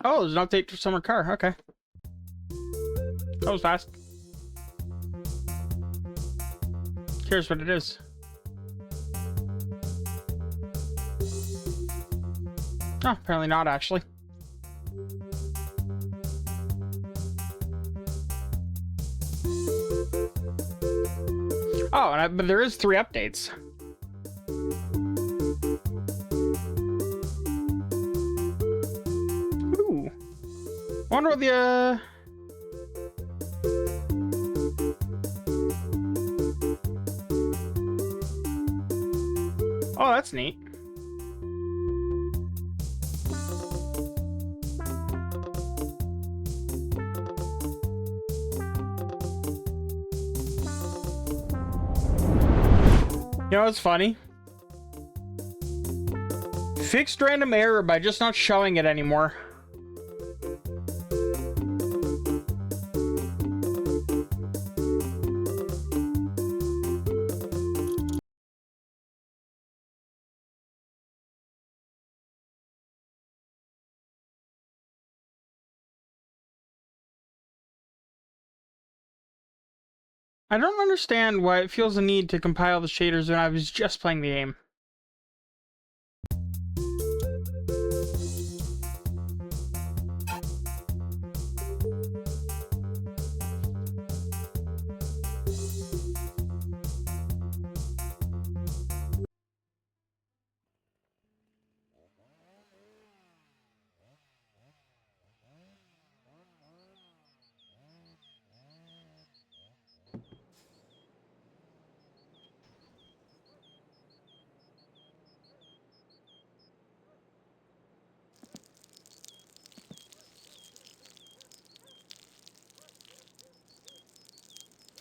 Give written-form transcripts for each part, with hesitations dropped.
Oh, there's an update for summer car. Okay. That was fast. Here's what it is. Oh, apparently not, actually. Oh, but there is 3 updates. Ooh. I wonder what the, Oh, that's neat. You know what's funny? Fixed random error by just not showing it anymore. I don't understand why it feels the need to compile the shaders when I was just playing the game.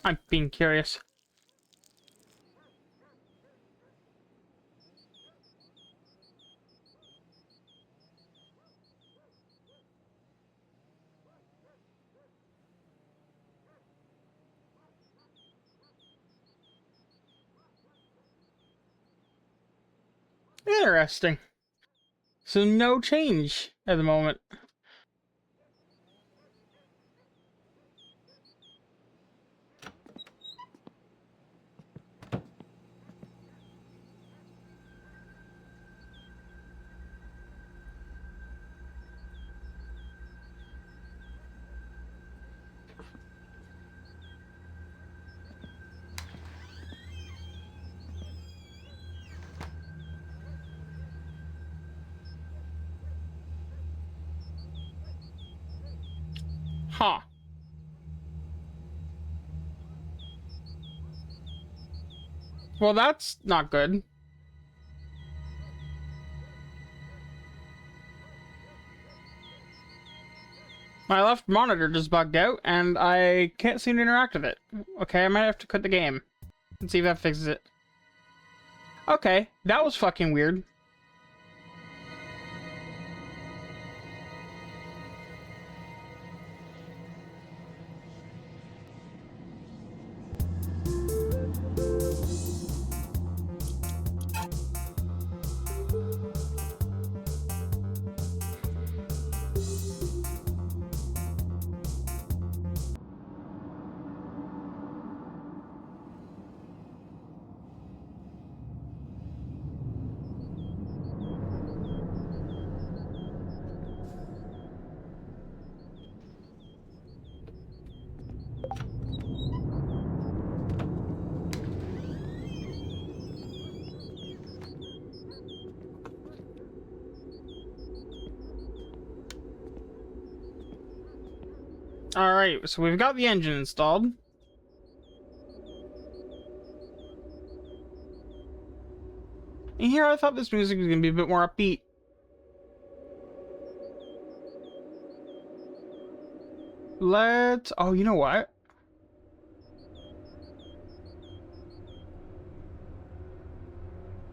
I'm being curious. Interesting. So no change at the moment. Huh. Well, that's not good. My left monitor just bugged out, and I can't seem to interact with it. Okay, I might have to quit the game and see if that fixes it. Okay, that was fucking weird. Alright, so we've got the engine installed. And here I thought this music was going to be a bit more upbeat. Let's... Oh, you know what?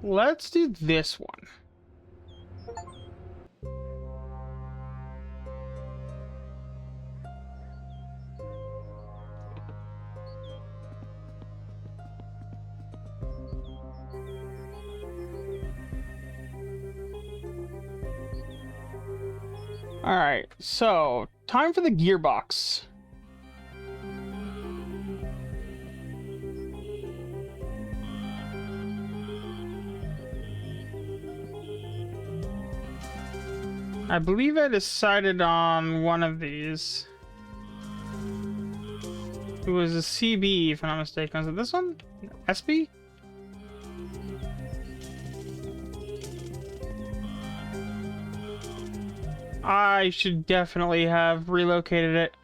Let's do this one. Alright, so time for the gearbox. I believe I decided on one of these. It was a CB, if I'm not mistaken. Was it this one? SB? I should definitely have relocated it.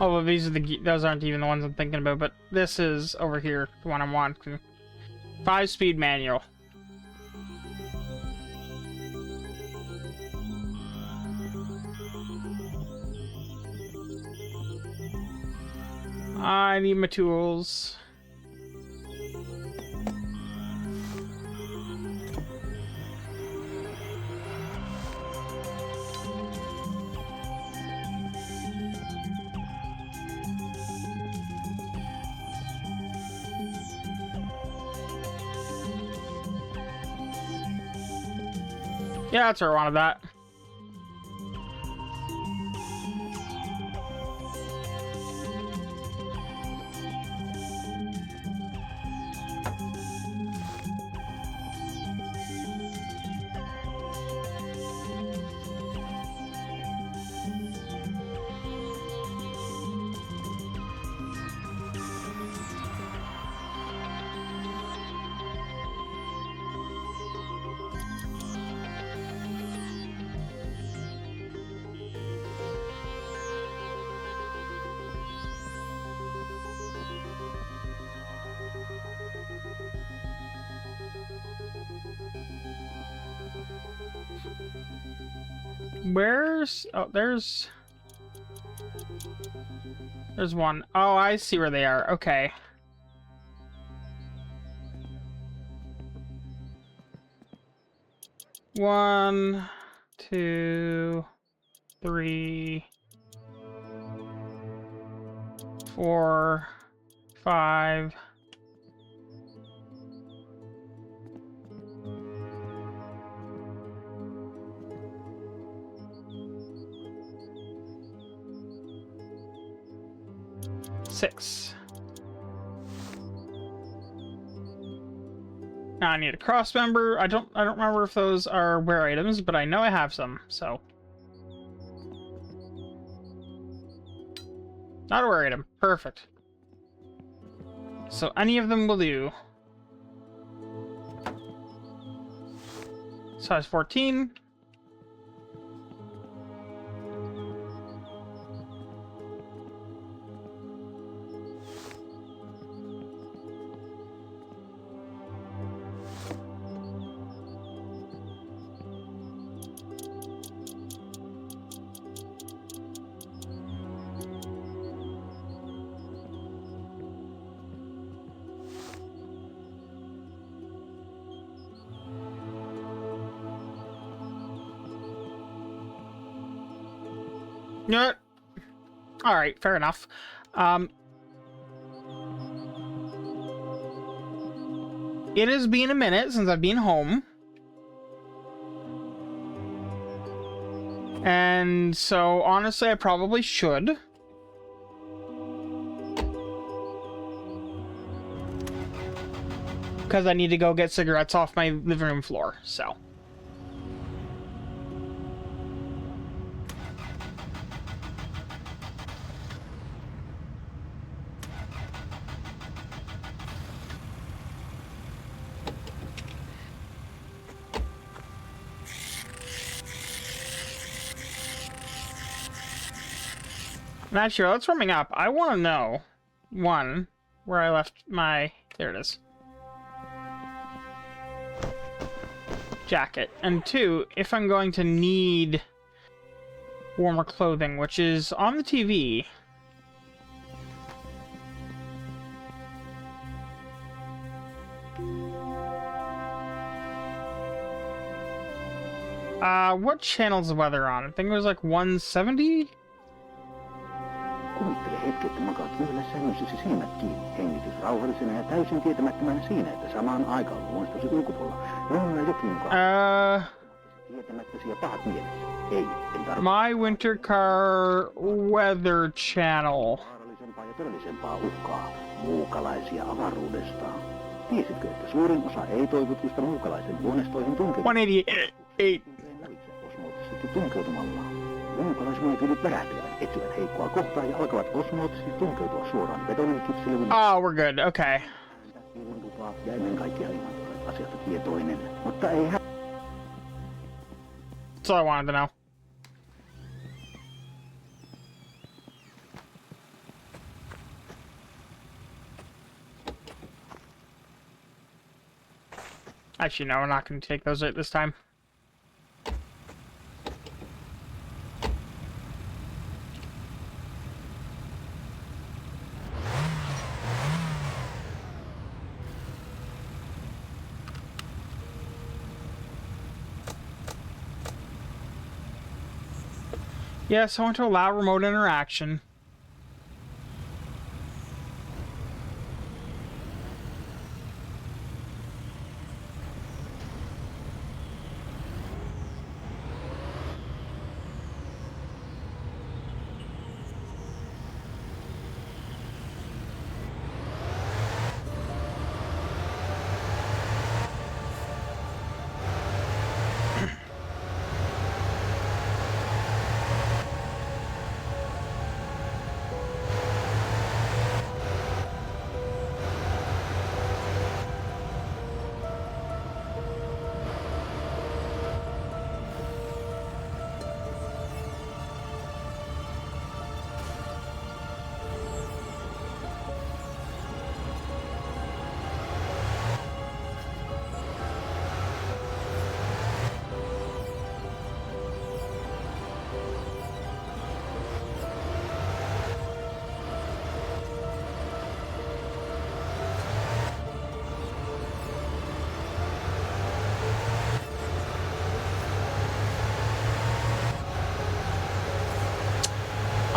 Oh, well, these are those aren't even the ones I'm thinking about, but this is over here, the one I want. 5-speed manual. I need my tools. Yeah, that's where I wanted that. Where's... Oh, there's one. Oh, I see where they are. Okay. One, two, three, 4, 5. Six. Now I need a cross member. I don't remember if those are wear items, but I know I have some, so. Not a wear item. Perfect. So any of them will do. Size 14. You know what? Alright, fair enough. It has been a minute since I've been home. And so, honestly, I probably should. Because I need to go get cigarettes off my living room floor, so. Not sure. Let's warming up. I want to know, one, where I left my... There it is. Jacket. And two, if I'm going to need warmer clothing, which is on the TV. What channel's the weather on? I think it was like 170? Kuvittele hetki, että makaat lyhyellä sängyssäsi silmät kiinni, hengitys rauhallisena ja täysin tietämättömänä siinä, että samaan aikaan luonnostosi ulkopuolella jokin mukaan. tietämättäsi ja pahat mielessä. Ei, en tarvitse. My winter car weather channel. Vaarallisempaa ja todellisempaa uhkaa. Muukalaisia avaruudestaan. Tiesitkö, että suurin osa ei-toivotuista muukalaisten huoneistoihin tunkeutuu? 188. Osmoottisesti tunkeutumalla. Muukalaismolekylit värähtelevät, etsivät heikkoa kohtaa ja alkavat osmoottisesti tunkeutua suoraan betoniin kypsilevyn. Oh, we're good. Okay. Ilmanlupaa ja ennen kaikkea ilman asiasta tietoinen, mutta ei That's all I wanted to know. Actually, no, we're not going to take those right this time. Yes, I want to allow remote interaction.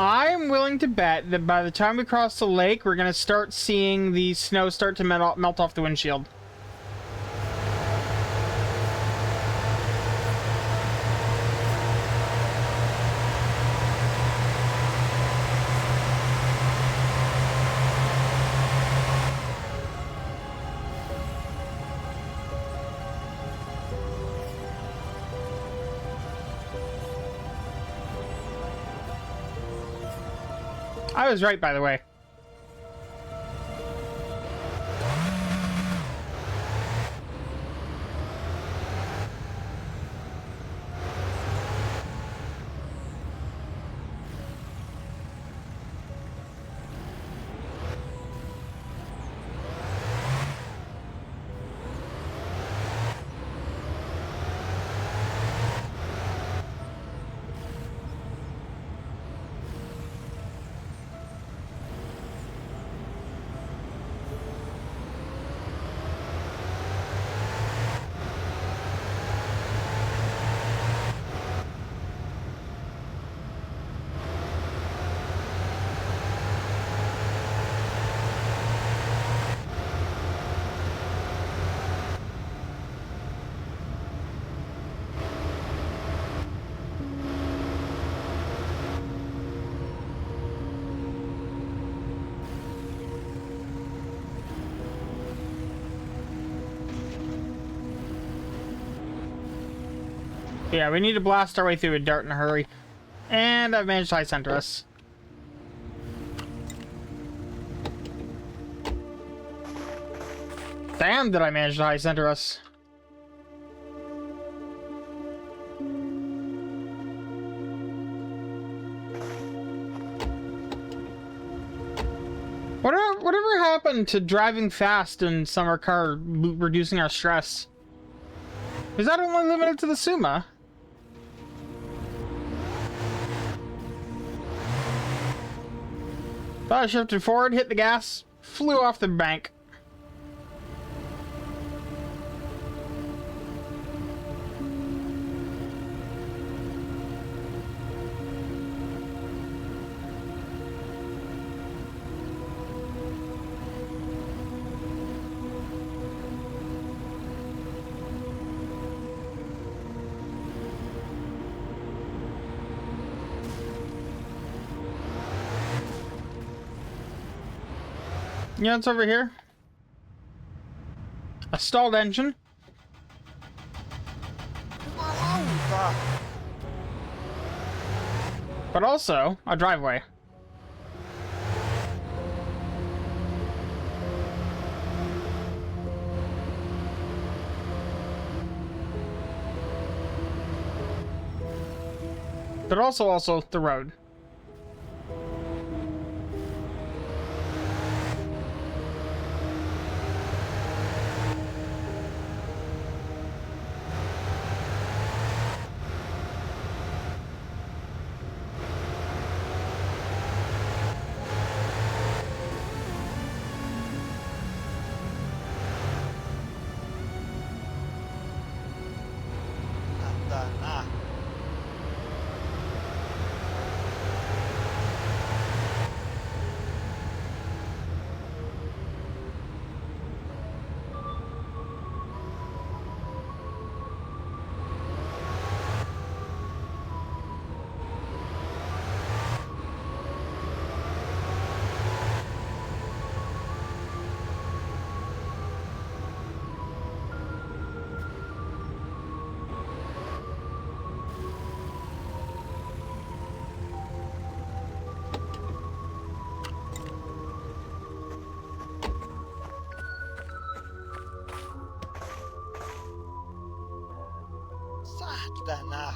I'm willing to bet that by the time we cross the lake, we're going to start seeing the snow start to melt off the windshield. I was right, by the way. Yeah, we need to blast our way through a dirt in a hurry. And I've managed to high center us. Damn, did I manage to high center us. Whatever happened to driving fast in summer car, reducing our stress? Is that only limited to the Suma? Thought I shifted forward, hit the gas, flew off the bank. Yeah, it's over here. A stalled engine. Jumalauta! But also a driveway. But also the road. Satana. Satana.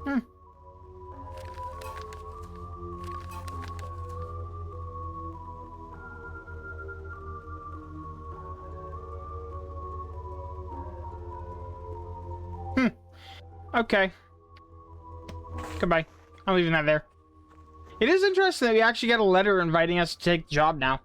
Hmm. Okay. Goodbye. I'm leaving that there. It is interesting that we actually got a letter inviting us to take the job now.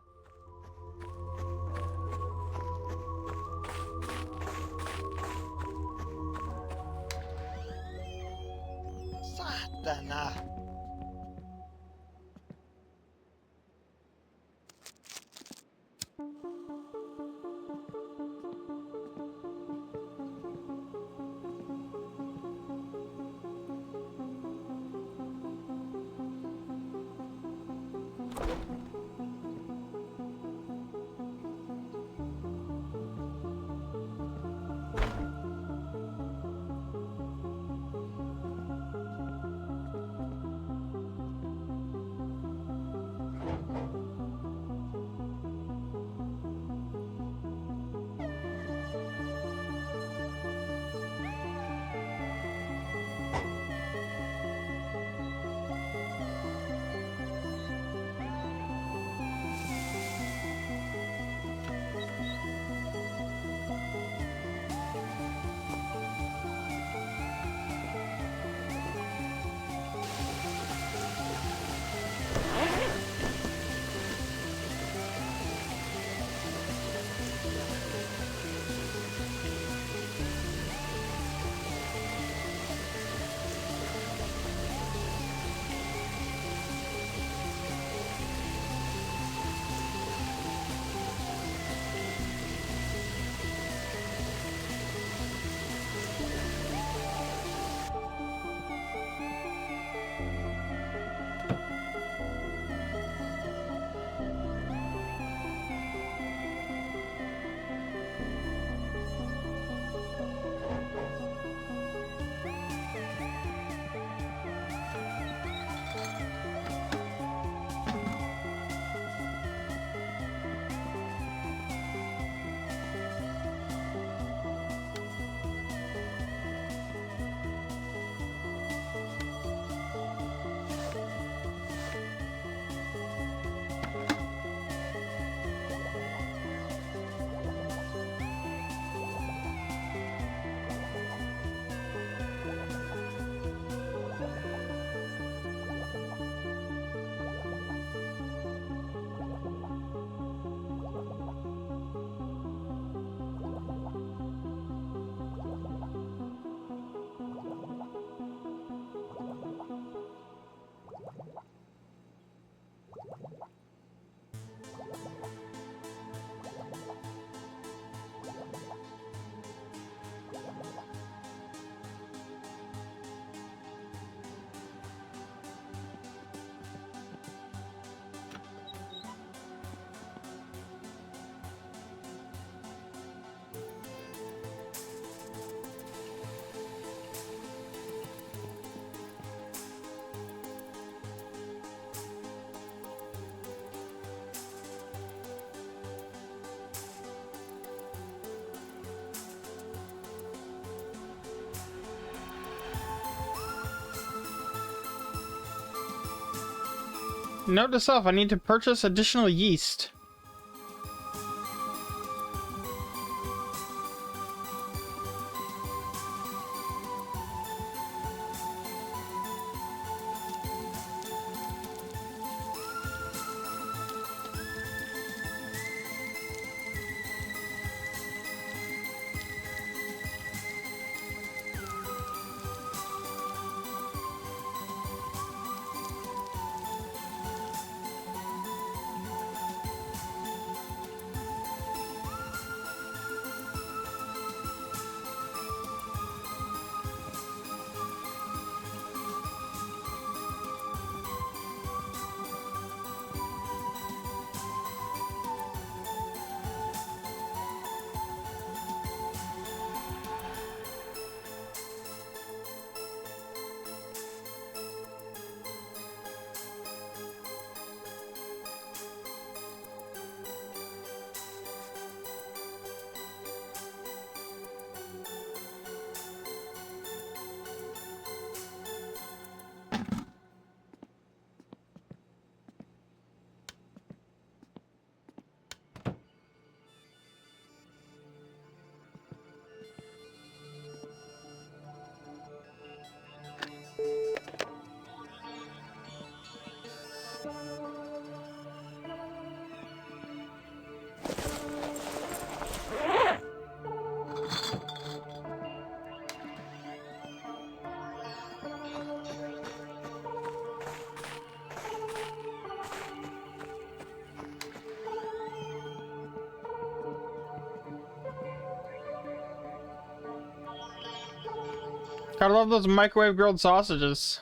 Satana. Note to self, I need to purchase additional yeast. Gotta love those microwave grilled sausages.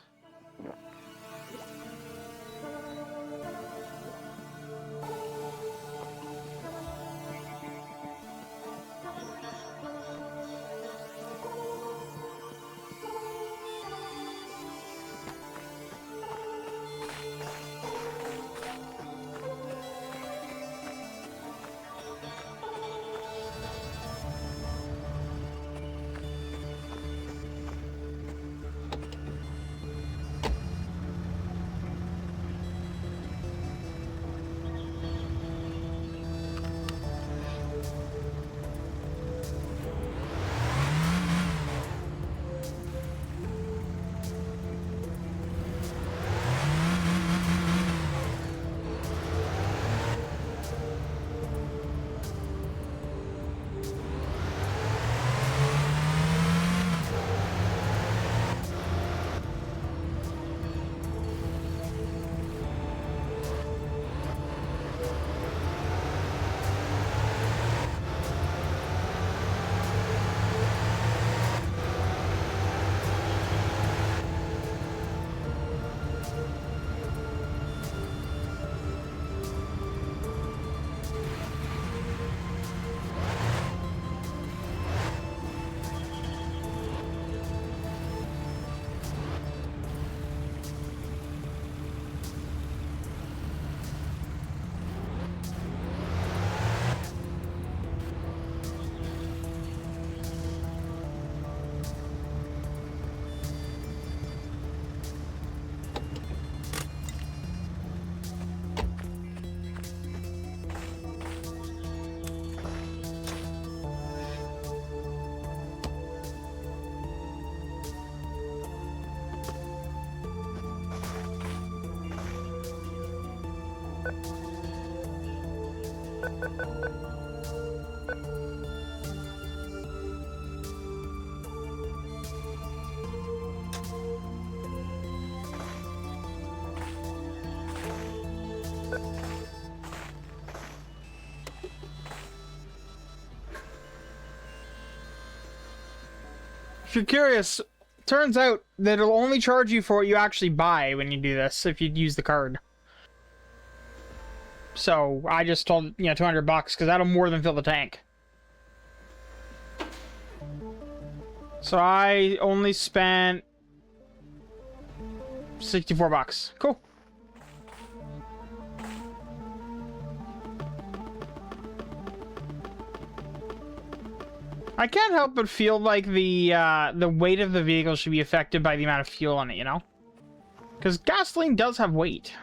If you're curious, turns out that it'll only charge you for what you actually buy when you do this, if you use the card. So I just told, you know, $200 because that'll more than fill the tank. So I only spent $64. Cool. I can't help but feel like the weight of the vehicle should be affected by the amount of fuel in it, you know? Because gasoline does have weight.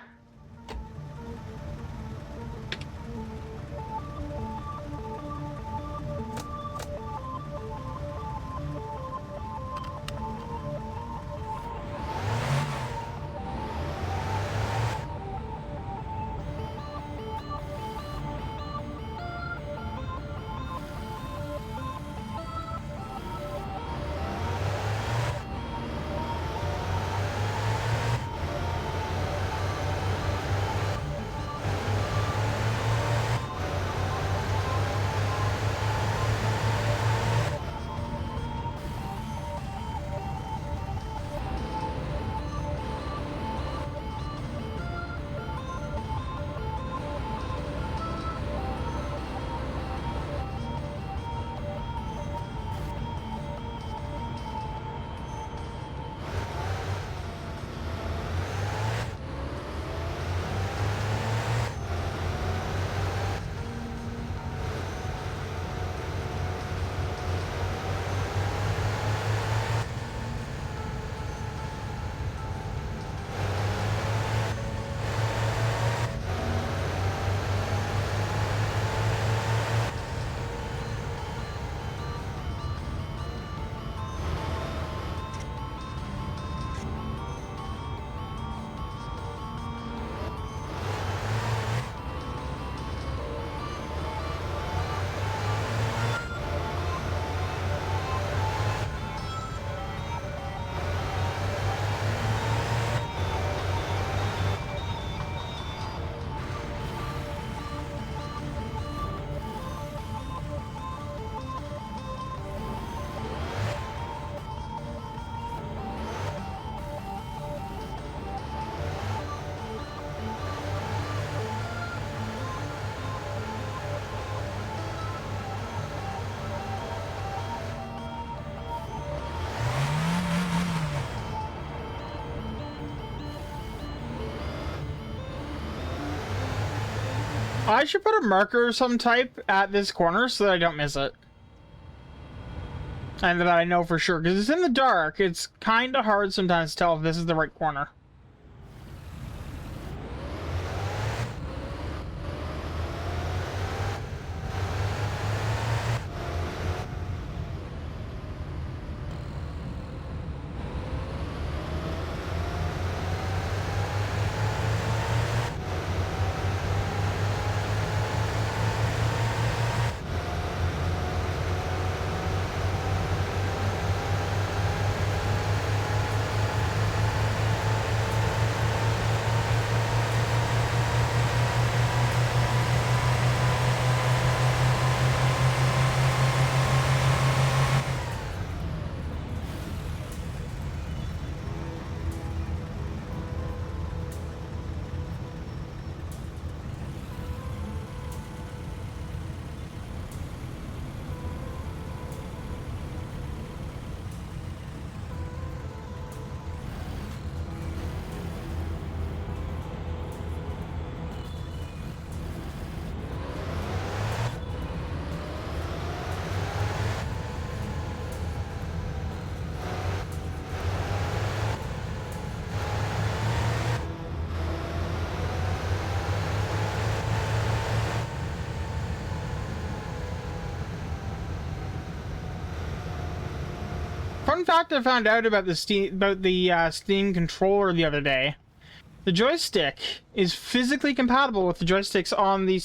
I should put a marker of some type at this corner so that I don't miss it. And that I know for sure, because it's in the dark, it's kind of hard sometimes to tell if this is the right corner. Fun fact I found out about the Steam controller the other day: the joystick is physically compatible with the joysticks on the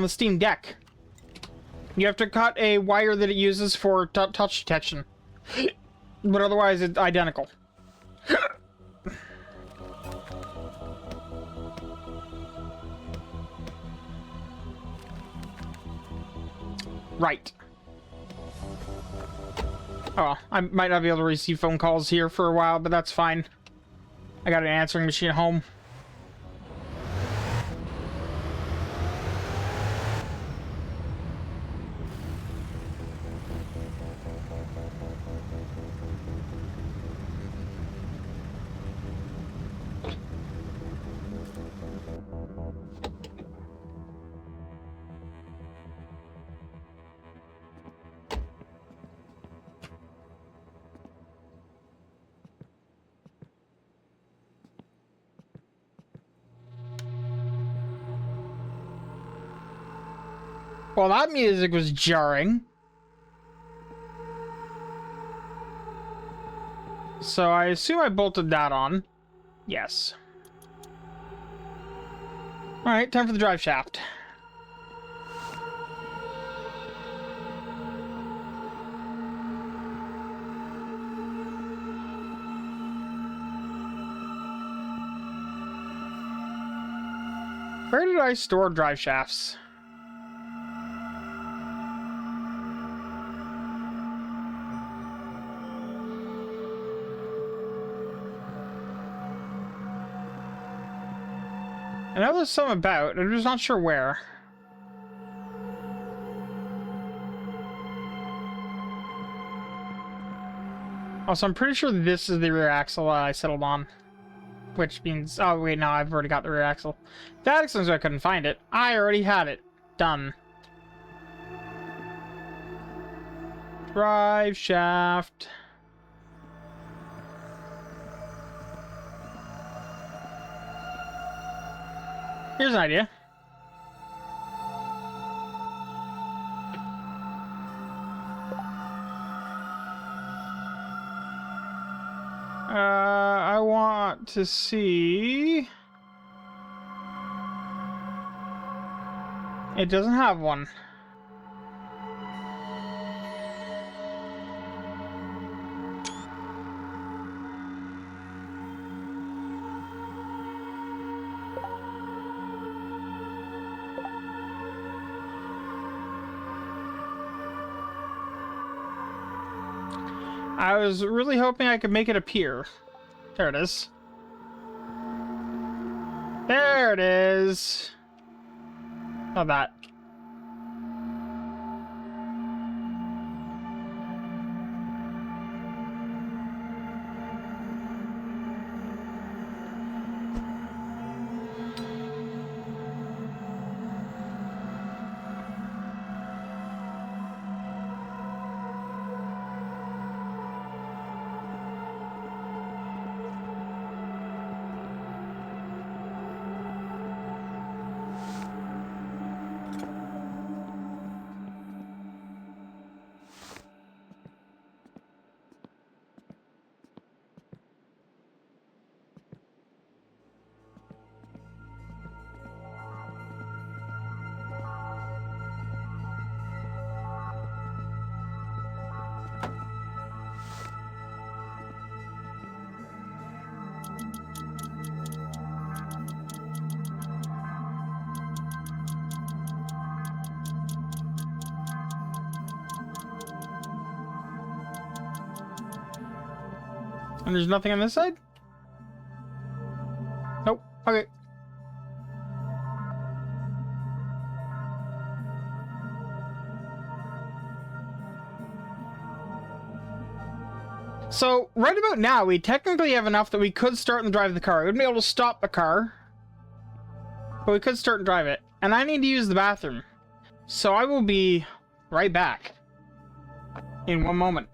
Steam Deck. You have to cut a wire that it uses for touch detection, but otherwise it's identical. Right. Oh well, I might not be able to receive phone calls here for a while, but that's fine. I got an answering machine at home. Well, that music was jarring. So I assume I bolted that on. Yes. Alright, time for the drive shaft. Where did I store drive shafts? I know there's some about, I'm just not sure where. Also, I'm pretty sure this is the rear axle I settled on. Which means, oh wait, no, I've already got the rear axle. That explains why I couldn't find it. I already had it. Done. Drive shaft. Here's an idea. I want to see... It doesn't have one. I was really hoping I could make it appear. There it is. There it is. Not that. And there's nothing on this side? Nope. Okay. So, right about now, we technically have enough that we could start and drive the car. We wouldn't be able to stop the car, but we could start and drive it. And I need to use the bathroom. So I will be right back in one moment.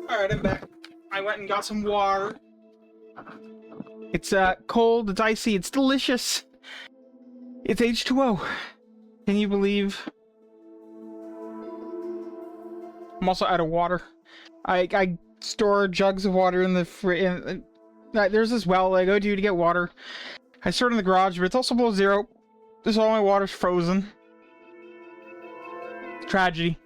Alright, I'm back. I went and got some water. It's cold, it's icy, it's delicious. It's H2O. Can you believe I'm also out of water. I store jugs of water in the there's this well I go to get water. I store it in the garage, but it's also below zero. This all my water's frozen. Tragedy.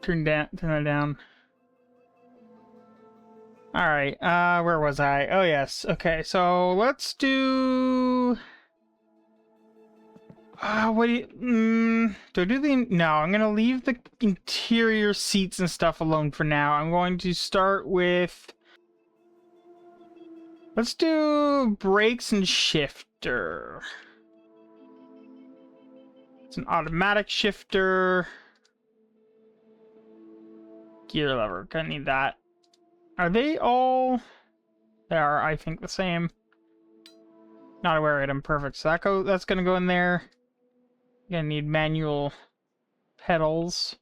Turn that down. Alright, where was I? Oh yes, okay, so let's do... what do you... do I do the... No, I'm gonna leave the interior seats and stuff alone for now. I'm going to start with... Let's do brakes and shifter. It's an automatic shifter. Gear lever, gonna need that. Are they all... They are, I think, the same. Not aware of them. Perfect. So that's gonna go in there. Gonna need manual pedals.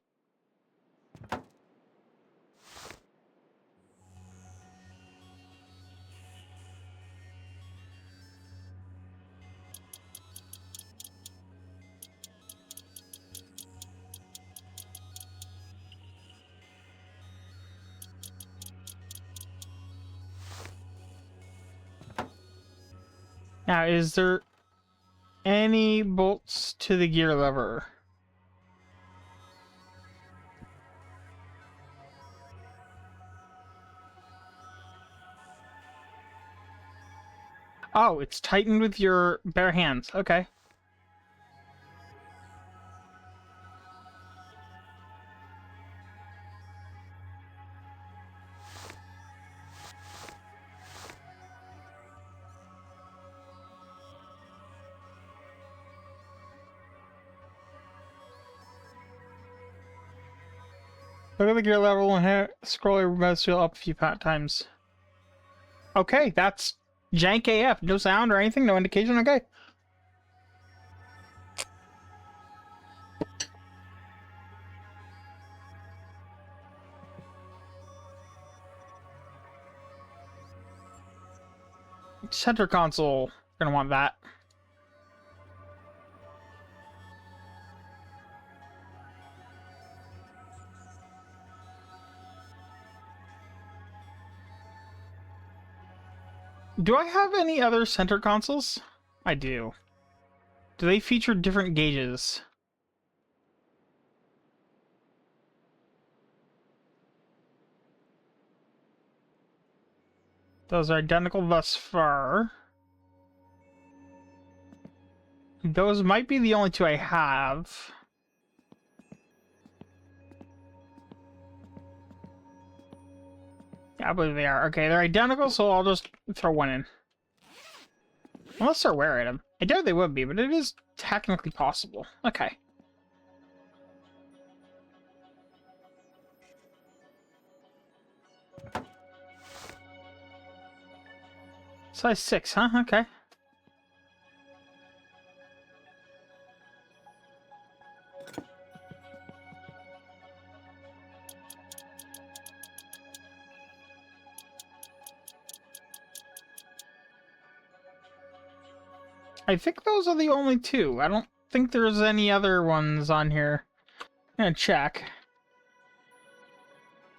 Now, is there any bolts to the gear lever? Oh, it's tightened with your bare hands. Okay. Look at the gear level and scroll your mouse wheel up a few times. Okay, that's jank AF. No sound or anything? No indication? Okay. Center console. Gonna want that. Do I have any other center consoles? I do. Do they feature different gauges? Those are identical thus far. Those might be the only two I have. Yeah, I believe they are. Okay, they're identical, so I'll just throw one in. Unless they're wearing them. I doubt they would be, but it is technically possible. Okay. Size 6, huh? Okay. I think those are the only two. I don't think there's any other ones on here. I'm gonna check.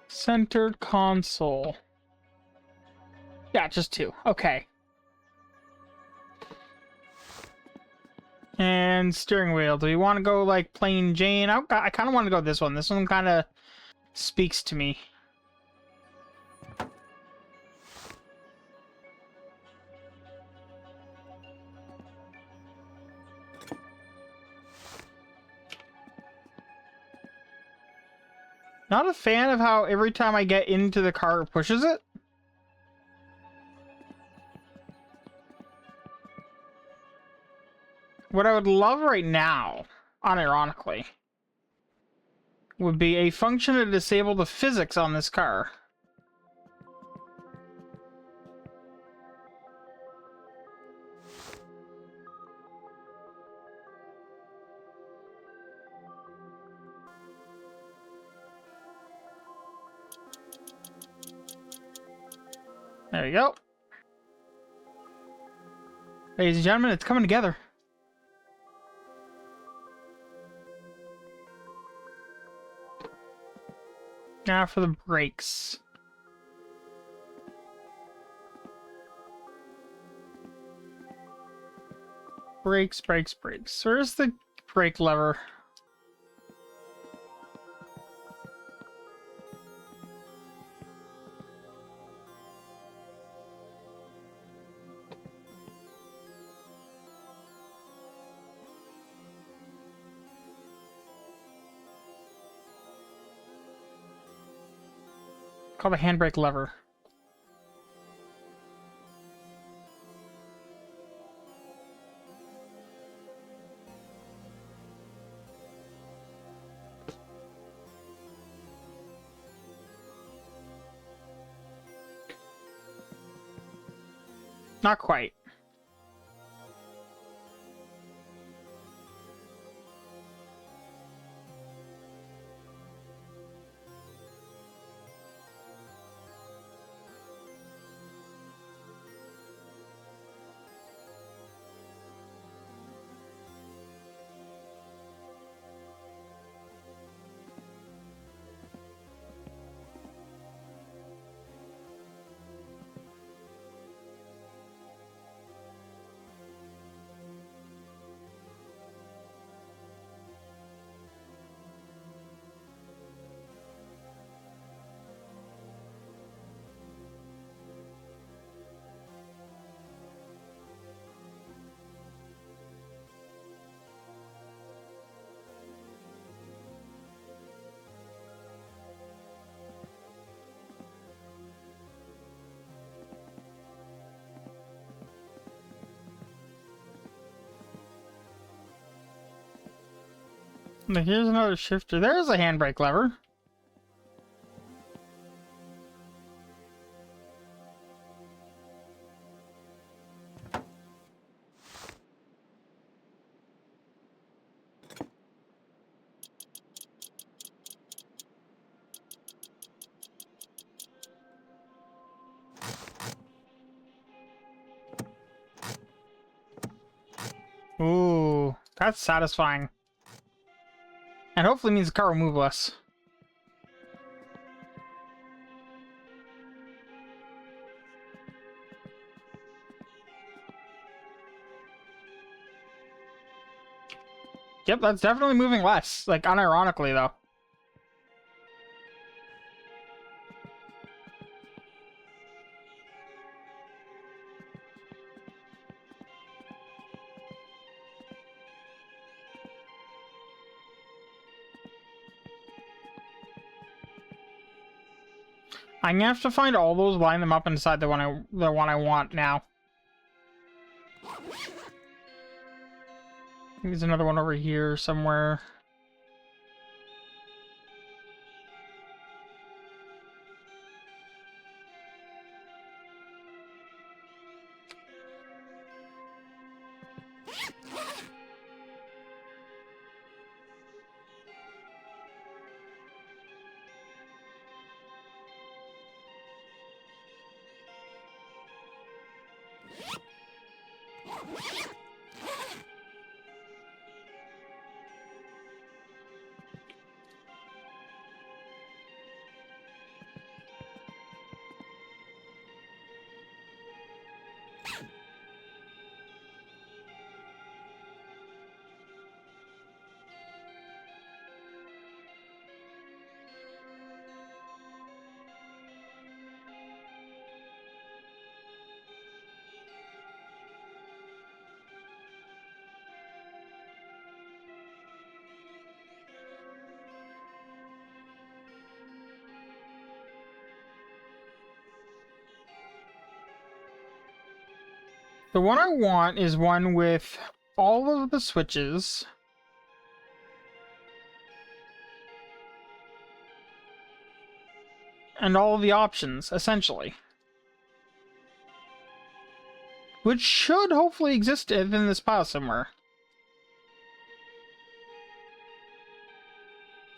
Centered console. Yeah, just two. Okay. And steering wheel. Do we want to go like plain Jane? I kind of want to go this one. This one kind of speaks to me. Not a fan of how every time I get into the car, it pushes it. What I would love right now, unironically, would be a function to disable the physics on this car. There you go. Ladies and gentlemen, it's coming together. Now for the brakes. Brakes, brakes, brakes. Where's the brake lever? Called the handbrake lever. Not quite. Now here's another shifter. There's a handbrake lever. Ooh, that's satisfying. And hopefully means the car will move less. Yep, that's definitely moving less. Like, unironically, though. I'm gonna have to find all those, line them up inside the one I want now. There's another one over here somewhere. The one I want is one with all of the switches. And all of the options, essentially. Which should hopefully exist in this pile somewhere.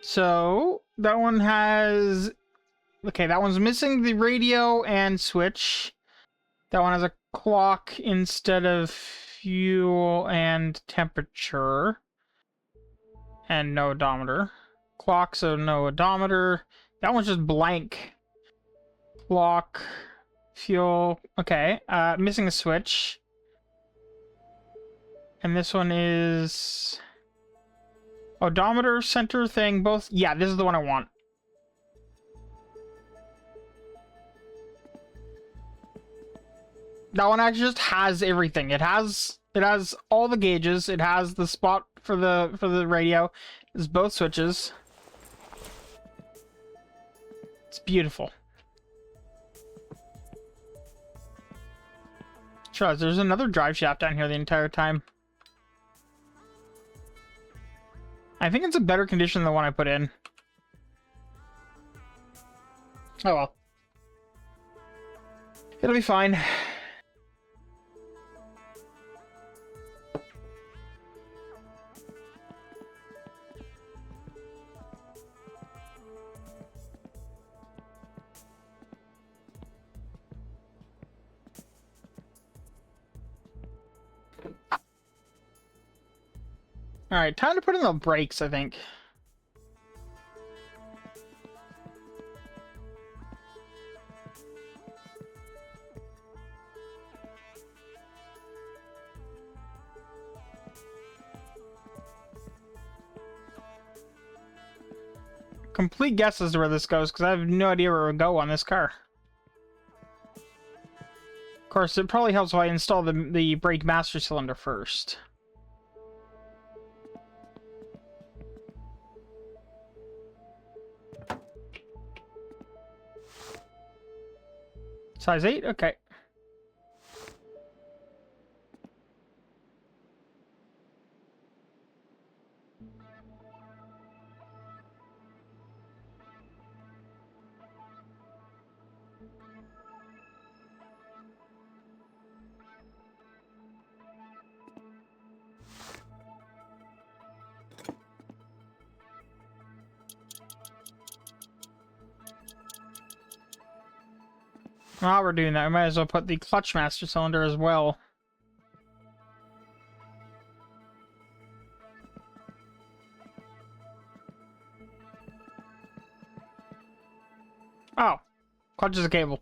So, that one has... Okay, that one's missing the radio and switch. That one has a clock instead of fuel and temperature. And no odometer. Clock, so no odometer. That one's just blank. Lock. Fuel. Okay. Missing a switch. And this one is... odometer, center thing, both... yeah, this is the one I want. That one actually just has everything. It has all the gauges. It has the spot for the radio. It's both switches. It's beautiful. Sure, there's another drive shaft down here the entire time. I think it's a better condition than the one I put in. Oh well. It'll be fine. Alright, time to put in the brakes, I think. Complete guess as to where this goes, because I have no idea where it would go on this car. Of course, it probably helps if I install the brake master cylinder first. Size 8? Okay. While we're doing that, we might as well put the clutch master cylinder as well. Oh, clutch is a cable.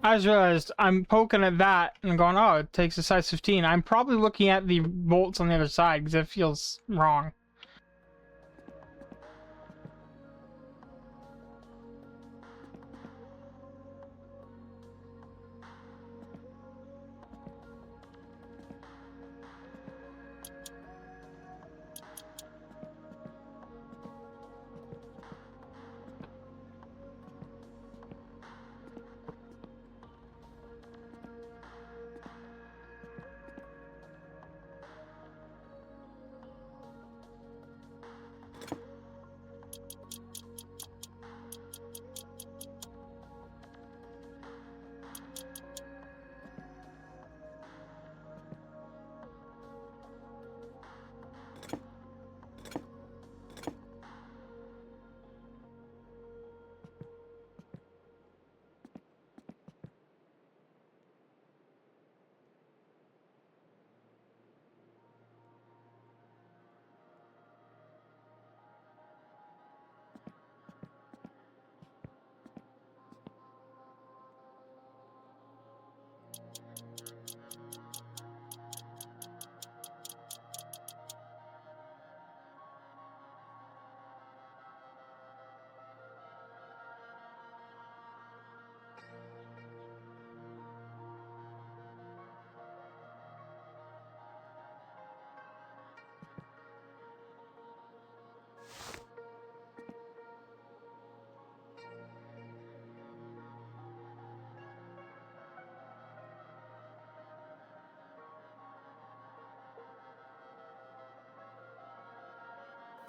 I just realized I'm poking at that and going, oh, it takes a size 15. I'm probably looking at the bolts on the other side because it feels wrong.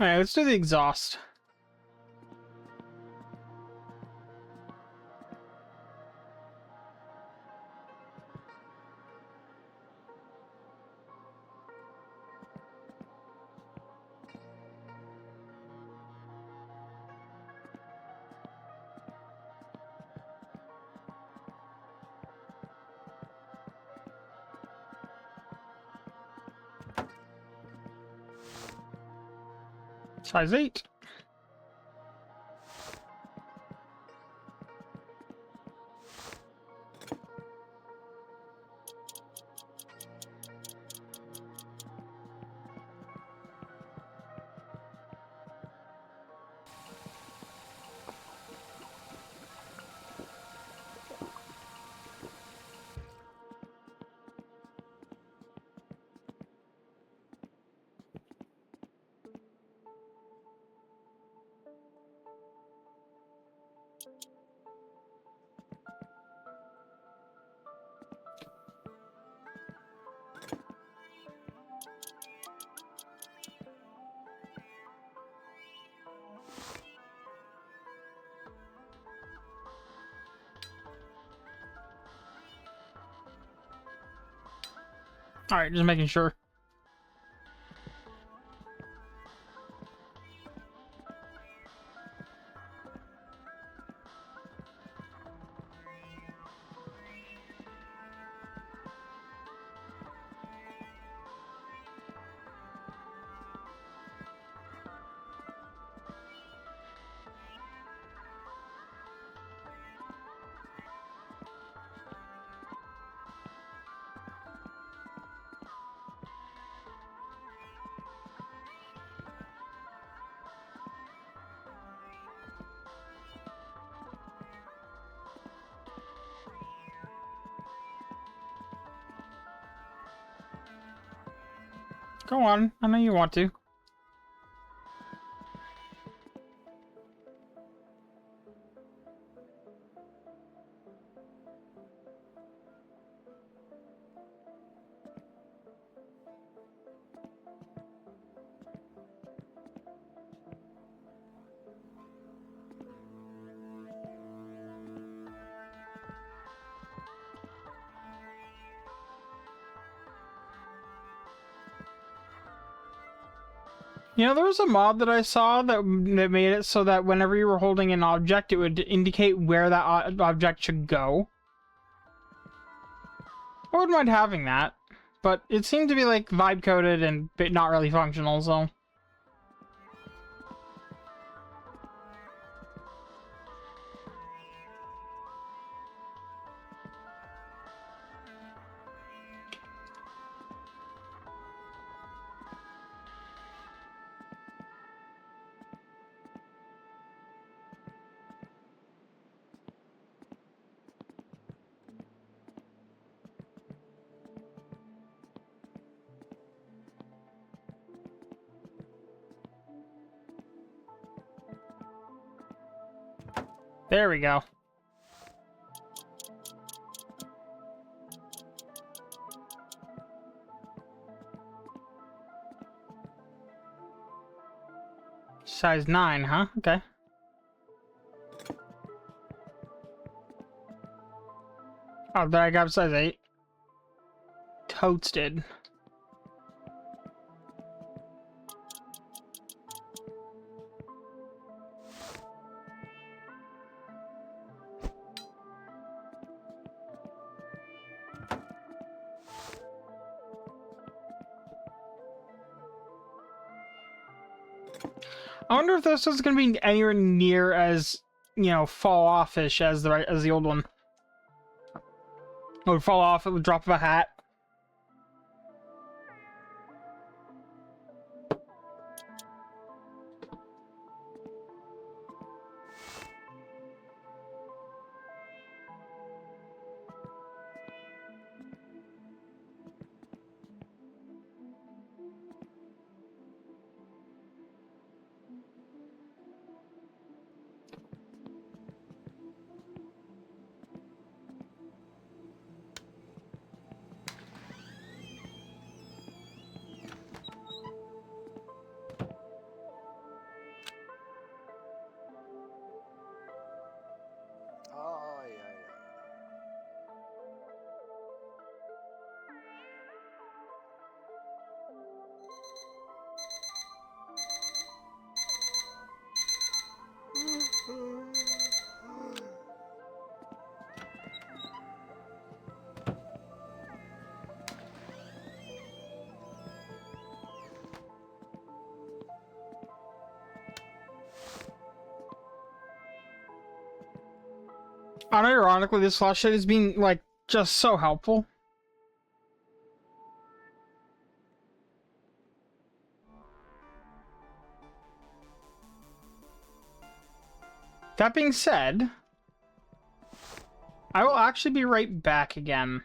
Alright, let's do the exhaust. Size 8. Alright, just making sure. Go on, I know you want to. You know, there was a mod that I saw that made it so that whenever you were holding an object, it would indicate where that object should go. I wouldn't mind having that, but it seemed to be like vibe coded and not really functional, so. There we go. Size 9, huh? Okay. Oh, did I grab size 8? Toasted. I wonder if this is going to be anywhere near as, you know, fall off-ish as the old one. It would fall off at the drop of a hat. Unironically, this flashlight has been, like, just so helpful. That being said, I will actually be right back again.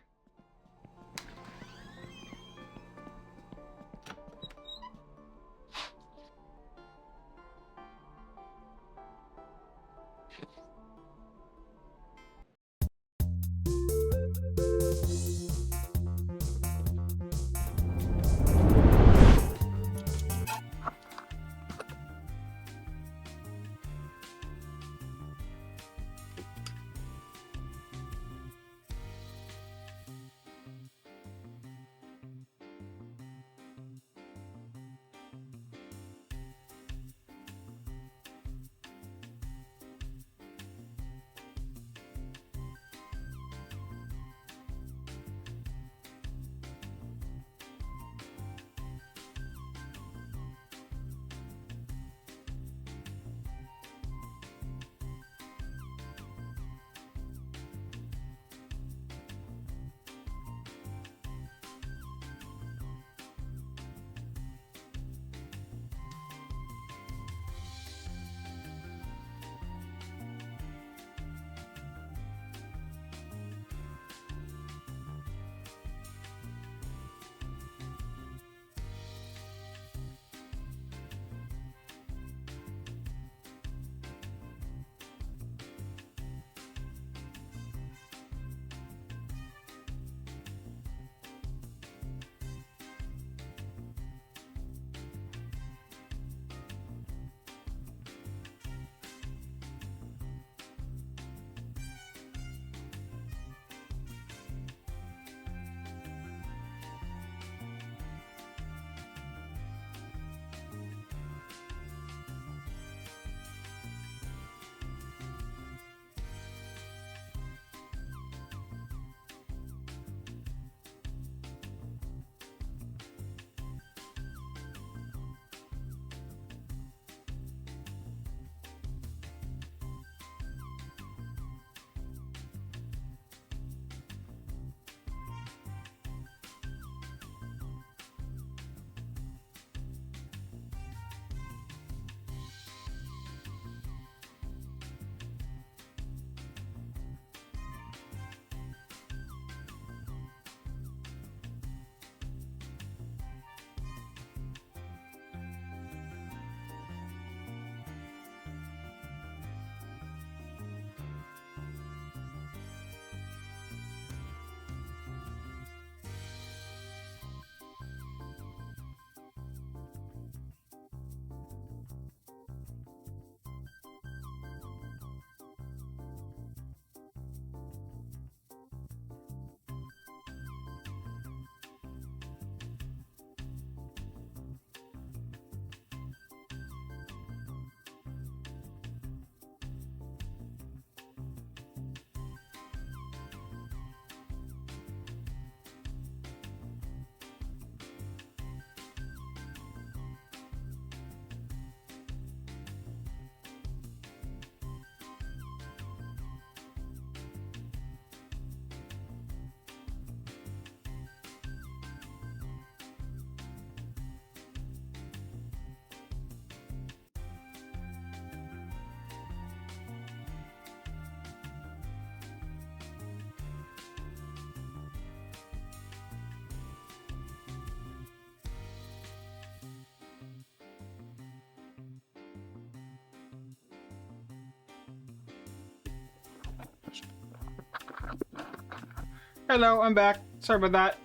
Hello, I'm back. Sorry about that.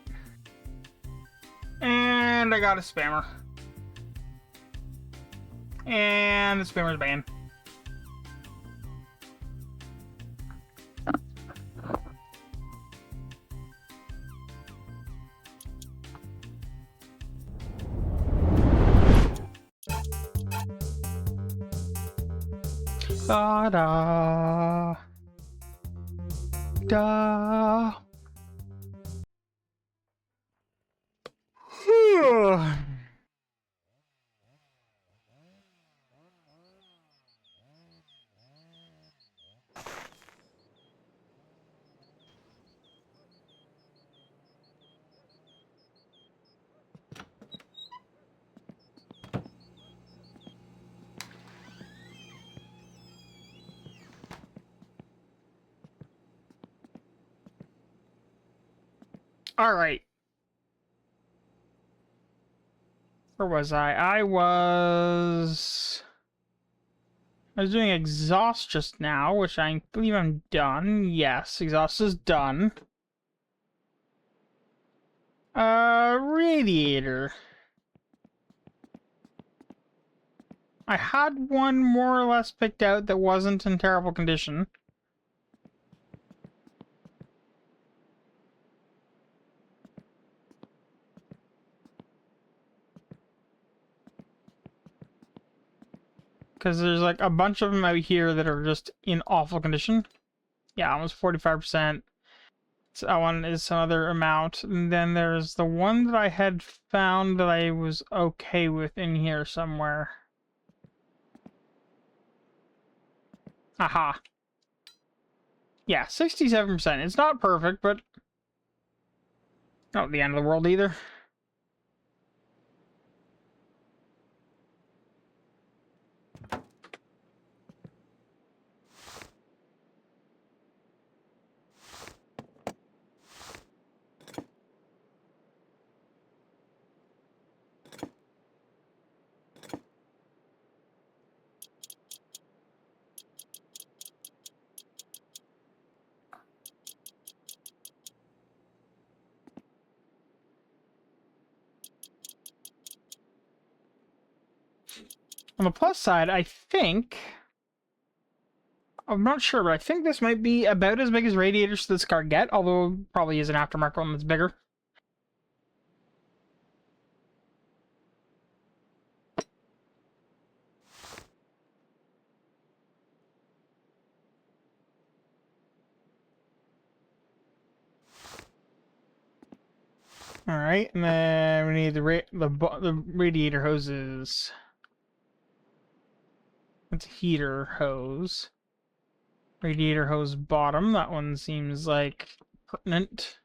And I got a spammer. And the spammer's banned. Da da da. Alright. Where was I? I was doing exhaust just now, which I believe I'm done. Yes, exhaust is done. Radiator. I had one more or less picked out that wasn't in terrible condition. Because there's like a bunch of them out here that are just in awful condition. Yeah, almost 45%. So that one is some other amount. And then there's the one that I had found that I was okay with in here somewhere. Aha. Yeah, 67%. It's not perfect, but not the end of the world either. On the plus side, I think... I'm not sure, but I think this might be about as big as radiators this car get, although probably is an aftermarket one that's bigger. Alright, and then we need the radiator hoses. That's a heater hose. Radiator hose bottom, that one seems like pertinent.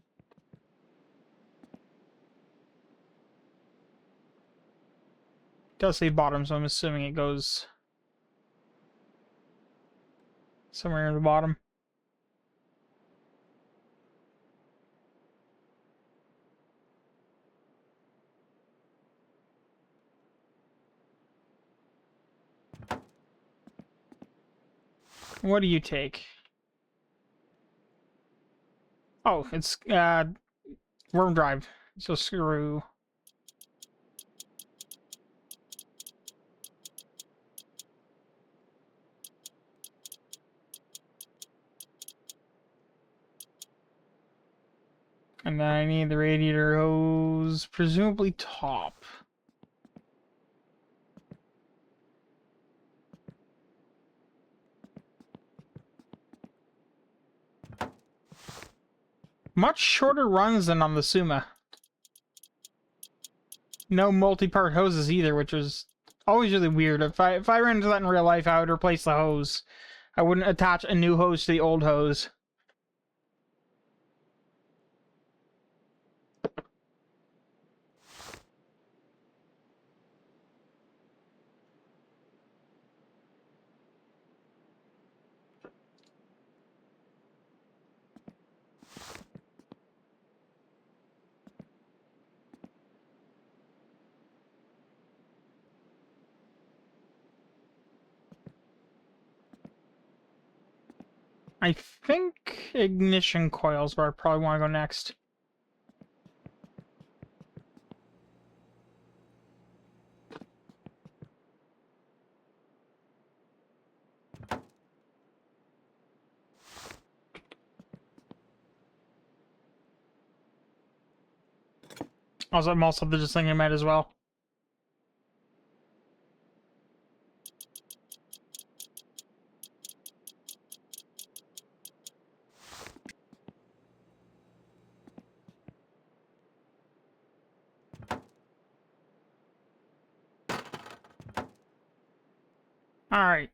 It does say bottom, so I'm assuming it goes somewhere near the bottom. What do you take? Oh, it's worm drive. So screw. And then I need the radiator hose, presumably top. Much shorter runs than on the Suma. No multi-part hoses either, which was always really weird. If I ran into that in real life, I would replace the hose. I wouldn't attach a new hose to the old hose. I think ignition coils where I probably want to go next. Also, I'm also just thinking I might as well. Alright.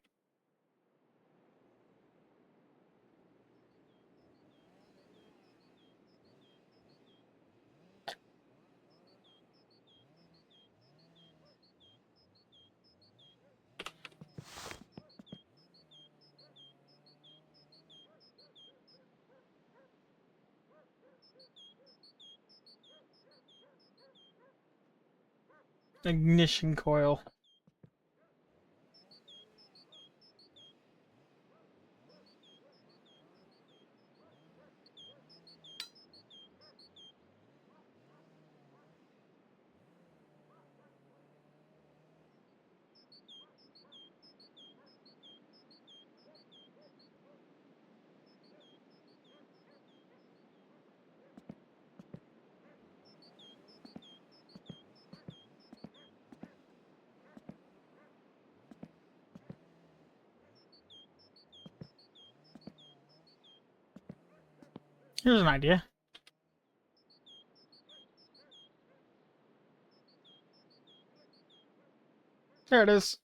Ignition coil. Here's an idea. There it is.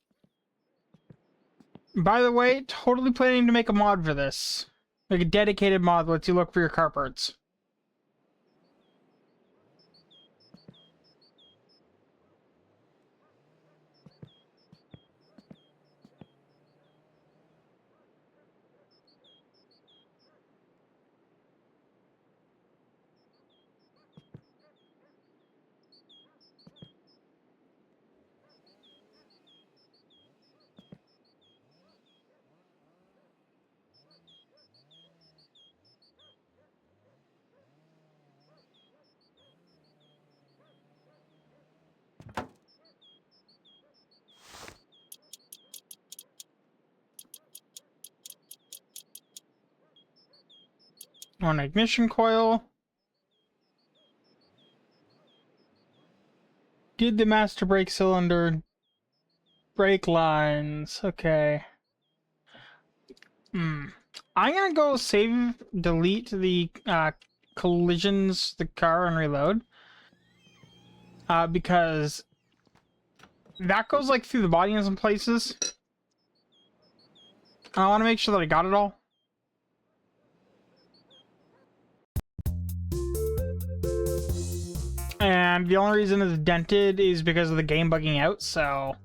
By the way, totally planning to make a mod for this. Like a dedicated mod that lets you look for your car parts. One ignition coil. Did the master brake cylinder. Brake lines. Okay. I'm gonna go save, delete the collisions, the car, and reload. Because that goes like through the body in some places. I want to make sure that I got it all. And the only reason it's dented is because of the game bugging out, so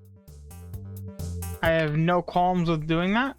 I have no qualms with doing that.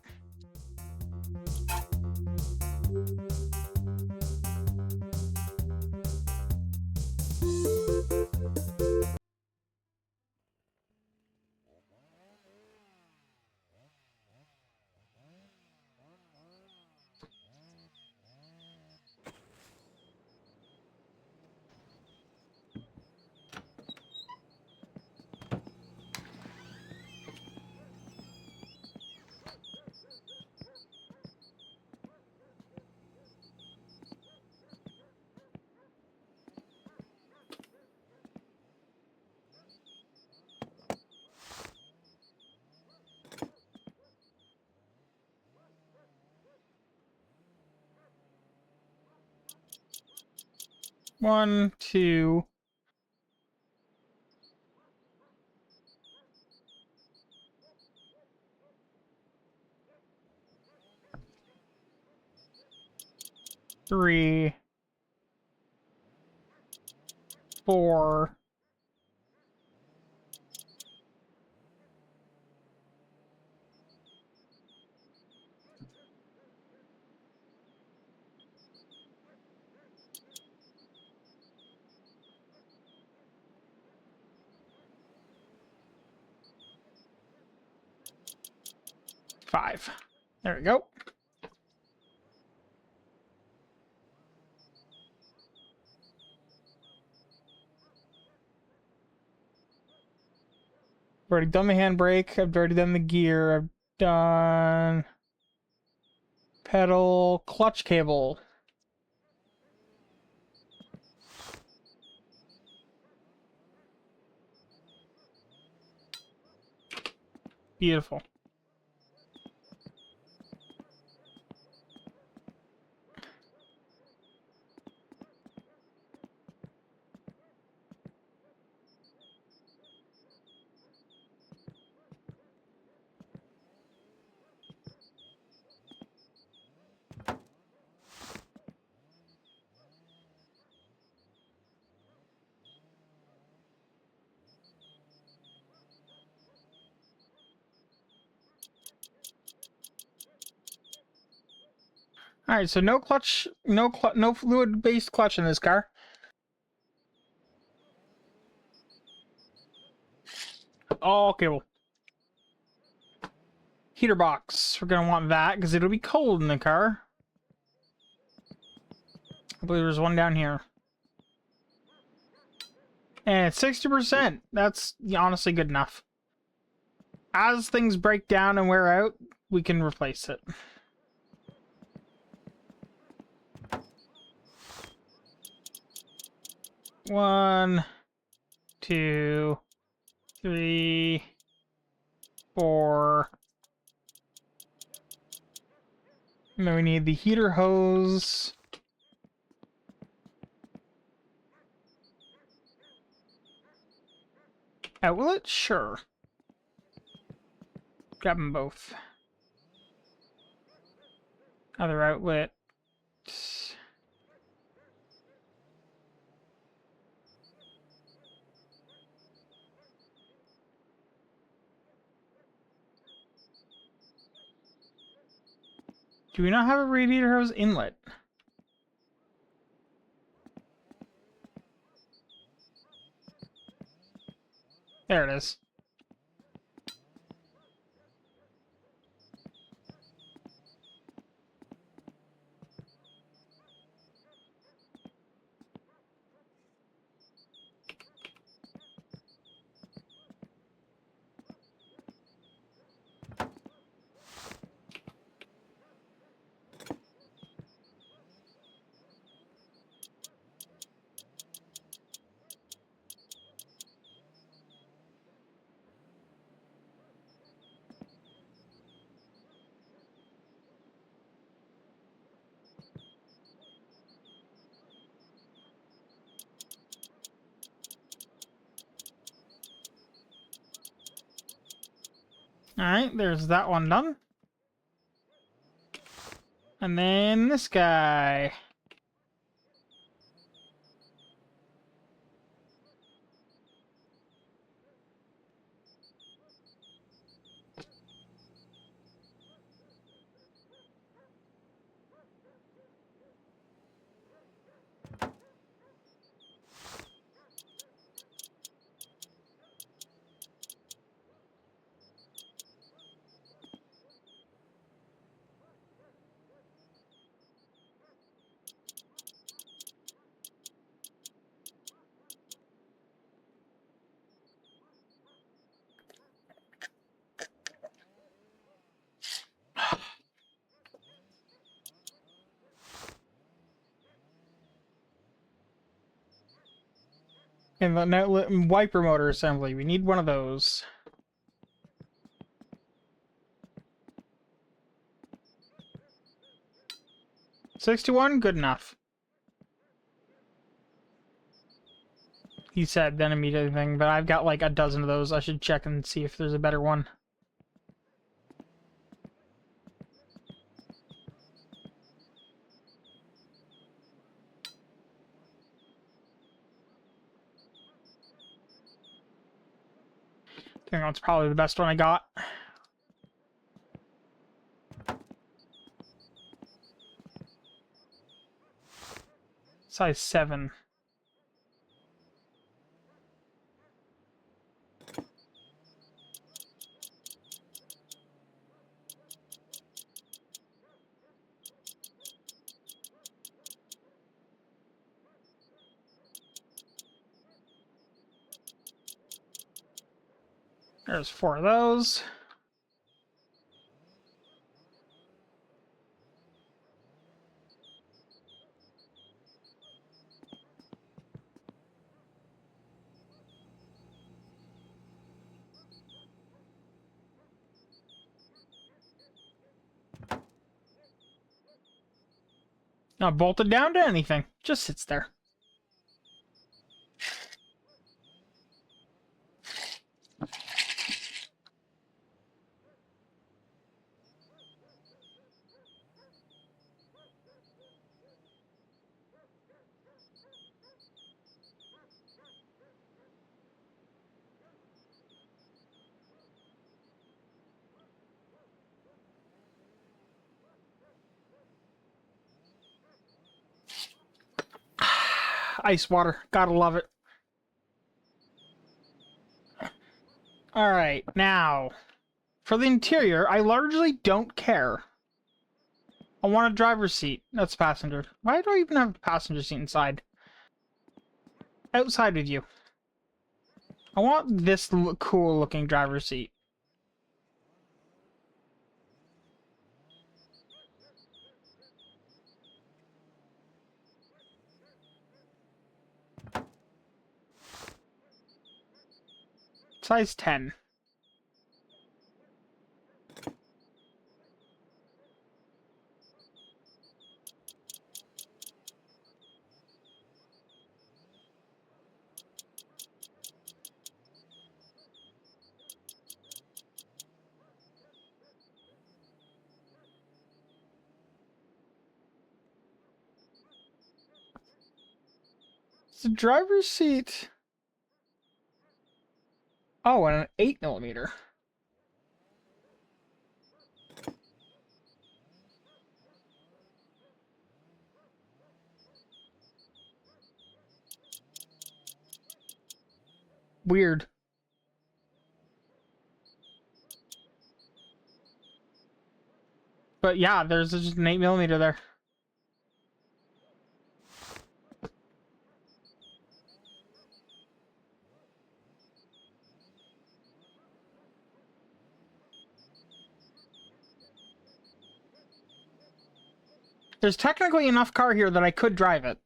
One, two. Three. Four. Five. There we go. I've already done the handbrake. I've already done the gear. I've done pedal, clutch cable. Beautiful. All right, so no clutch, no fluid-based clutch in this car. Oh, okay, well. Heater box. We're gonna want that because it'll be cold in the car. I believe there's one down here. And it's 60%. That's honestly good enough. As things break down and wear out, we can replace it. One, two, three, four. And then we need the heater hose. Outlet? Sure. Grab them both. Other outlet. Do we not have a radiator hose inlet? There it is. Alright, there's that one done. And then this guy. And the outlet and wiper motor assembly. We need one of those. $61, good enough. He said then immediately thing, but I've got like a dozen of those. I should check and see if there's a better one. I think that's probably the best one I got. Size 7. There's 4 of those. Not bolted down to anything. Just sits there. Ice water. Gotta love it. Alright, now, for the interior, I largely don't care. I want a driver's seat. That's passenger. Why do I even have a passenger seat inside? Outside with you. I want this cool looking driver's seat. Size 10. It's a driver's seat. Oh, and an 8mm. Weird. But yeah, there's just an 8mm there. There's technically enough car here that I could drive it.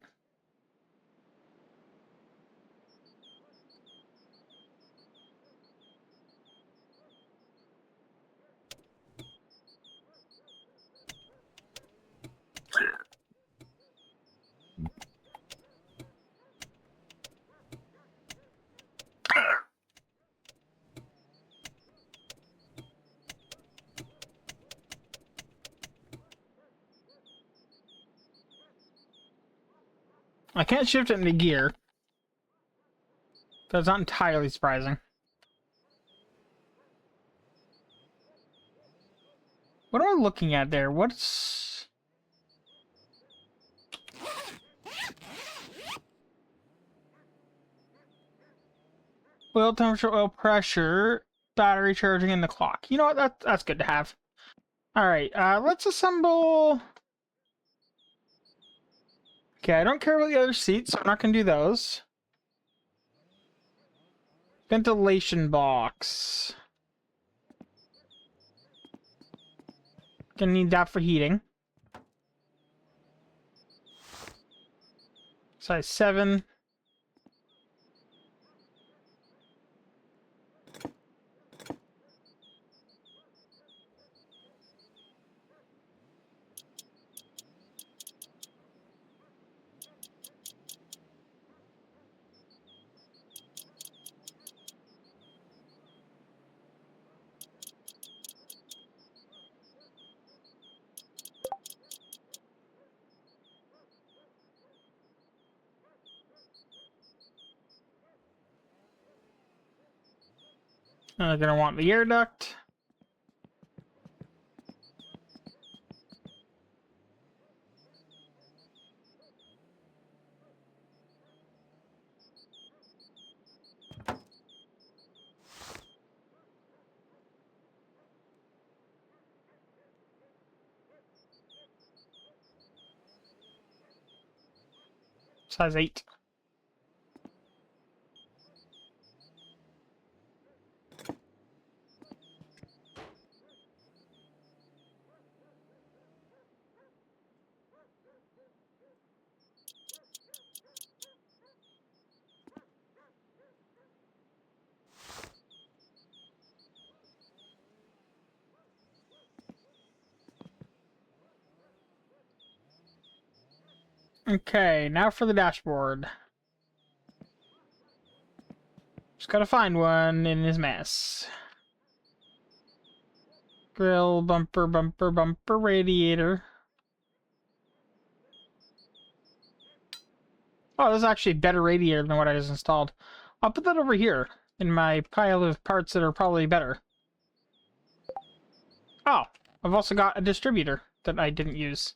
I can't shift it into gear. That's not entirely surprising. What am I looking at there? What's... Oil temperature, oil pressure, battery charging, and the clock. You know what? That's good to have. Alright, let's assemble... Okay, I don't care about the other seats, so I'm not going to do those. Ventilation box. Gonna need that for heating. Size 7. I'm gonna want the air duct. Size 8. Okay, now for the dashboard. Just gotta find one in this mess. Grill, bumper, bumper, bumper, radiator. Oh, this is actually a better radiator than what I just installed. I'll put that over here in my pile of parts that are probably better. Oh, I've also got a distributor that I didn't use.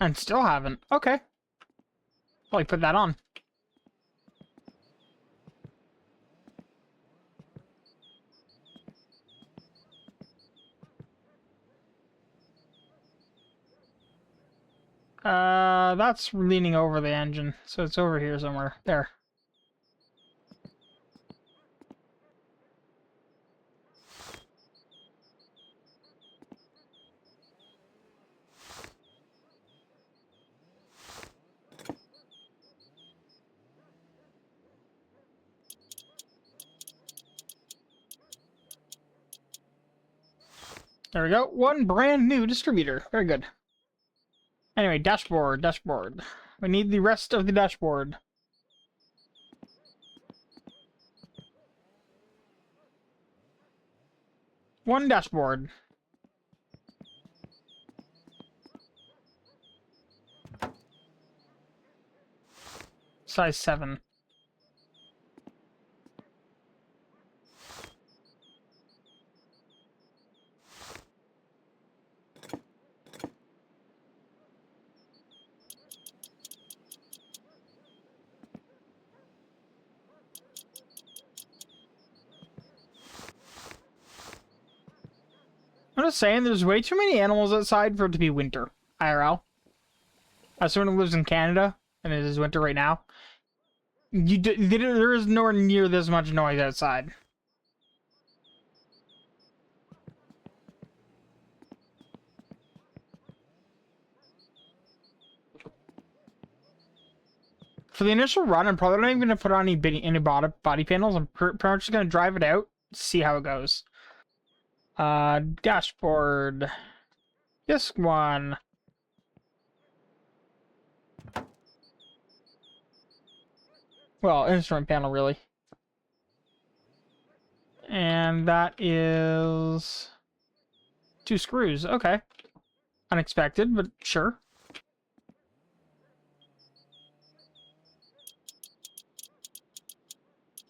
And still haven't. Okay. Probably put that on. That's leaning over the engine, so it's over here somewhere. There. There we go. One brand new distributor. Very good. Anyway, dashboard, dashboard. We need the rest of the dashboard. One dashboard. Size 7. I'm just saying, there's way too many animals outside for it to be winter. IRL. As someone who lives in Canada, and it is winter right now, there is nowhere near this much noise outside. For the initial run, I'm probably not even going to put on any body panels. I'm pretty much just going to drive it out, see how it goes. Dashboard. This one. Well, instrument panel, really. And that is 2 screws. Okay. Unexpected, but sure.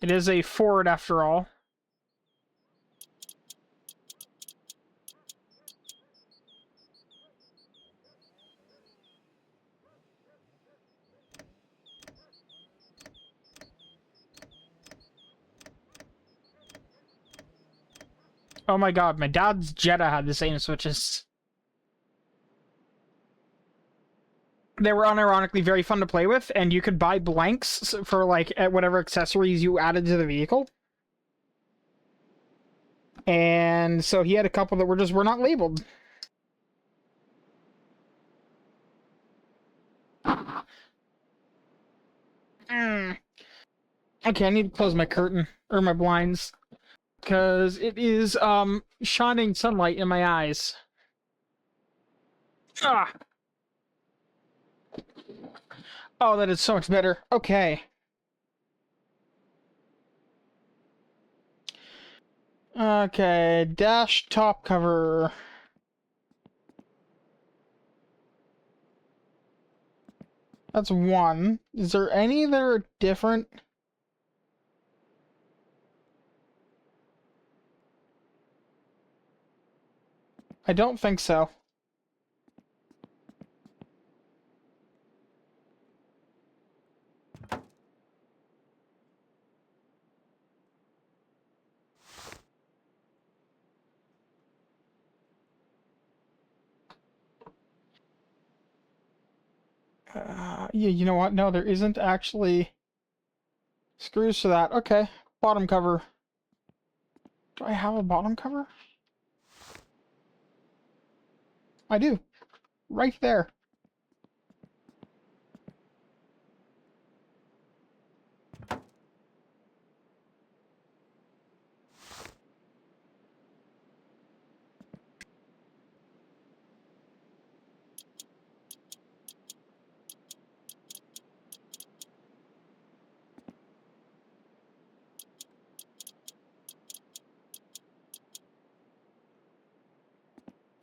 It is a Ford after all. Oh my god, my dad's Jetta had the same switches. They were unironically very fun to play with, and you could buy blanks for, like, whatever accessories you added to the vehicle. And so he had a couple that were not labeled. Okay, I need to close my curtain, or my blinds, because it is, shining sunlight in my eyes. Ah! Oh, that is so much better. Okay. Okay, dash top cover. That's one. Is there any that are different? I don't think so. Yeah, you know what? No, there isn't actually screws for that. Okay, bottom cover. Do I have a bottom cover? I do. Right there.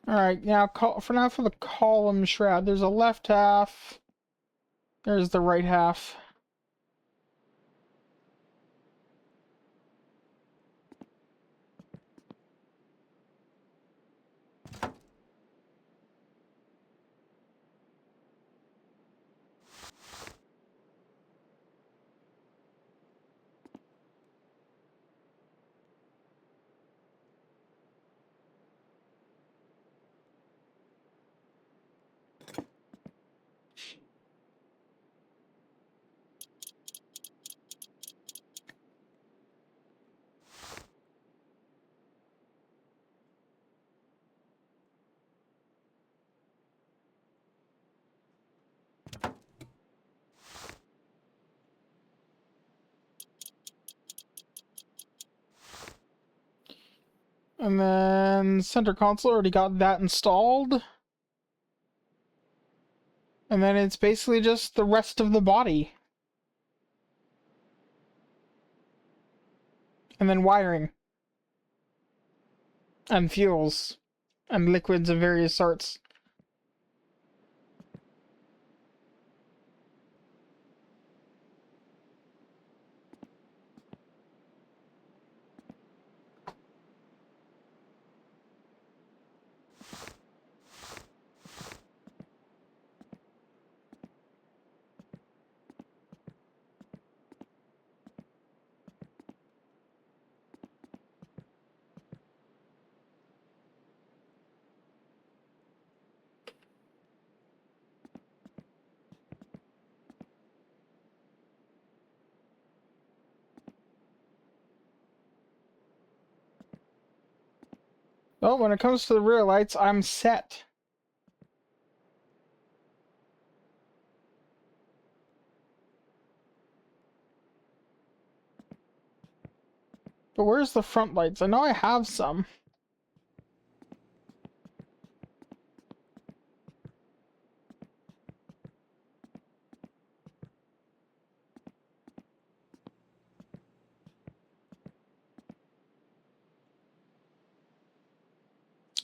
Alright, now for the column shroud, there's a left half. There's the right half. And then center console, already got that installed. And then it's basically just the rest of the body. And then wiring. And fuels. And liquids of various sorts. Well, when it comes to the rear lights, I'm set. But where's the front lights? I know I have some.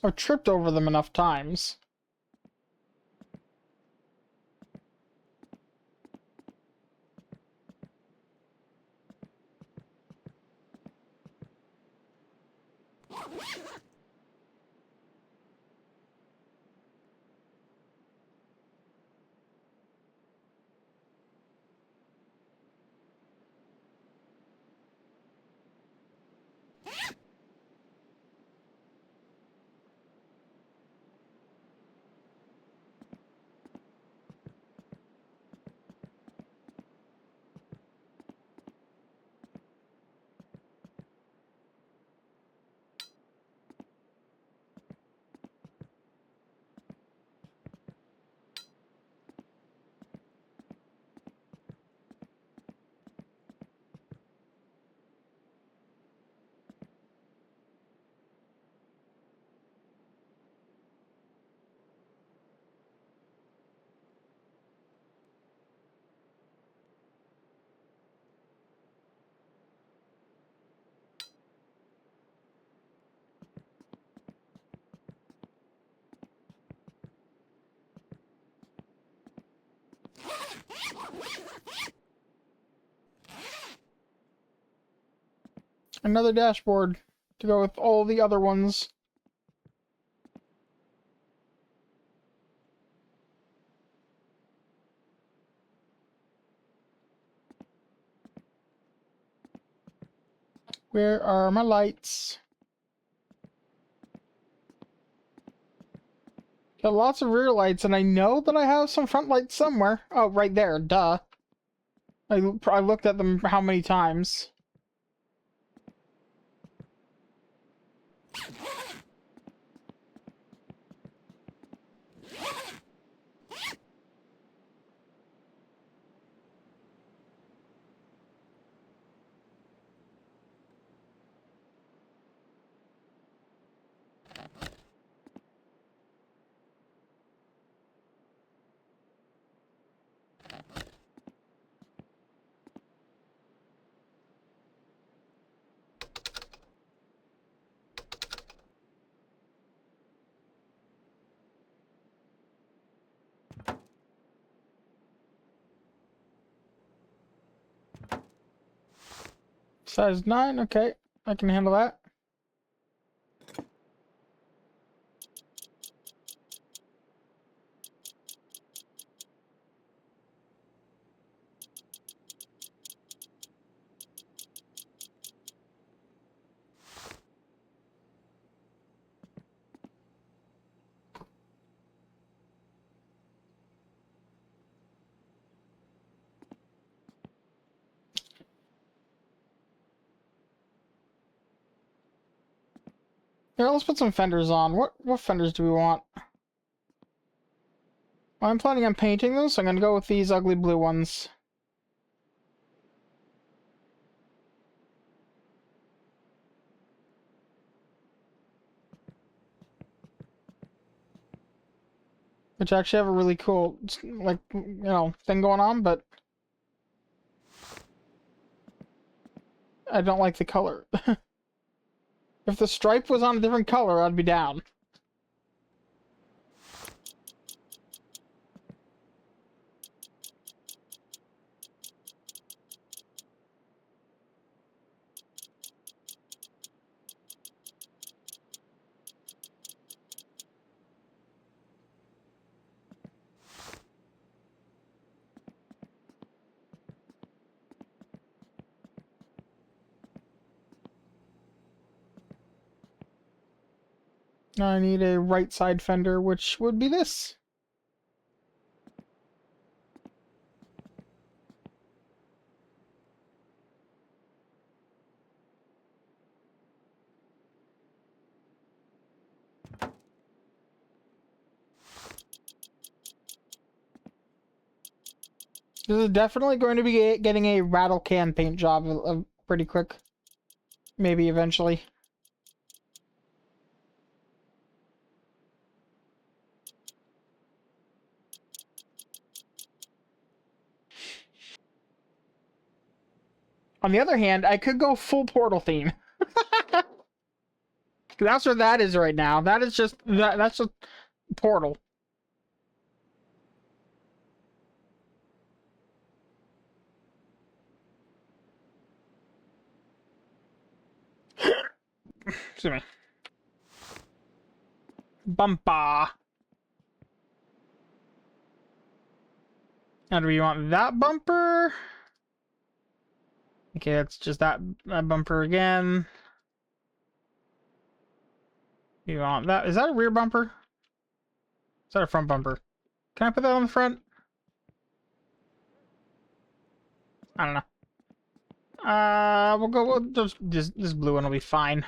I've tripped over them enough times. Another dashboard to go with all the other ones. Where are my lights? Got lots of rear lights, and I know that I have some front lights somewhere. Oh, right there, duh. I looked at them how many times. Size 9, okay. I can handle that. Here, let's put some fenders on. What fenders do we want? Well, I'm planning on painting them, so I'm gonna go with these ugly blue ones. which actually have a really cool, like, you know, thing going on, but I don't like the color. If the stripe was on a different color, I'd be down. I need a right side fender, which would be this. This is definitely going to be getting a rattle can paint job pretty quick. Maybe eventually. On the other hand, I could go full Portal theme. That's what that is right now. That is just that's just Portal. Excuse me. Bumper. Now, do we want that bumper? Okay, that's just that bumper again. You want that? Is that a rear bumper? Is that a front bumper? Can I put that on the front? I don't know. We'll go with this blue one will be fine.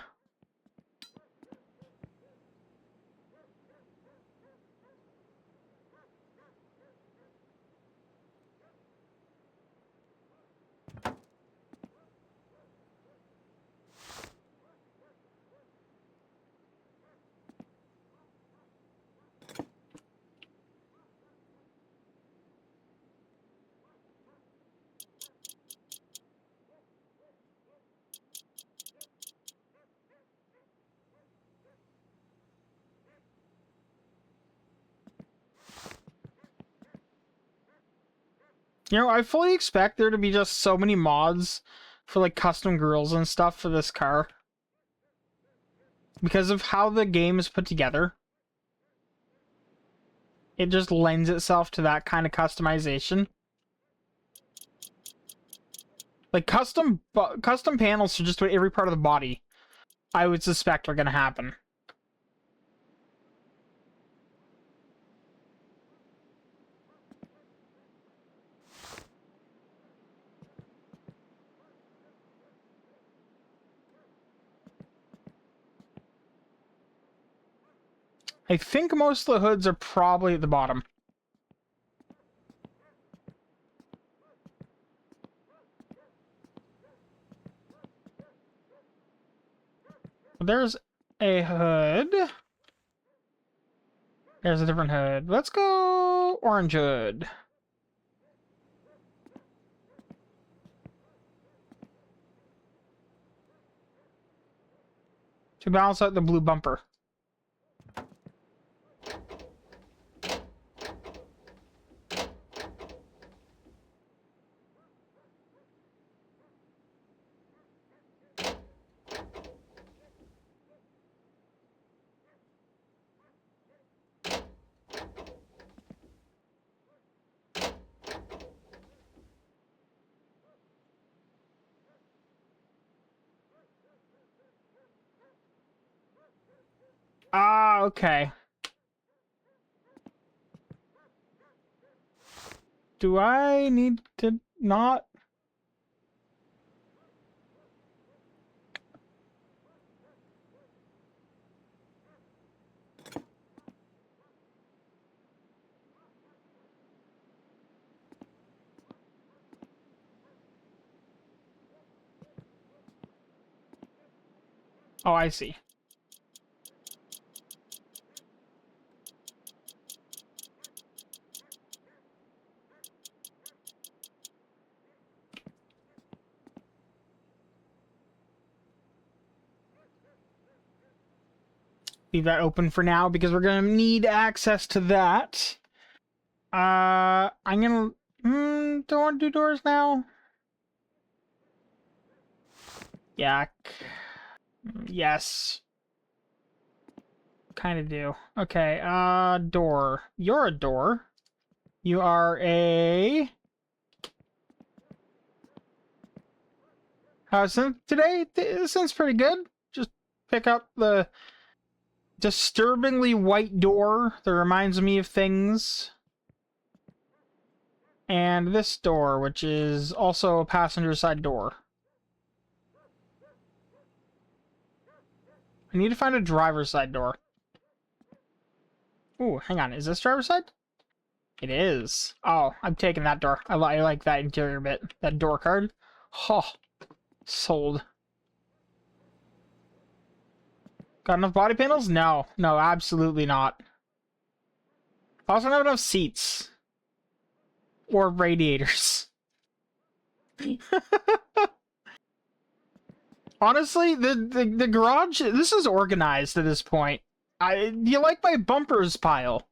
You know, I fully expect there to be just so many mods for like custom grills and stuff for this car. Because of how the game is put together. It just lends itself to that kind of customization. Like custom panels to just every part of the body, I would suspect are going to happen. I think most of the hoods are probably at the bottom. There's a hood. There's a different hood. Let's go orange hood. To balance out the blue bumper. Ah, okay. Do I need to not? Oh, I see. leave that open for now because we're gonna need access to that. I'm gonna don't want to do doors now. Yak. Yes. Kind of do. Okay, door. You're a door. You are a... today? This sounds pretty good. Just pick up the disturbingly white door that reminds me of things. And this door, which is also a passenger side door. I need to find a driver's side door. Ooh, hang on. Is this driver's side? It is. Oh, I'm taking that door. I like that interior bit. That door card. Oh, sold. Got enough body panels? No. No, absolutely not. I also don't have enough seats. Or radiators. Honestly, the garage, this is organized at this point. Do you like my bumpers pile?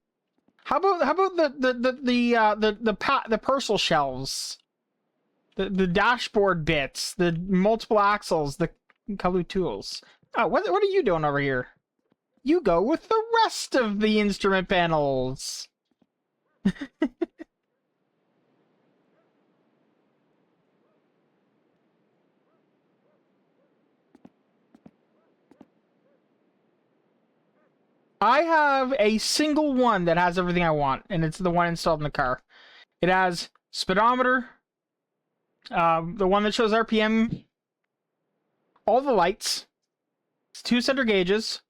How about the parcel shelves, the dashboard bits, the multiple axles, the color tools. Oh, what are you doing over here? You go with the rest of the instrument panels. I have a single one that has everything I want, and it's the one installed in the car. It has speedometer, the one that shows RPM, all the lights, 2 center gauges,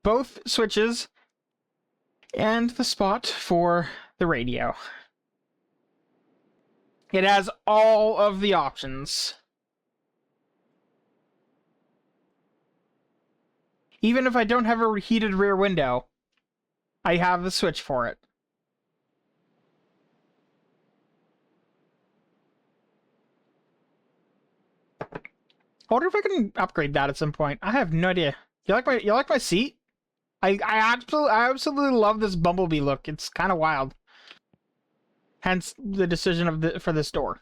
both switches, and the spot for the radio. It has all of the options. Even if I don't have a heated rear window, I have the switch for it. I wonder if I can upgrade that at some point. I have no idea. You like my seat? I absolutely love this bumblebee look. It's kind of wild. Hence the decision for this door.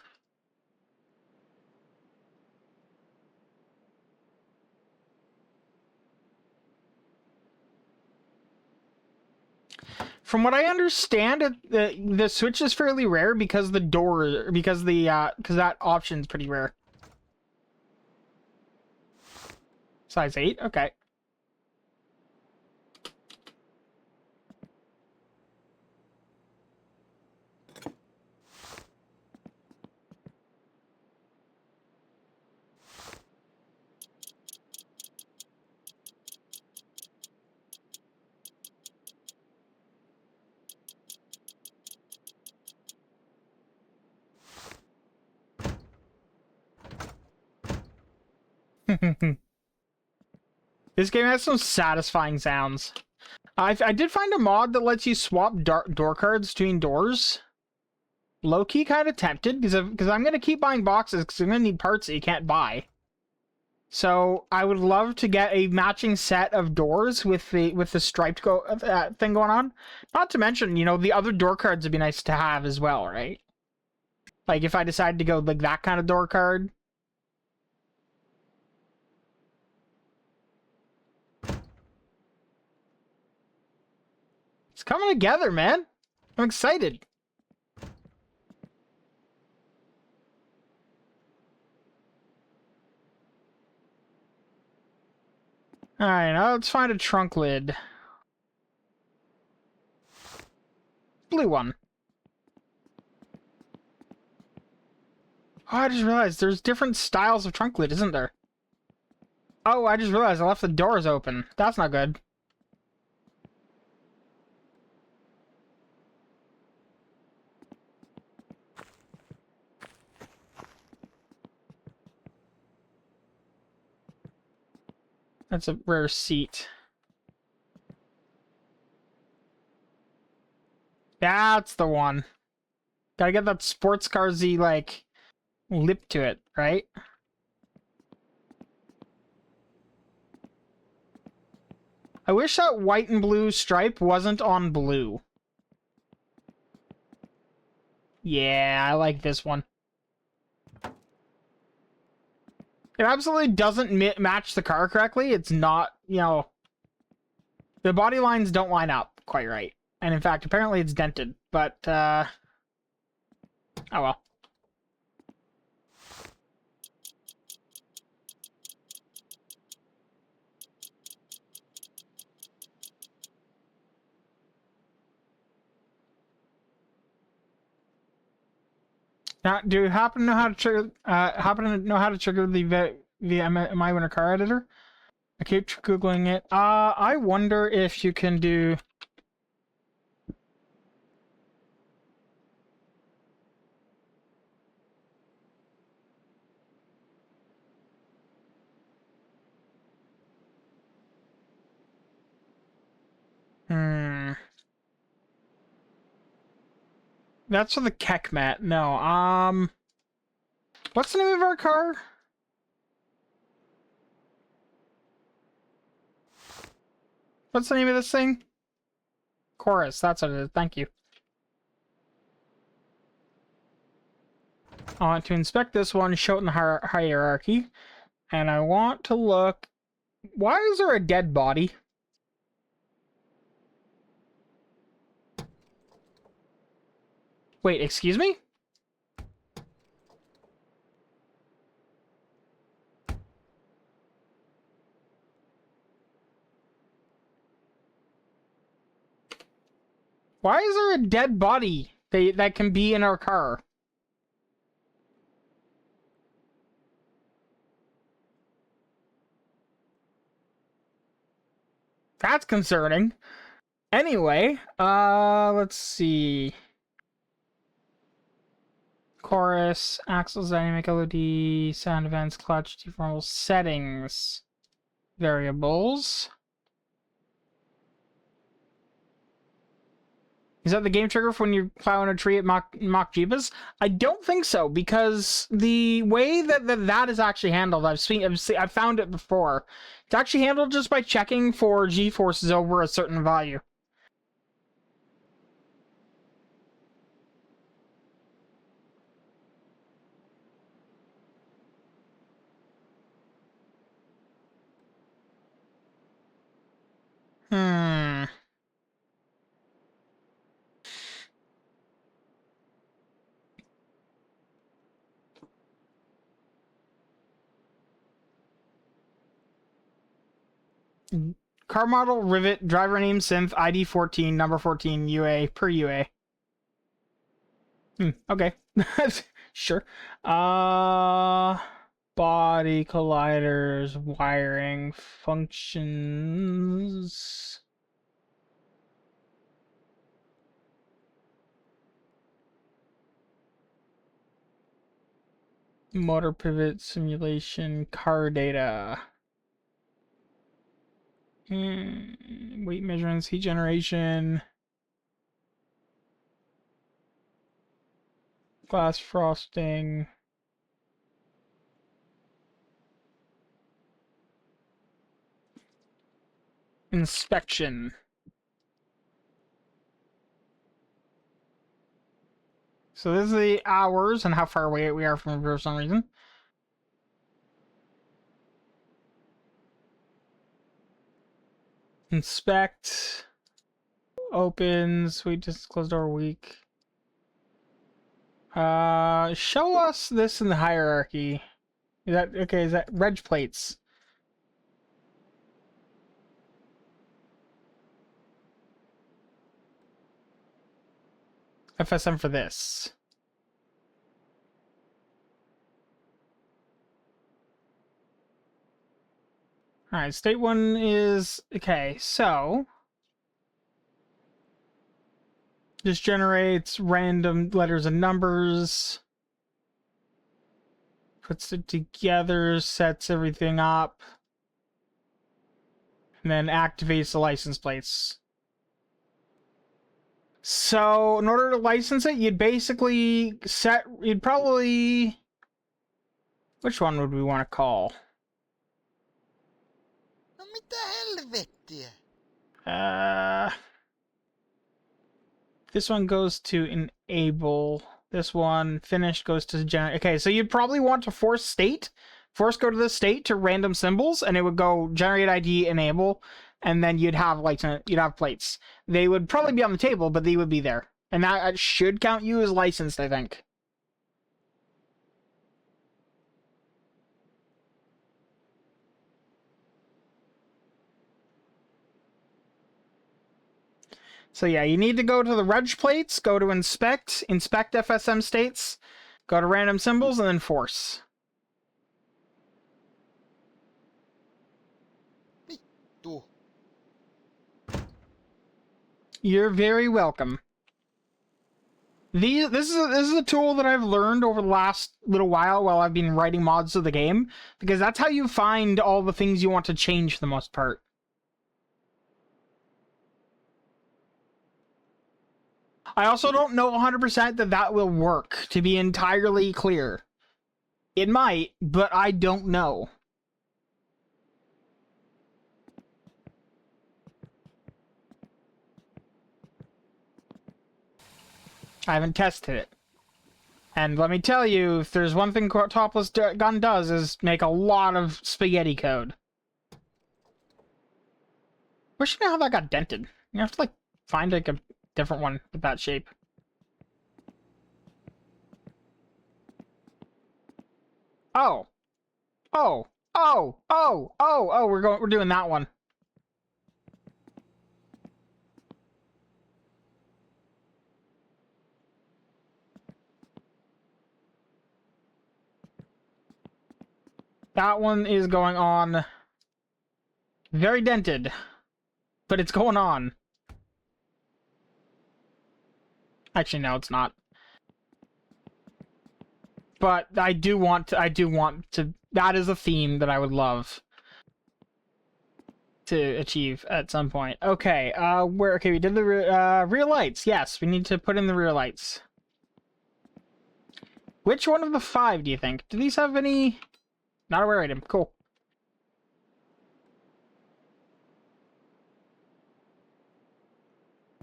From what I understand, the switch is fairly rare because that option's pretty rare. Size 8? Okay. This game has some satisfying sounds. I did find a mod that lets you swap door cards between doors. Low-key kind of tempted, because I'm going to keep buying boxes, because I'm going to need parts that you can't buy. So, I would love to get a matching set of doors with the striped thing going on. Not to mention, you know, the other door cards would be nice to have as well, right? Like, if I decided to go, like, that kind of door card. It's coming together, man. I'm excited. Alright, now let's find a trunk lid. Blue one. Oh, I just realized there's different styles of trunk lid, isn't there? Oh, I just realized I left the doors open. That's not good. That's a rare seat. That's the one. Gotta get that sports car-y, like, lip to it, right? I wish that white and blue stripe wasn't on blue. Yeah, I like this one. It absolutely doesn't match the car correctly. It's not, you know... The body lines don't line up quite right. And in fact, apparently it's dented. But, oh well. Now, do you happen to know how to trigger? the My Winter Car Editor? I keep googling it. I wonder if you can do. That's for the Kekmat. No. What's the name of our car? What's the name of this thing? Corris. That's what it is. Thank you. I want to inspect this one, show it in the hierarchy, and I want to look. Why is there a dead body? Wait, excuse me? Why is there a dead body that can be in our car? That's concerning. Anyway, let's see. Chorus, axles, dynamic LOD, sound events, clutch, deformable settings, variables. Is that the game trigger for when you plow in a tree at Mach Jeebas? I don't think so, because the way that is actually handled, I've found it before. It's actually handled just by checking for G-forces over a certain value. Car model, rivet, driver name, synth, ID 14, number 14, UA, per UA. Okay. Sure. Body, colliders, wiring, functions. Motor pivot, simulation, car data. Weight measurements, heat generation. Glass frosting. Inspection. So this is the hours and how far away we are from it for some reason. Inspect. Open. Sweet distance closed door weak. Show us this in the hierarchy. Is that okay? Is that reg plates? FSM for this. Alright, state one is okay, so just generates random letters and numbers, puts it together, sets everything up, and then activates the license plates. So in order to license it, you'd basically you'd probably, which one would we want to call? No mitä helvettiä? This one goes to enable. This one, finished, goes to generate. Okay, so you'd probably want to force go to the state to random symbols, and it would go generate ID, enable, and then you'd have plates. They would probably be on the table, but they would be there. And that should count you as licensed, I think. So yeah, you need to go to the reg plates, go to inspect FSM states, go to random symbols, and then force. Vittu. You're very welcome. This is a tool that I've learned over the last little while I've been writing mods to the game, because that's how you find all the things you want to change for the most part. I also don't know 100% that will work, to be entirely clear. It might, but I don't know. I haven't tested it. And let me tell you, if there's one thing Topless Gun does is make a lot of spaghetti code. Wish you know how that got dented. You have to, like, find, like, a different one with that shape. Oh. Oh. Oh. Oh. Oh. Oh, we're doing that one. That one is going on. Very dented. But it's going on. Actually, no, it's not. But I do want to, that is a theme that I would love to achieve at some point. Okay, okay, we did the rear lights. Yes, we need to put in the rear lights. Which one of the 5 do you think? Do these have any? Not a rare item. Cool.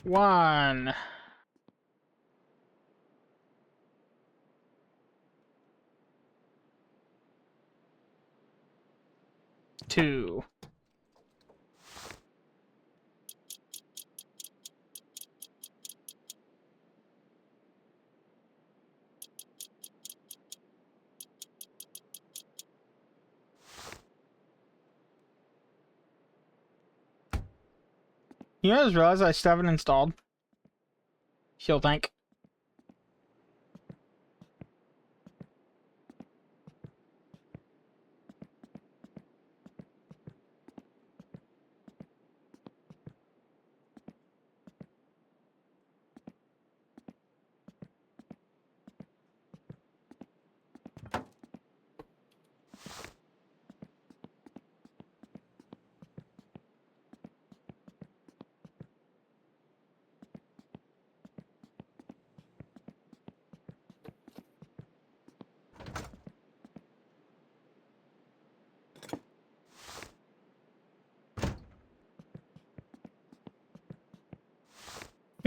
One. 2. You guys realize I still haven't installed Fuel Tank?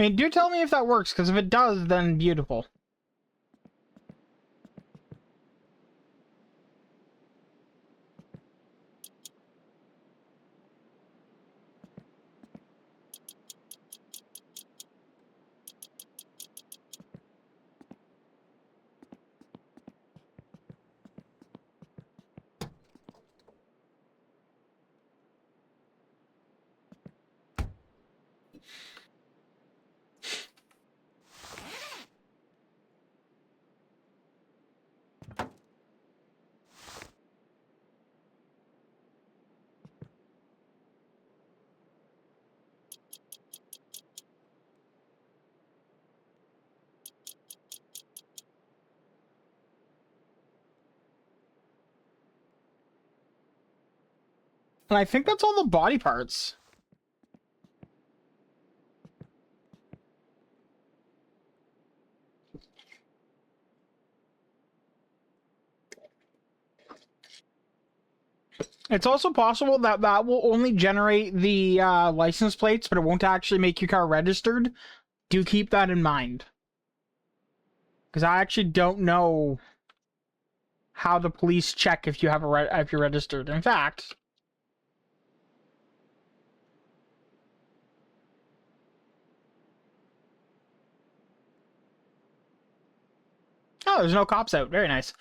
I mean, do tell me if that works, because if it does, then beautiful. And I think that's all the body parts. It's also possible that that will only generate the license plates, but it won't actually make your car registered. Do keep that in mind. Because I actually don't know how the police check if you have if you're registered. In fact, oh, there's no cops out. Very nice.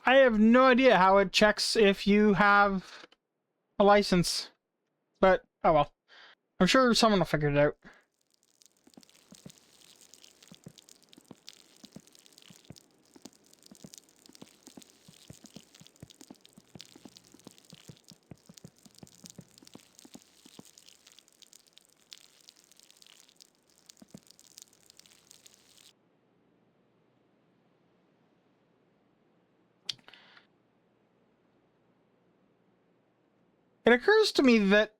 I have no idea how it checks if you have a license. But, oh well. I'm sure someone will figure it out. It occurs to me that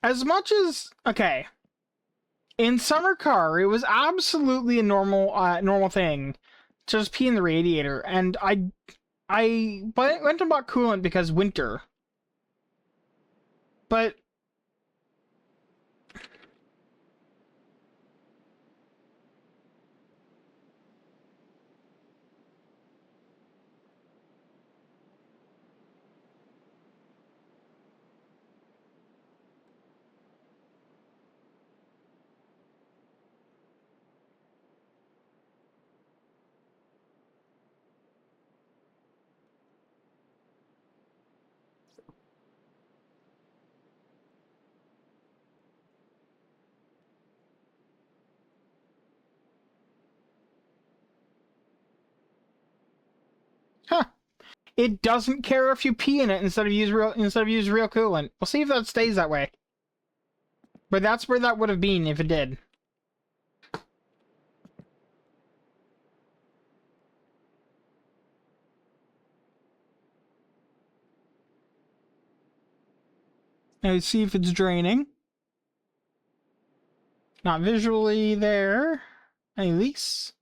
as much as, okay, in summer car, it was absolutely a normal thing to just pee in the radiator, and I went and bought coolant because winter. But huh, it doesn't care if you pee in it instead of use real coolant. We'll see if that stays that way. But that's where that would have been if it did. Let's see if it's draining. Not visually there. Any leaks?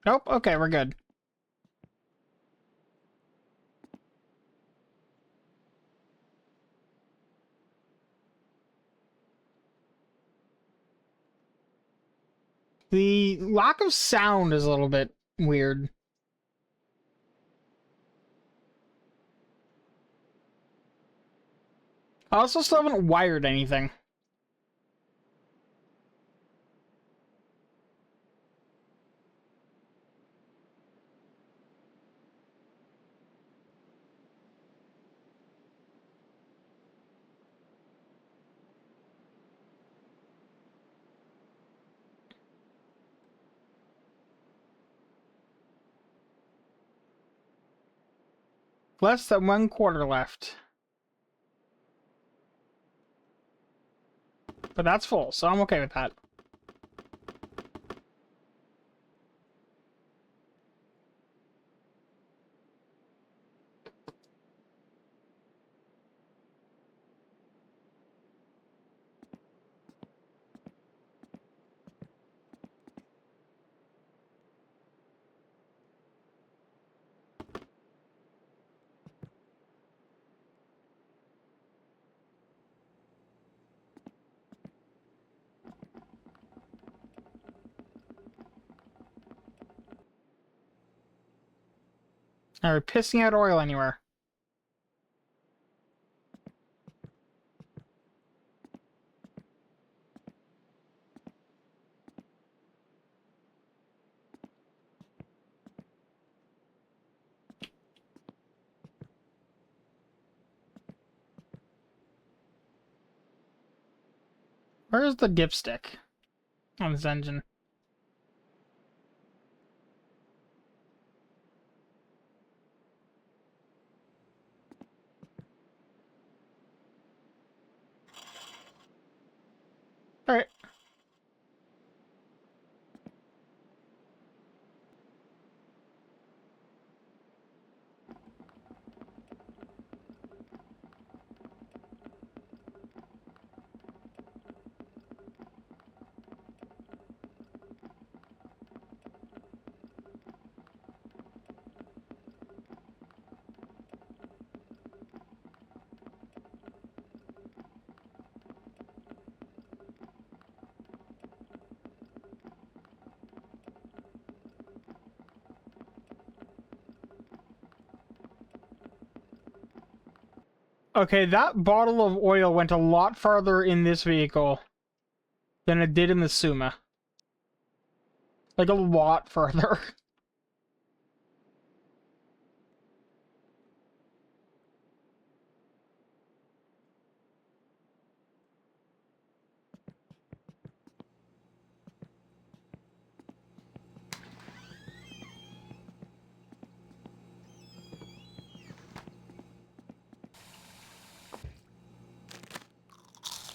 Nope. Okay, we're good. The lack of sound is a little bit weird. I also still haven't wired anything. Less than 1/4 left. But that's full, so I'm okay with that. Are we pissing out oil anywhere? Where's the dipstick on this engine? Alright. Okay, that bottle of oil went a lot farther in this vehicle than it did in the Suma. Like, a lot further.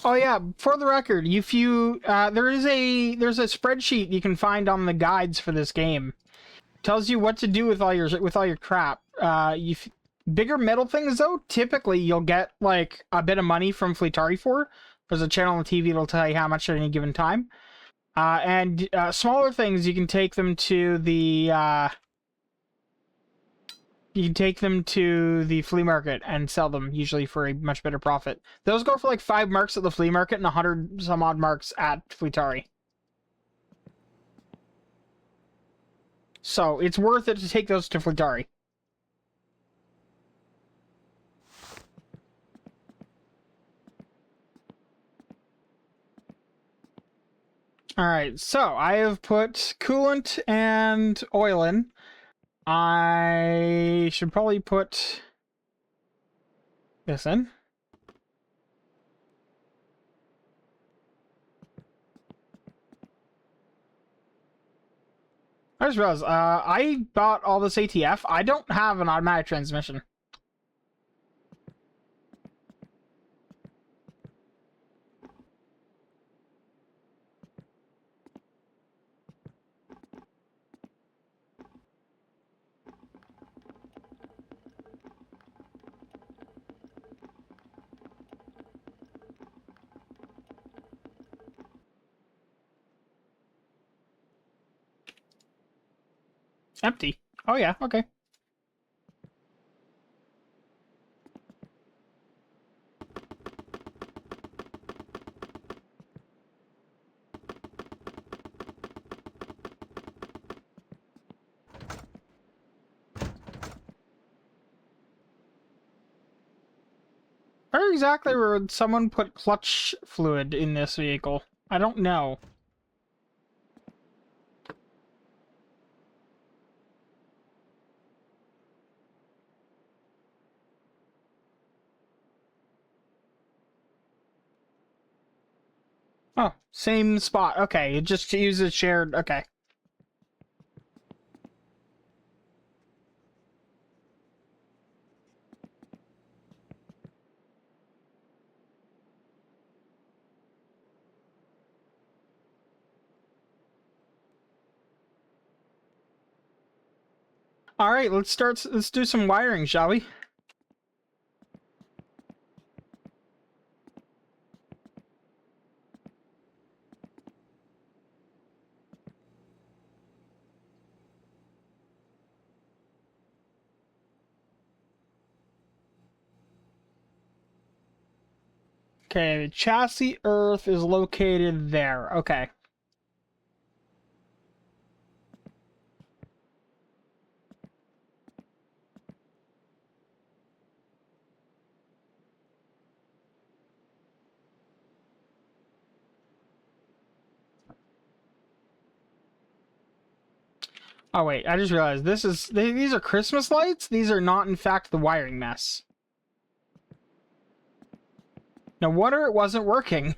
Oh yeah, for the record, if you there's a spreadsheet you can find on the guides for this game. Tells you what to do with all your crap. Bigger metal things though, typically you'll get like a bit of money from Fleetari for. There's a channel on TV that'll tell you how much at any given time. And smaller things you can take them to the flea market and sell them, usually for a much better profit. Those go for like 5 marks at the flea market and 100 some odd marks at Fleetari. So it's worth it to take those to Fleetari. Alright, so I have put coolant and oil in. I should probably put this in. I just realized, I bought all this ATF. I don't have an automatic transmission. Empty. Oh yeah, okay. Where exactly would someone put clutch fluid in this vehicle? I don't know. Oh, same spot. Okay, it just uses shared. Okay. All right, let's do some wiring, shall we? Okay, the chassis earth is located there. Okay. Oh wait, I just realized these are Christmas lights? These are not in fact the wiring mess. No wonder it wasn't working.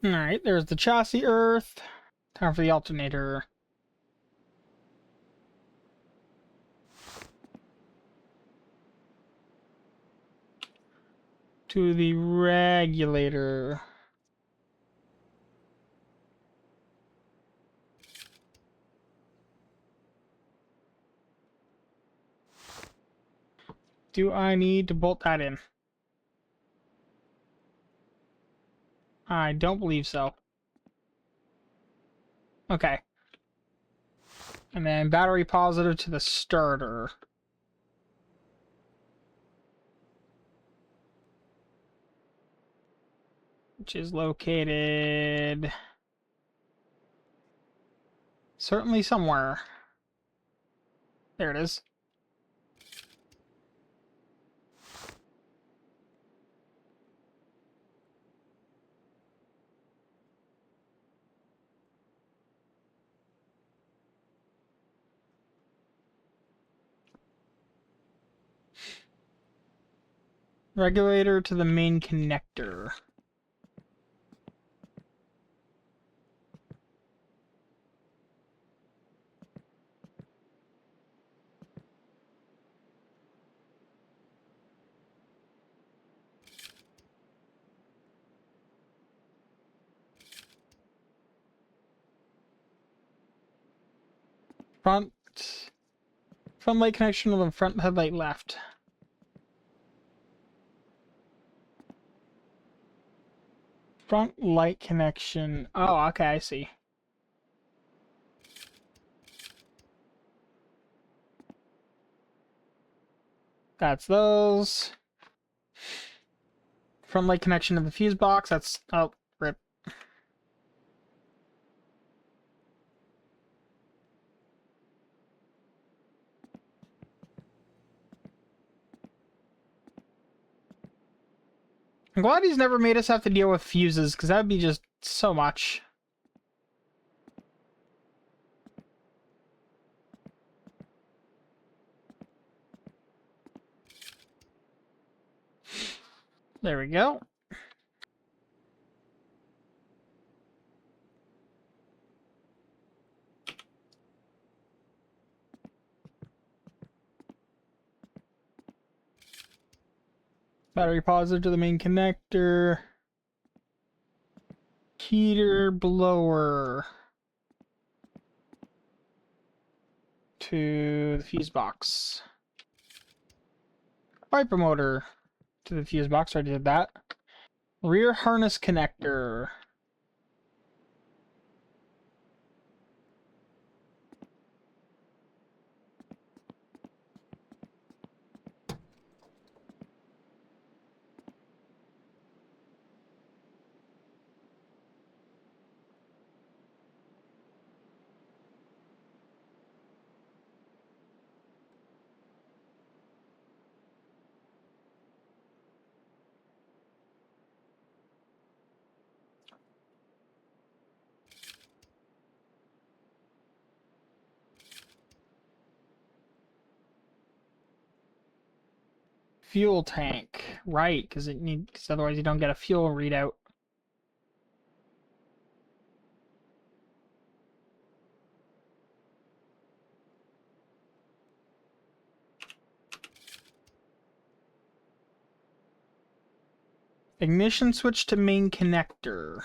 Alright, there's the chassis earth. Time for the alternator. To the regulator. Do I need to bolt that in? I don't believe so. Okay. And then battery positive to the starter. Which is located... certainly somewhere. There it is. Regulator to the main connector. Front light connection to the front headlight left. Front light connection. Oh, okay, I see. That's those. Front light connection to the fuse box. That's... oh, rip. I'm glad he's never made us have to deal with fuses, because that would be just so much. There we go. Battery positive to the main connector. Heater blower to the fuse box. Wiper motor to the fuse box. I already did that. Rear harness connector. Fuel tank, right? Because otherwise you don't get a fuel readout. Ignition switch to main connector.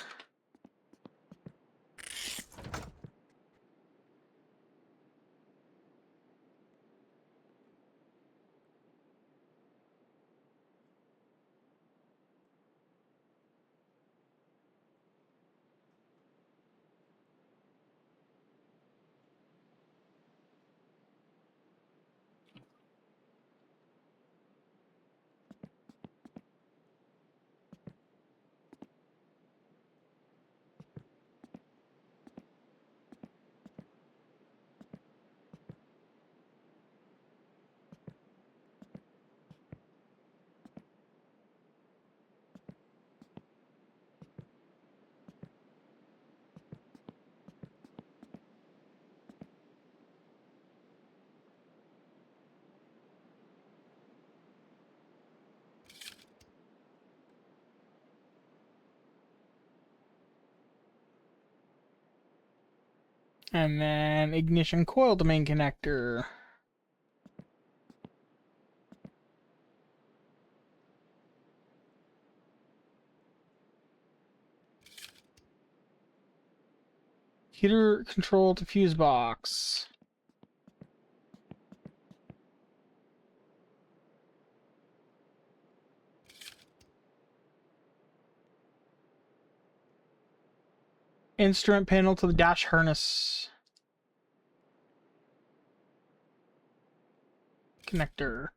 And then ignition coil to main connector. Heater control to fuse box. Instrument panel to the dash harness connector.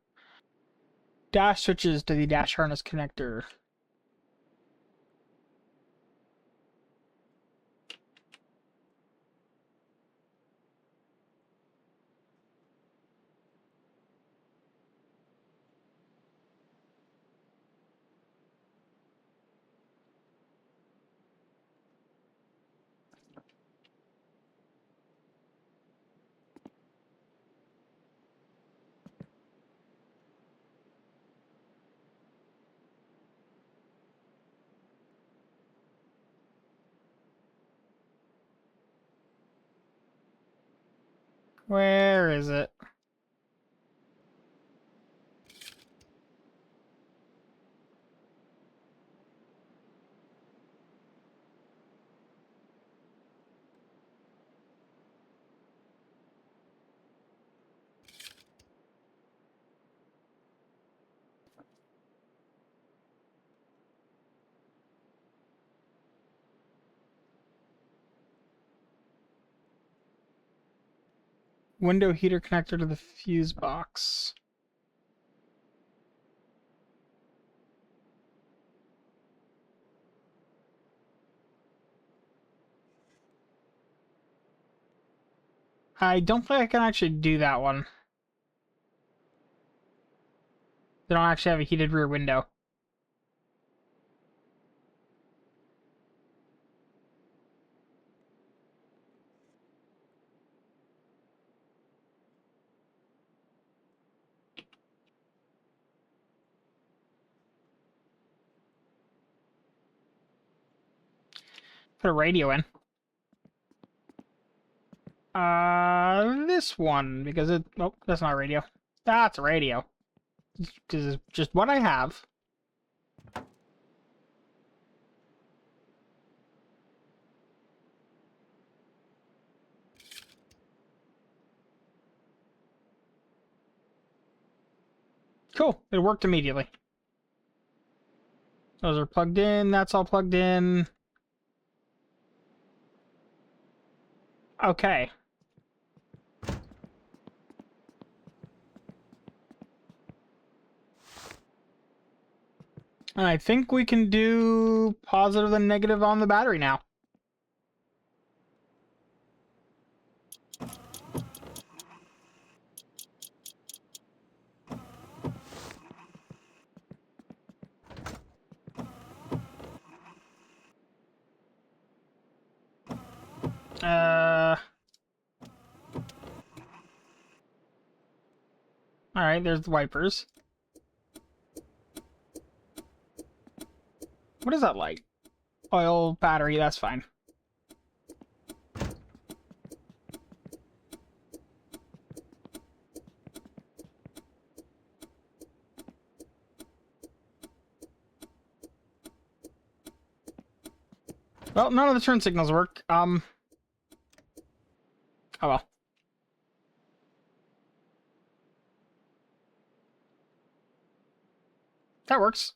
Dash switches to the dash harness connector. Where is it? Window heater connector to the fuse box. I don't think I can actually do that one. They don't actually have a heated rear window. Put a radio in. This one, because it... Oh, that's not a radio. That's a radio. This is just what I have. Cool, it worked immediately. Those are plugged in, that's all plugged in. Okay. And I think we can do positive and negative on the battery now. Alright, there's the wipers. What is that light? Oil, battery, that's fine. Well, none of the turn signals work. Oh well. That works.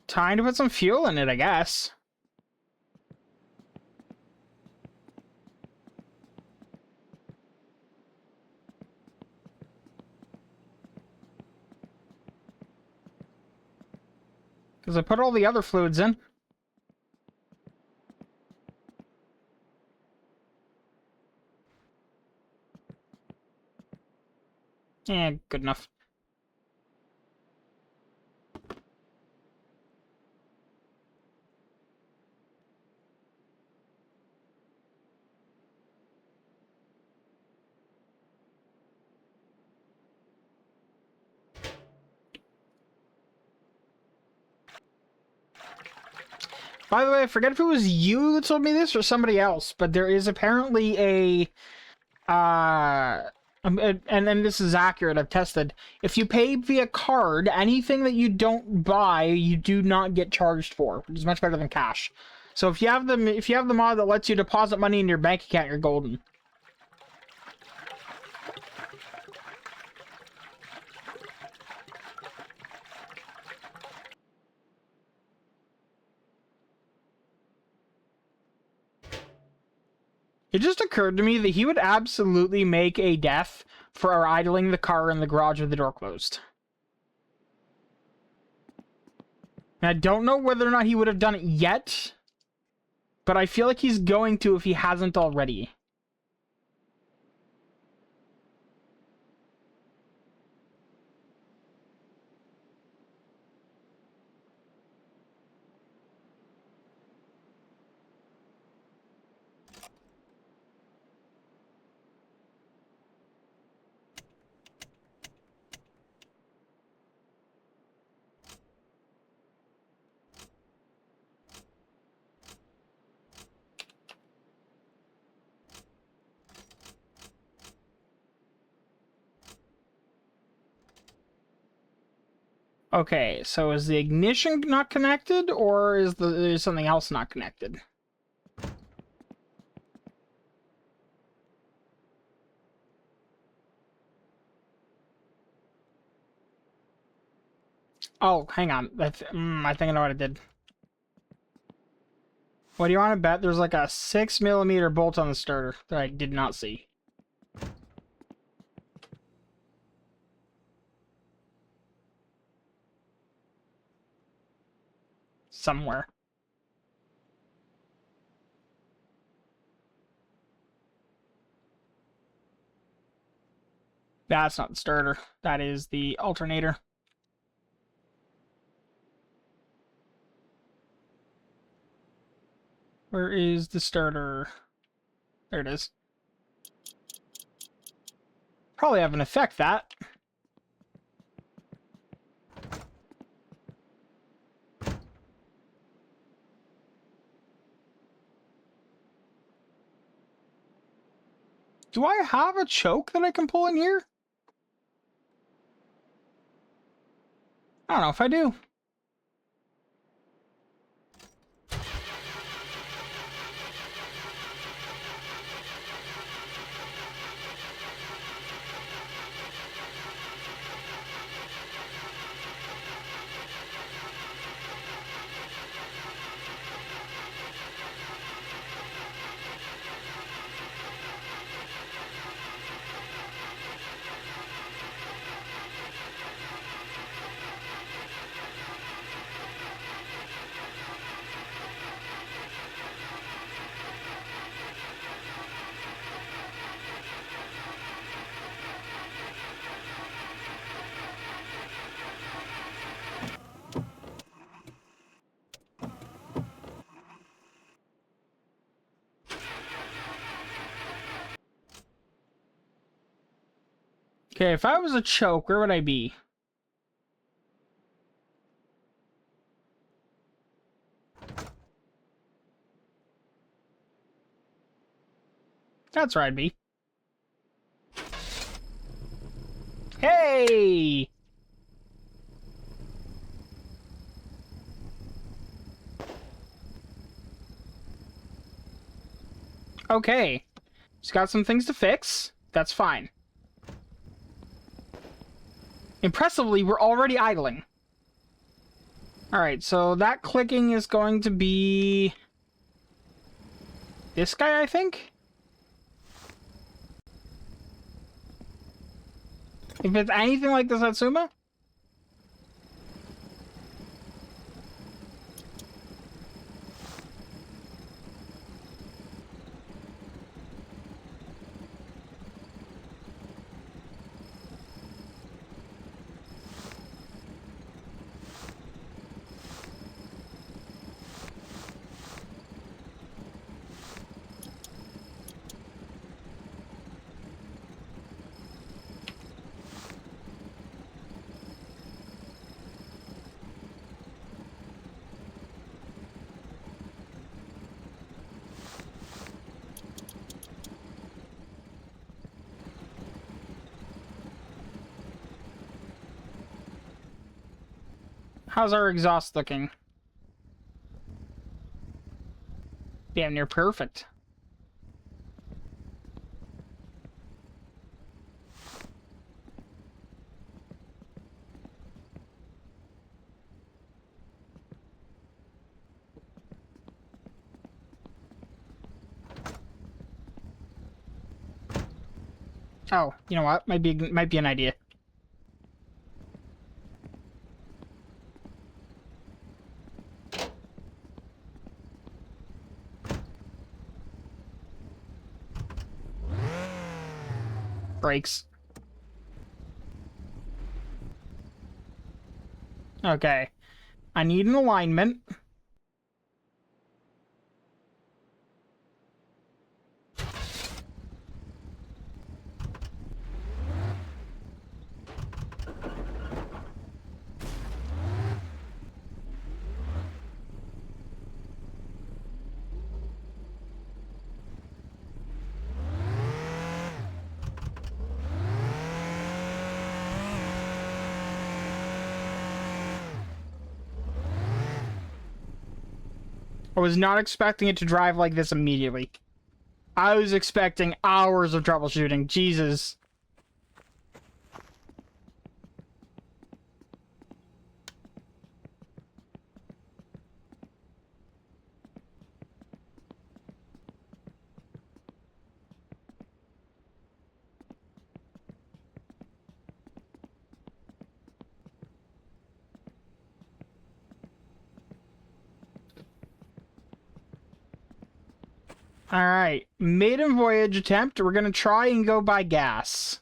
Time to put some fuel in it, I guess. Because I put all the other fluids in. Yeah, good enough. By the way, I forget if it was you that told me this or somebody else, but there is apparently a and then this is accurate, I've tested. If you pay via card, anything that you don't buy, you do not get charged for, which is much better than cash. So if you have the mod that lets you deposit money in your bank account, you're golden. It just occurred to me that he would absolutely make a death for idling the car in the garage with the door closed. And I don't know whether or not he would have done it yet, but I feel like he's going to if he hasn't already. Okay, so is the ignition not connected, or is something else not connected? Oh, hang on. I think I know what I did. What do you want to bet? There's like a 6mm bolt on the starter that I did not see. Somewhere. That's not the starter. That is the alternator. Where is the starter? There it is. Probably have an effect, that. Do I have a choke that I can pull in here? I don't know if I do. Okay, if I was a choke, where would I be? That's where I'd be. Hey! Okay. Just got some things to fix. That's fine. Impressively, we're already idling. Alright, so that clicking is going to be... this guy, I think? If it's anything like the Satsuma? How's our exhaust looking? Damn near perfect. Oh, you know what? Might be an idea. Brakes. Okay. I need an alignment. I was not expecting it to drive like this immediately. I was expecting hours of troubleshooting. Jesus. Alright, maiden voyage attempt. We're gonna try and go by gas.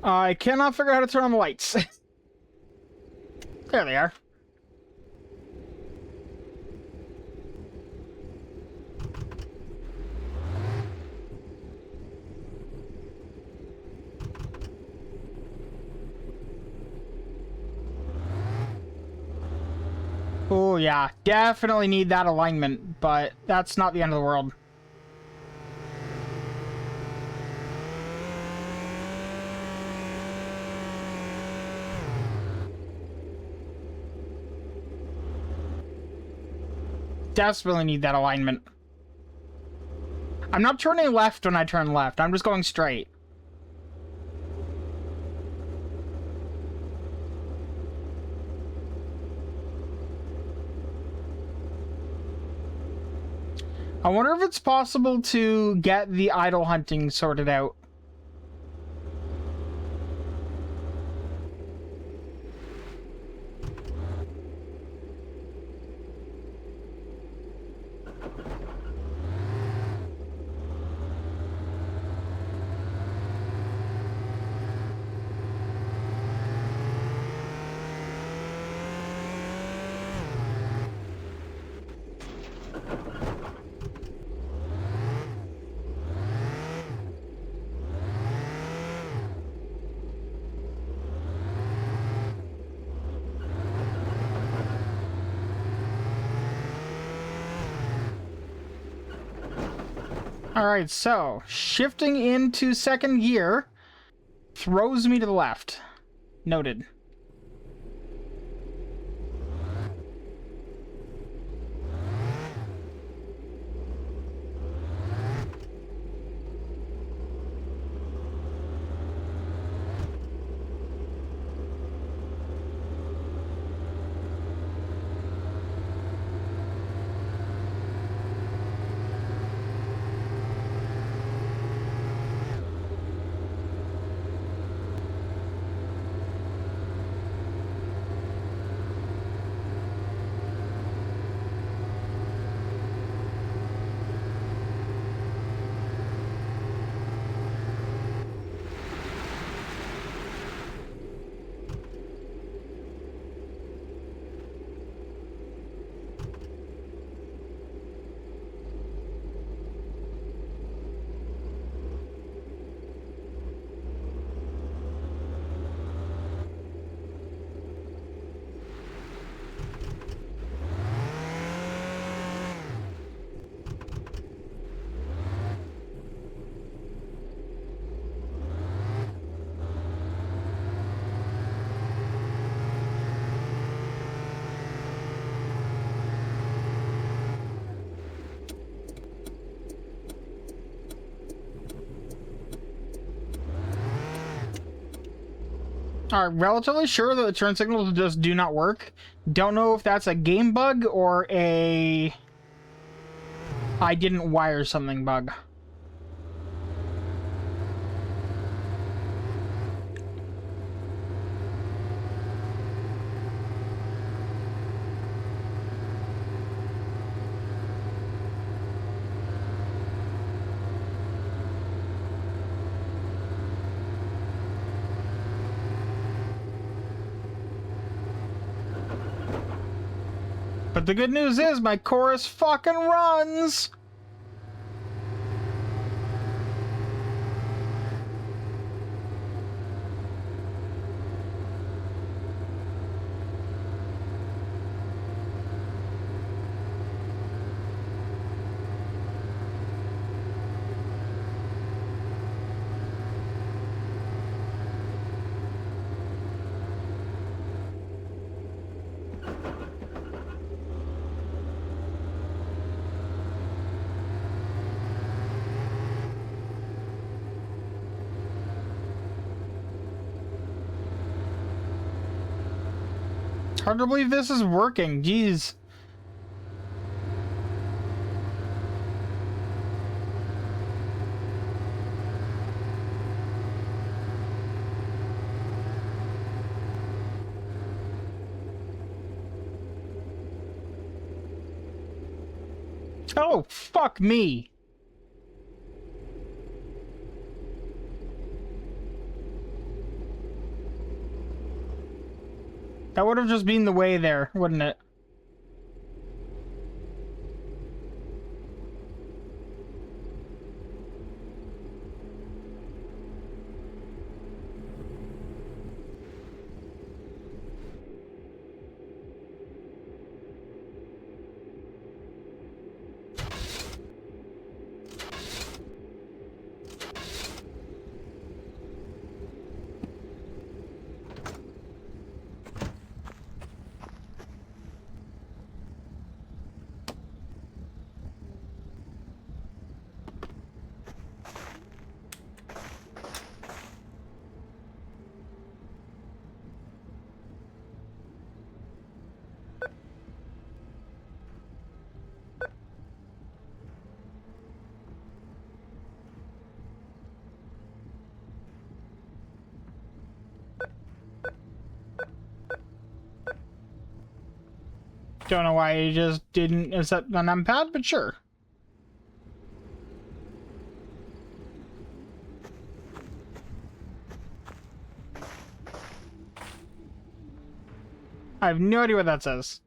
I cannot figure out how to turn on the lights. There they are. Oh yeah, definitely need that alignment, but that's not the end of the world. Desperately need that alignment. I'm not turning left when I turn left. I'm just going straight. I wonder if it's possible to get the idle hunting sorted out. Alright, so, shifting into second gear throws me to the left. Noted. are relatively sure that the turn signals just do not work. Don't know if that's a game bug or a I didn't wire something bug. But the good news is my Corris fucking runs! Hard to believe this is working, jeez. Oh, fuck me. That would have just been the way there, wouldn't it? Don't know why he just didn't accept the numpad, but sure. I have no idea what that says.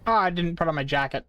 Oh, I didn't put on my jacket.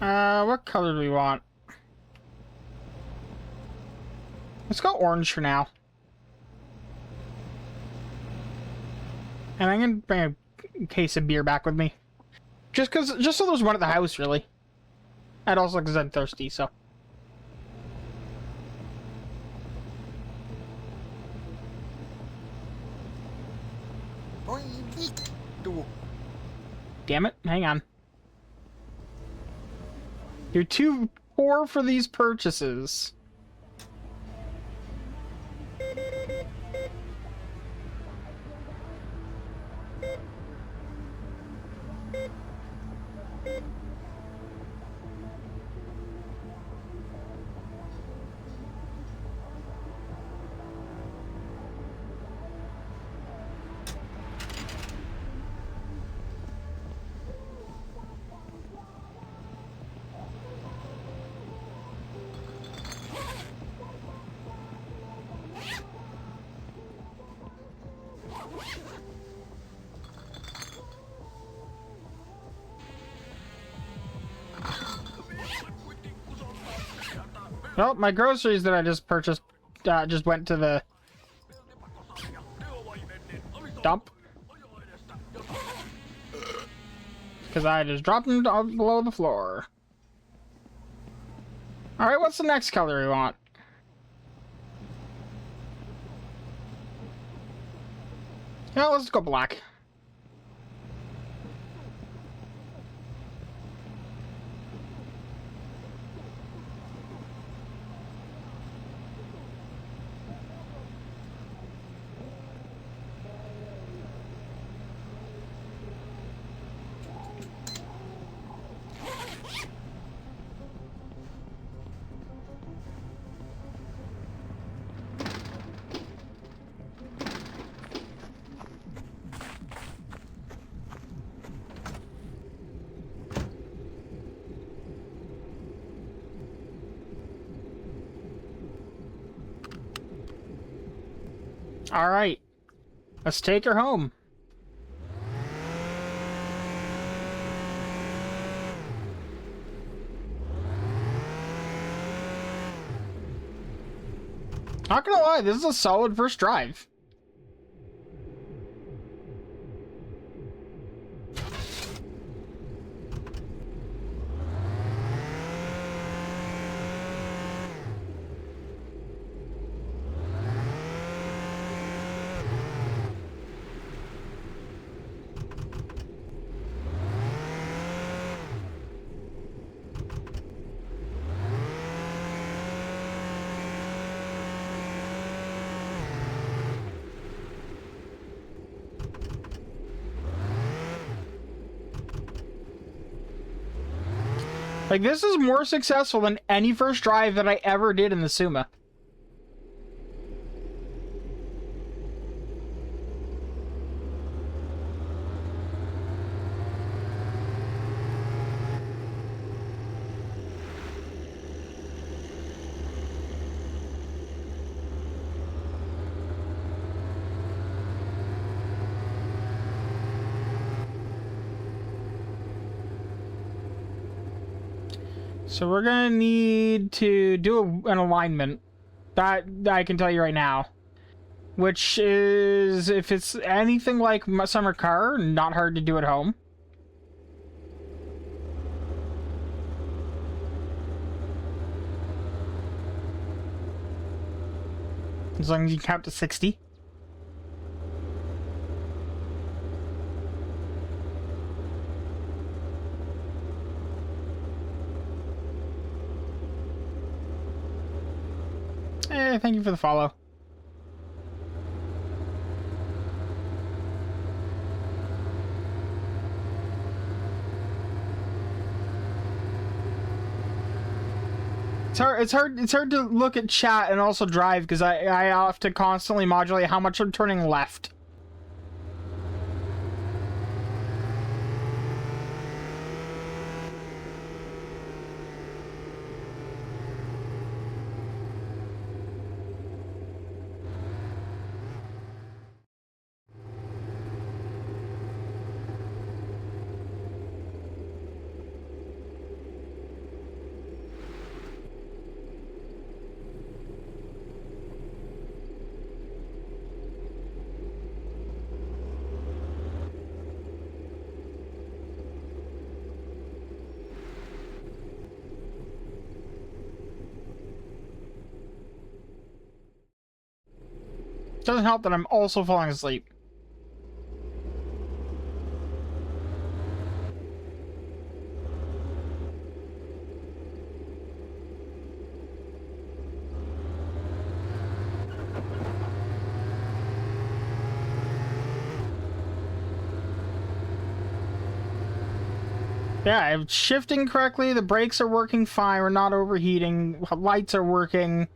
What color do we want? Let's go orange for now. And I'm gonna bring a case of beer back with me. Just so there's one at the house, really. And also because I'm thirsty, so. Voi vittu. Damn it, hang on. You're too poor for these purchases. Well, my groceries that I just purchased just went to the dump. Because I just dropped them down below the floor. Alright, what's the next color we want? Yeah, let's go black. Alright. Let's take her home. Not gonna lie, this is a solid first drive. Like, this is more successful than any first drive that I ever did in the Suma. So we're gonna need to do an alignment. That I can tell you right now. Which is, if it's anything like Summer Car, not hard to do at home. As long as you count to 60. Thank you for the follow. It's hard to look at chat and also drive because I have to constantly modulate how much I'm turning left. Doesn't help that I'm also falling asleep. Yeah, I'm shifting correctly, the brakes are working fine, we're not overheating, lights are working,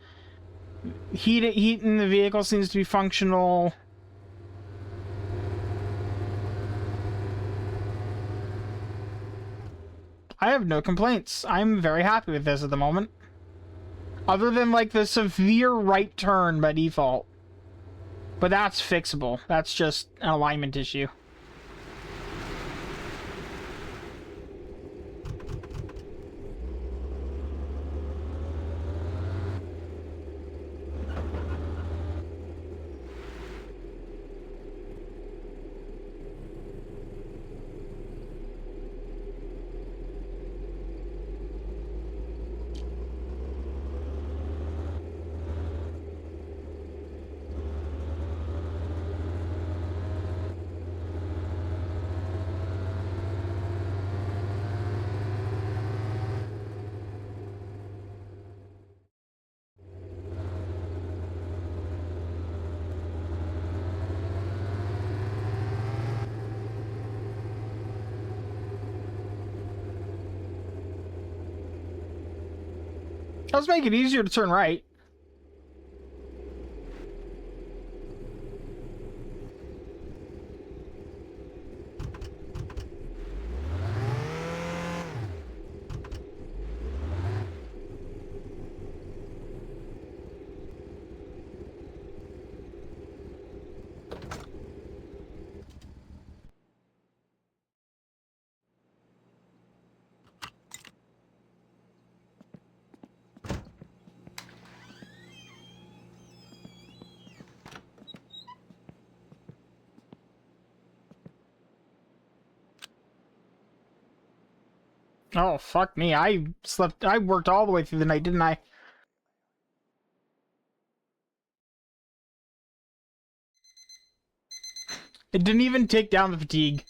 heat in the vehicle seems to be functional. I have no complaints. I'm very happy with this at the moment. Other than, like, the severe right turn by default. But that's fixable. That's just an alignment issue. Does make it easier to turn right. Oh, fuck me. I worked all the way through the night, didn't I? It didn't even take down the fatigue.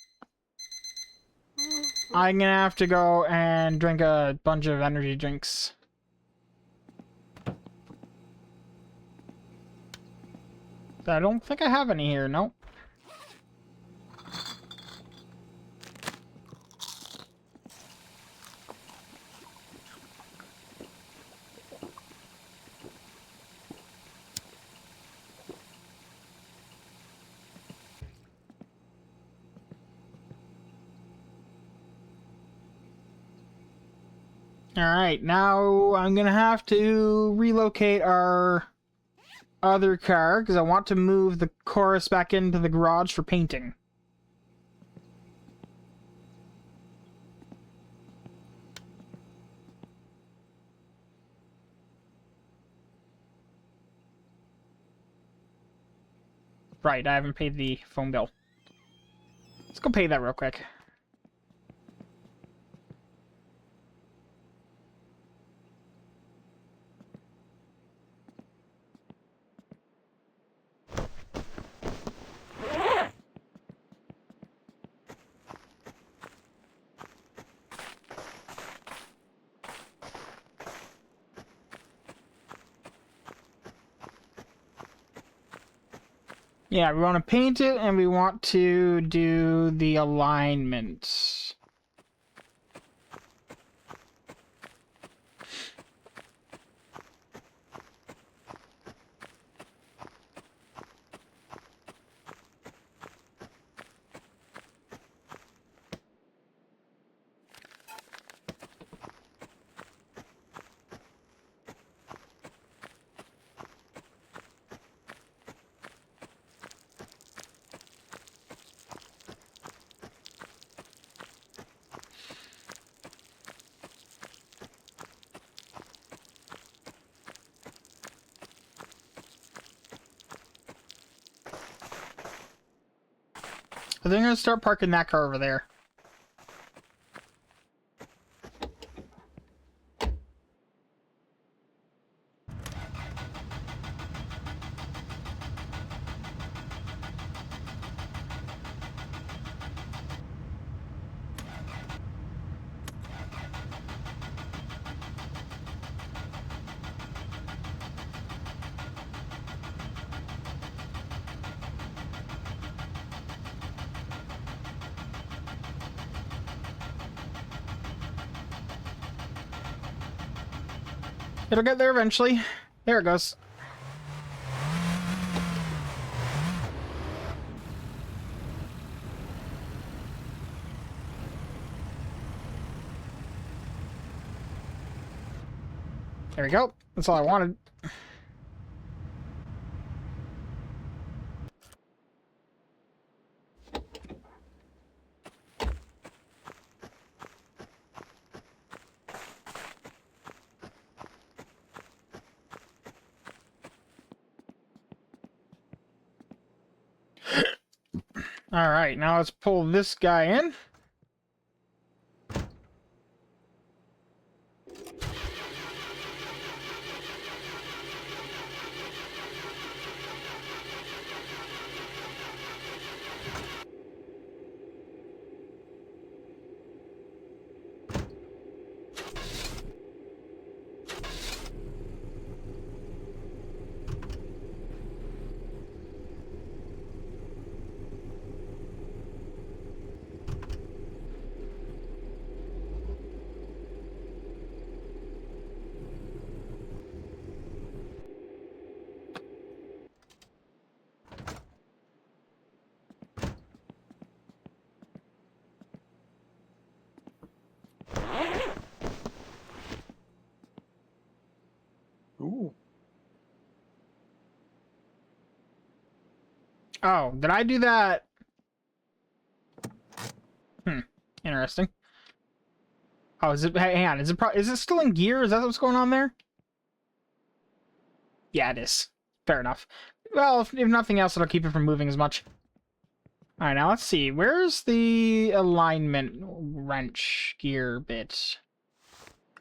I'm gonna have to go and drink a bunch of energy drinks. I don't think I have any here, no. Alright, now I'm gonna have to relocate our other car, because I want to move the Corris back into the garage for painting. Right, I haven't paid the phone bill. Let's go pay that real quick. Yeah, we want to paint it, and we want to do the alignment. I think I'm gonna start parking that car over there. It'll get there eventually. There it goes. There we go. That's all I wanted. All right, now let's pull this guy in. Ooh. Oh, did I do that? Interesting. Oh, is it? Hang on, is it still in gear? Is that what's going on there? Yeah, it is. Fair enough. Well, if nothing else, it'll keep it from moving as much. All right, now let's see. Where's the alignment wrench gear bit?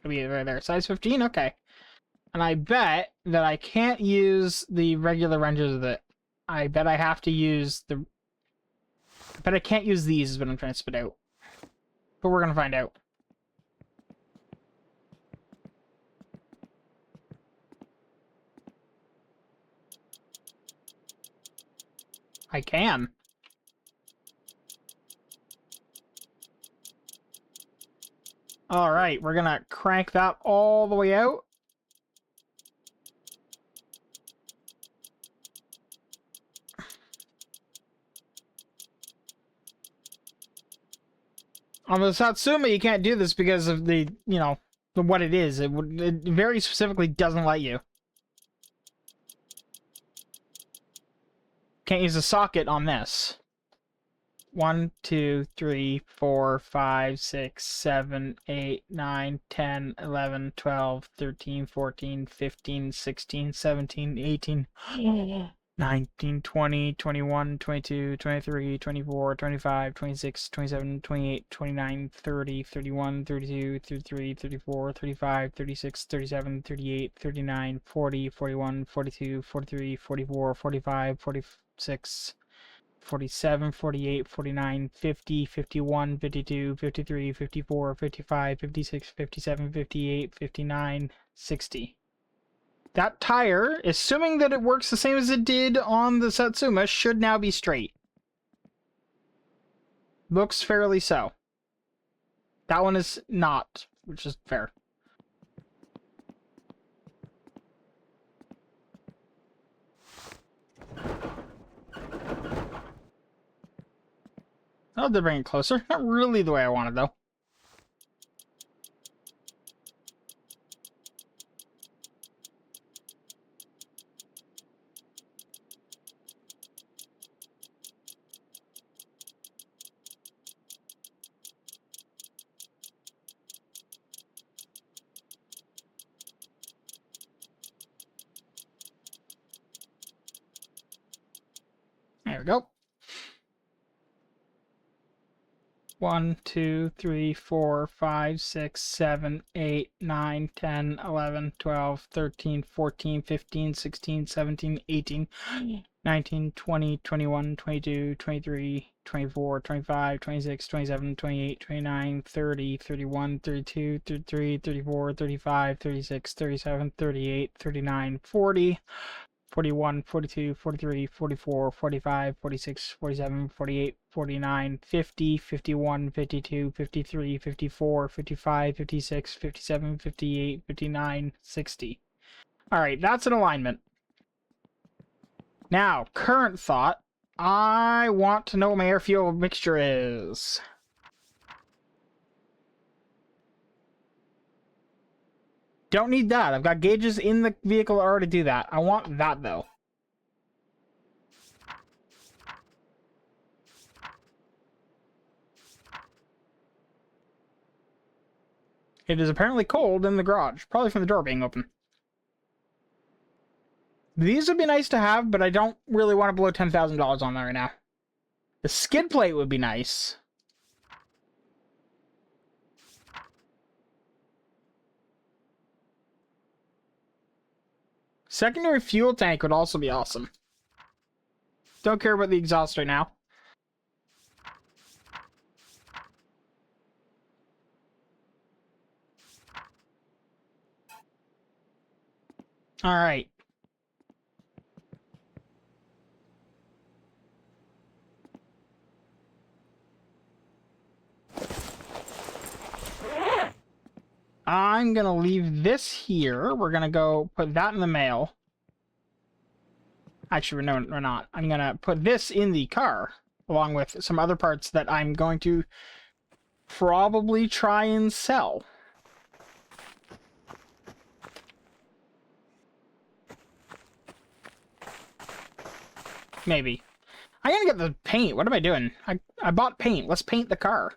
It'll be right there. Size 15? Okay. And I bet that I can't use the regular wrenches with it. I bet I have to use the... I bet I can't use these is what I'm trying to spit out. But we're going to find out. I can. Alright, we're gonna crank that all the way out. On the Satsuma, you can't do this because of the, you know, what it is. It very specifically doesn't let you. Can't use a socket on this. 1, 2, 3, 4, 5, 6, 7, 8, 9, 10, 11, 12, 13, 14, 15, 16, 17, 18, 19, 20, 21, 22, 23, 24, 25, 26, 27, 28, 29, 30, 31, 32, 33, 34, 35, 36, 37, 38, 39, 40, 41, 42, 43, 44, 45, 46, 47, 48, 49, 50, 51, 52, 53, 54, 55, 56, 57, 58, 59, 60. That tire, assuming that it works the same as it did on the Satsuma, should now be straight. Looks fairly so. That one is not, which is fair. Oh, they're bringing it closer. Not really the way I wanted, though. There we go. 1, 2, 3, 4, 5, 6, 7, 8, 9, 10, 11, 12, 13, 14, 15, 16, 17, 18, 19, 20, 21, 22, 23, 24, 25, 26, 27, 28, 29, 30, 31, 32, 33, 34, 35, 36, 37, 38, 39, 40, 41, 42, 43, 44, 45, 46, 47, 48, 49, 50, 51, 52, 53, 54, 55, 56, 57, 58, 59, 60. Alright, that's an alignment. Now, current thought. I want to know what my air fuel mixture is. Don't need that. I've got gauges in the vehicle that already do that. I want that, though. It is apparently cold in the garage. Probably from the door being open. These would be nice to have, but I don't really want to blow $10,000 on that right now. The skid plate would be nice. Secondary fuel tank would also be awesome. Don't care about the exhaust right now. Alright. I'm gonna leave this here. We're gonna go put that in the mail. Actually, no, we're not. I'm gonna put this in the car, along with some other parts that I'm going to probably try and sell. Maybe. I'm gonna get the paint. What am I doing? I bought paint. Let's paint the car.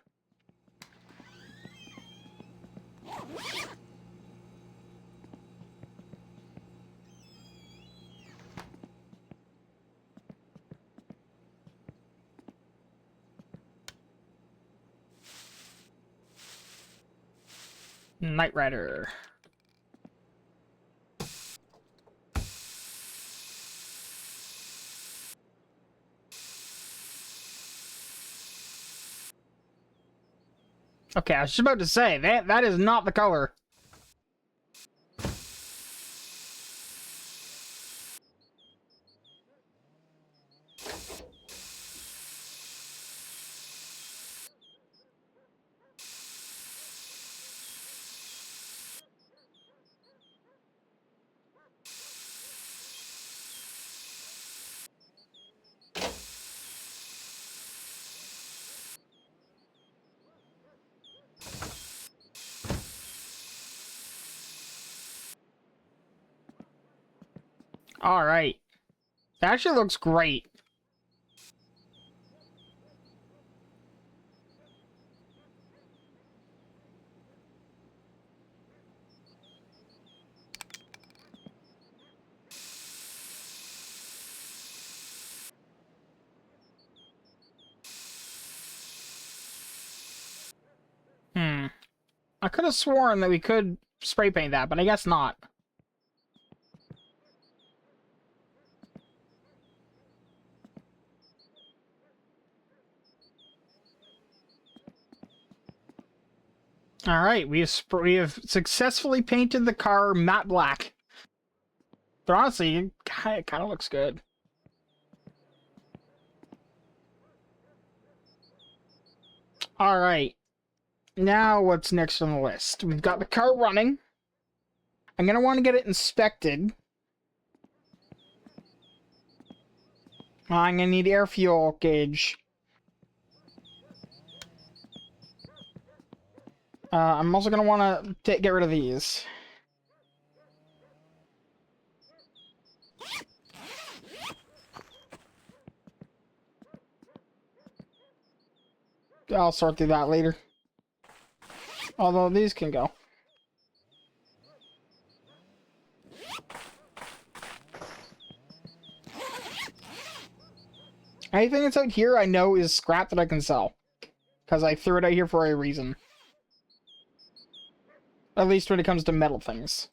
Knight Rider. Okay, I was just about to say, that is not the color. Alright. That actually looks great. I could have sworn that we could spray paint that, but I guess not. Alright, we have successfully painted the car matte black. But honestly, it kind of looks good. Alright. Now what's next on the list? We've got the car running. I'm going to want to get it inspected. I'm going to need air fuel gauge. I'm also going to want to get rid of these. I'll sort through that later. Although these can go. Anything that's out here I know is scrap that I can sell. Because I threw it out here for a reason. At least when it comes to metal things.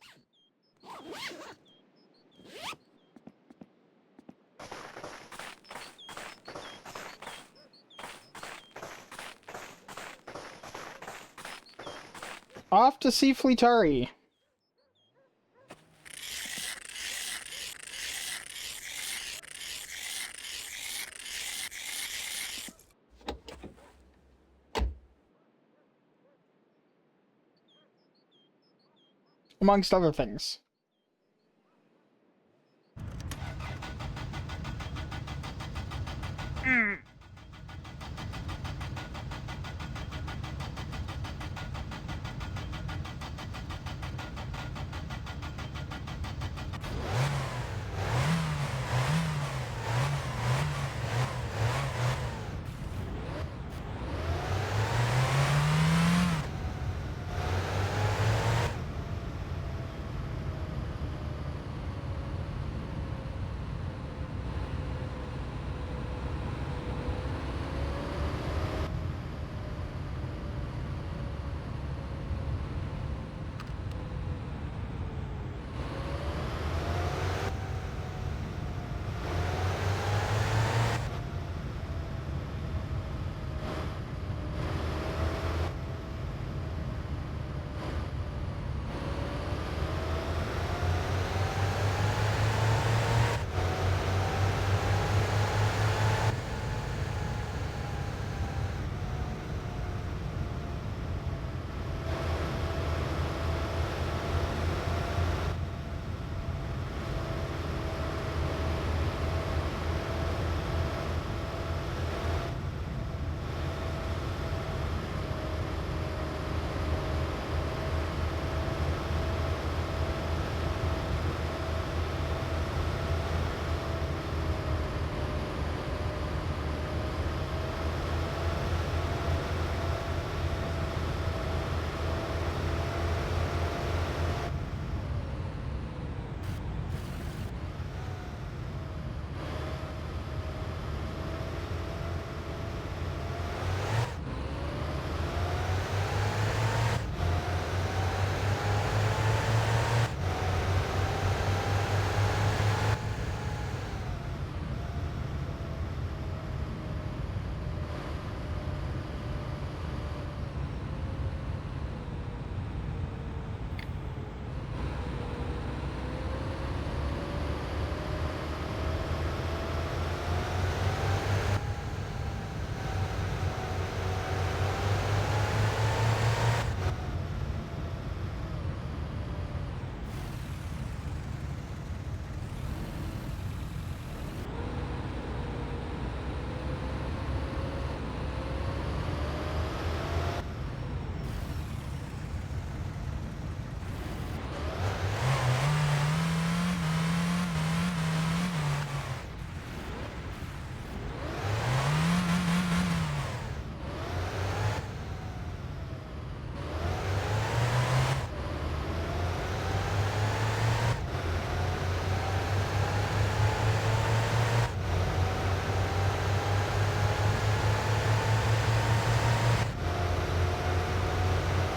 Off to see Fleetari. amongst other things.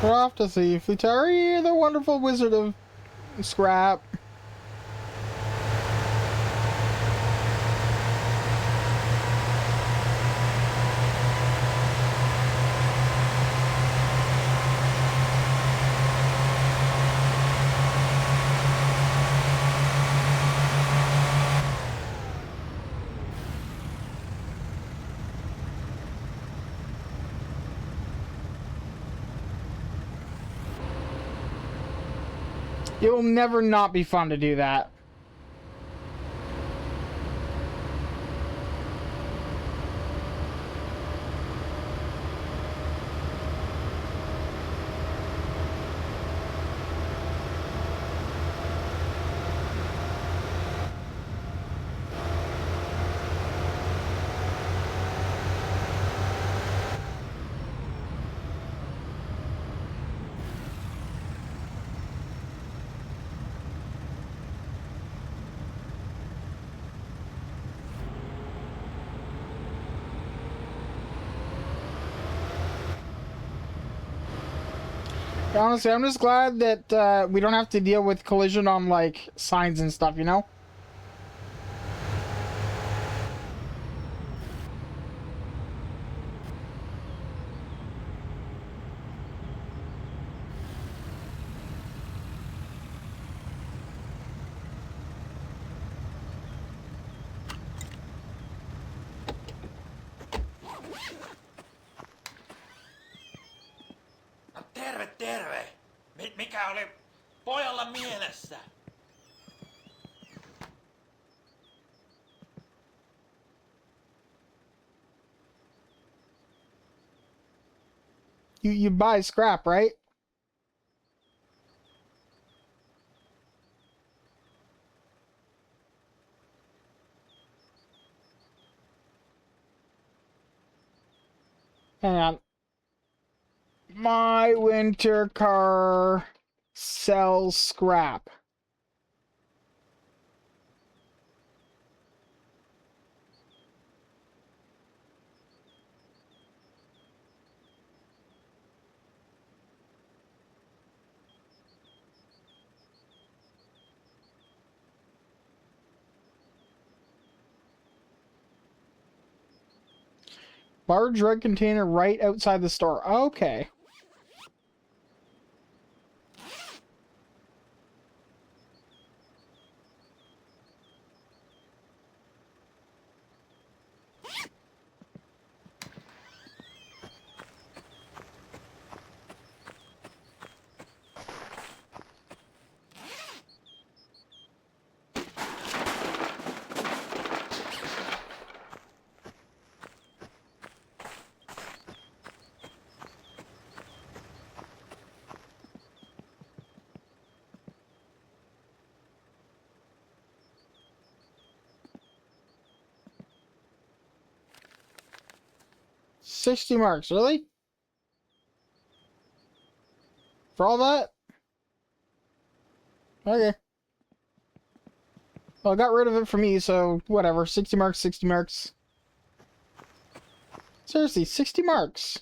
We're off to see Flutari, the wonderful wizard of scrap. It will never not be fun to do that. Honestly, I'm just glad that we don't have to deal with collision on, like, signs and stuff, you know? Terve, terve! Mikä oli pojalla mielessä? You buy scrap, right? Hang on. My winter car sells scrap. Large red container right outside the store. Okay. $60, really? For all that? Okay. Well, I got rid of it for me, so whatever. $60, $60. Seriously, $60.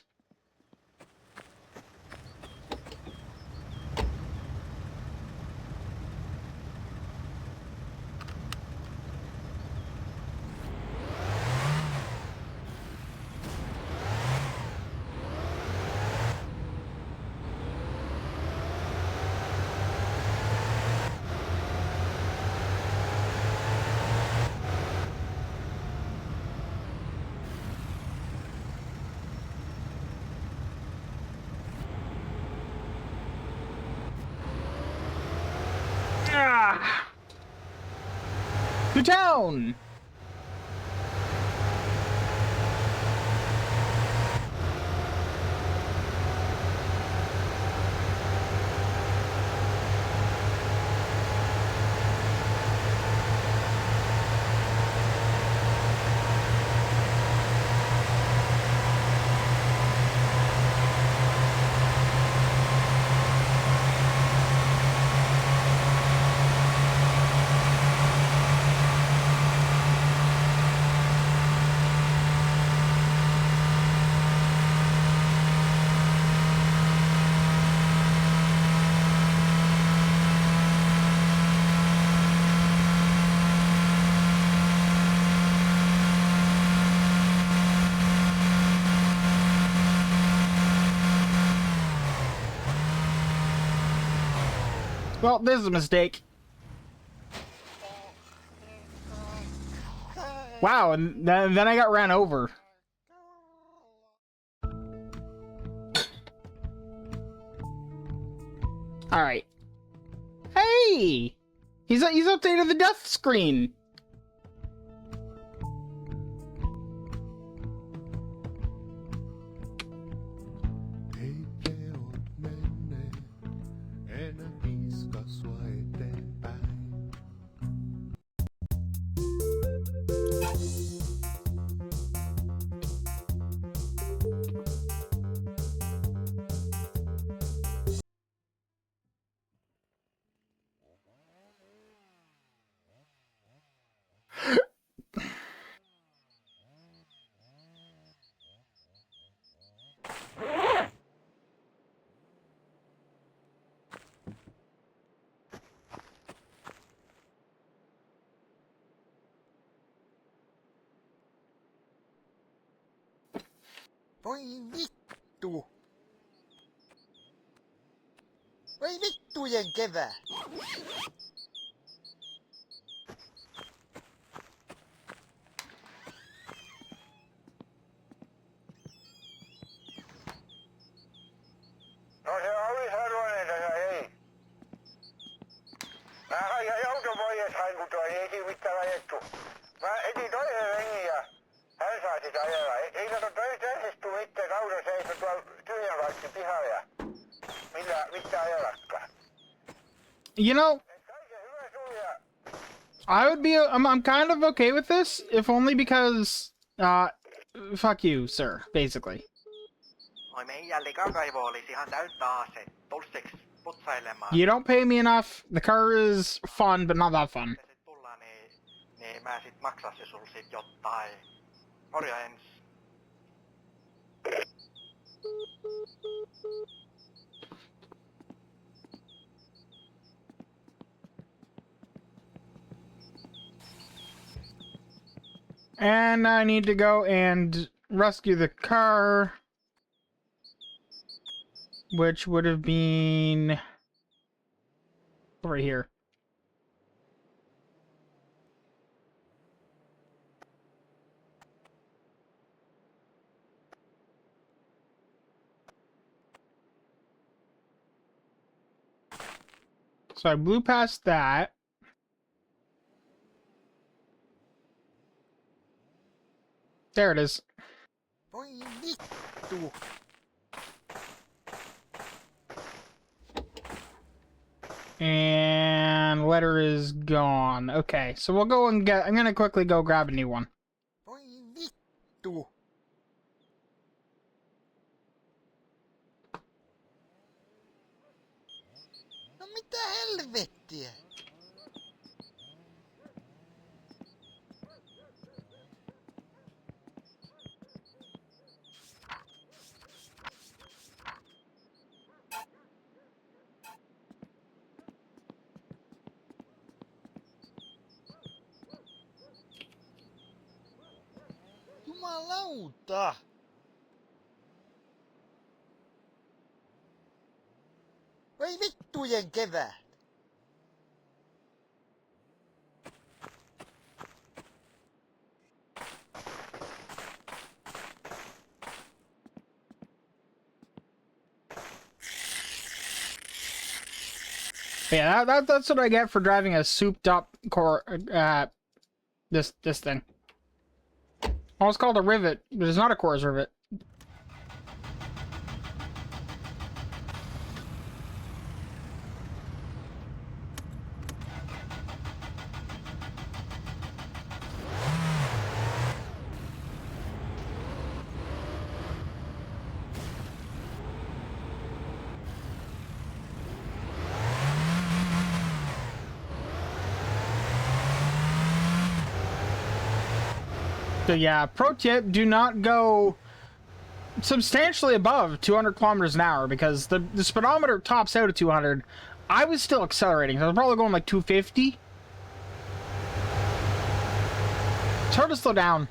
Ah! To town! Well, this is a mistake. Wow, and then I got ran over. Alright. Hey! He's updated the death screen. Voi vittu! Voi vittujen kevää! No se oli sellainen tässä, ei. sitä ajella. Ei kato töistuu itse kauden seisoo tuolla tyhjän kaikki pihalle ja mitä ajellakaan. You know, I would be. I'm kind of okay with this, if only because, fuck you, sir. Basically. Oi meidän likaraivo olisi ihan täyttä ase. Tulseks putsailemaan. You don't pay me enough. The car is fun, but not that fun. Sit tullaan, niin mä sit maksaisin sul sit jotain. Orja ens. And I need to go and rescue the car, which would have been over here. So I blew past that. There it is. Voi vittu. And letter is gone. Okay, so we'll go and I'm gonna quickly go grab a new one. Voi vittu. No mitä helvettiä? Jumalauta! Voi vittujen kevät! Yeah, that's what I get for driving a souped up this thing. Oh, it's called a rivet, but it's not a Corris rivet. So yeah, pro tip, do not go substantially above 200 kilometers an hour because the speedometer tops out at 200. I was still accelerating, so I was probably going like 250. It's hard to slow down.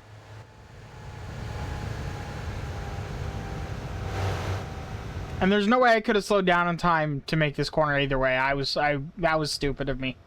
And there's no way I could have slowed down in time to make this corner either way. That was stupid of me.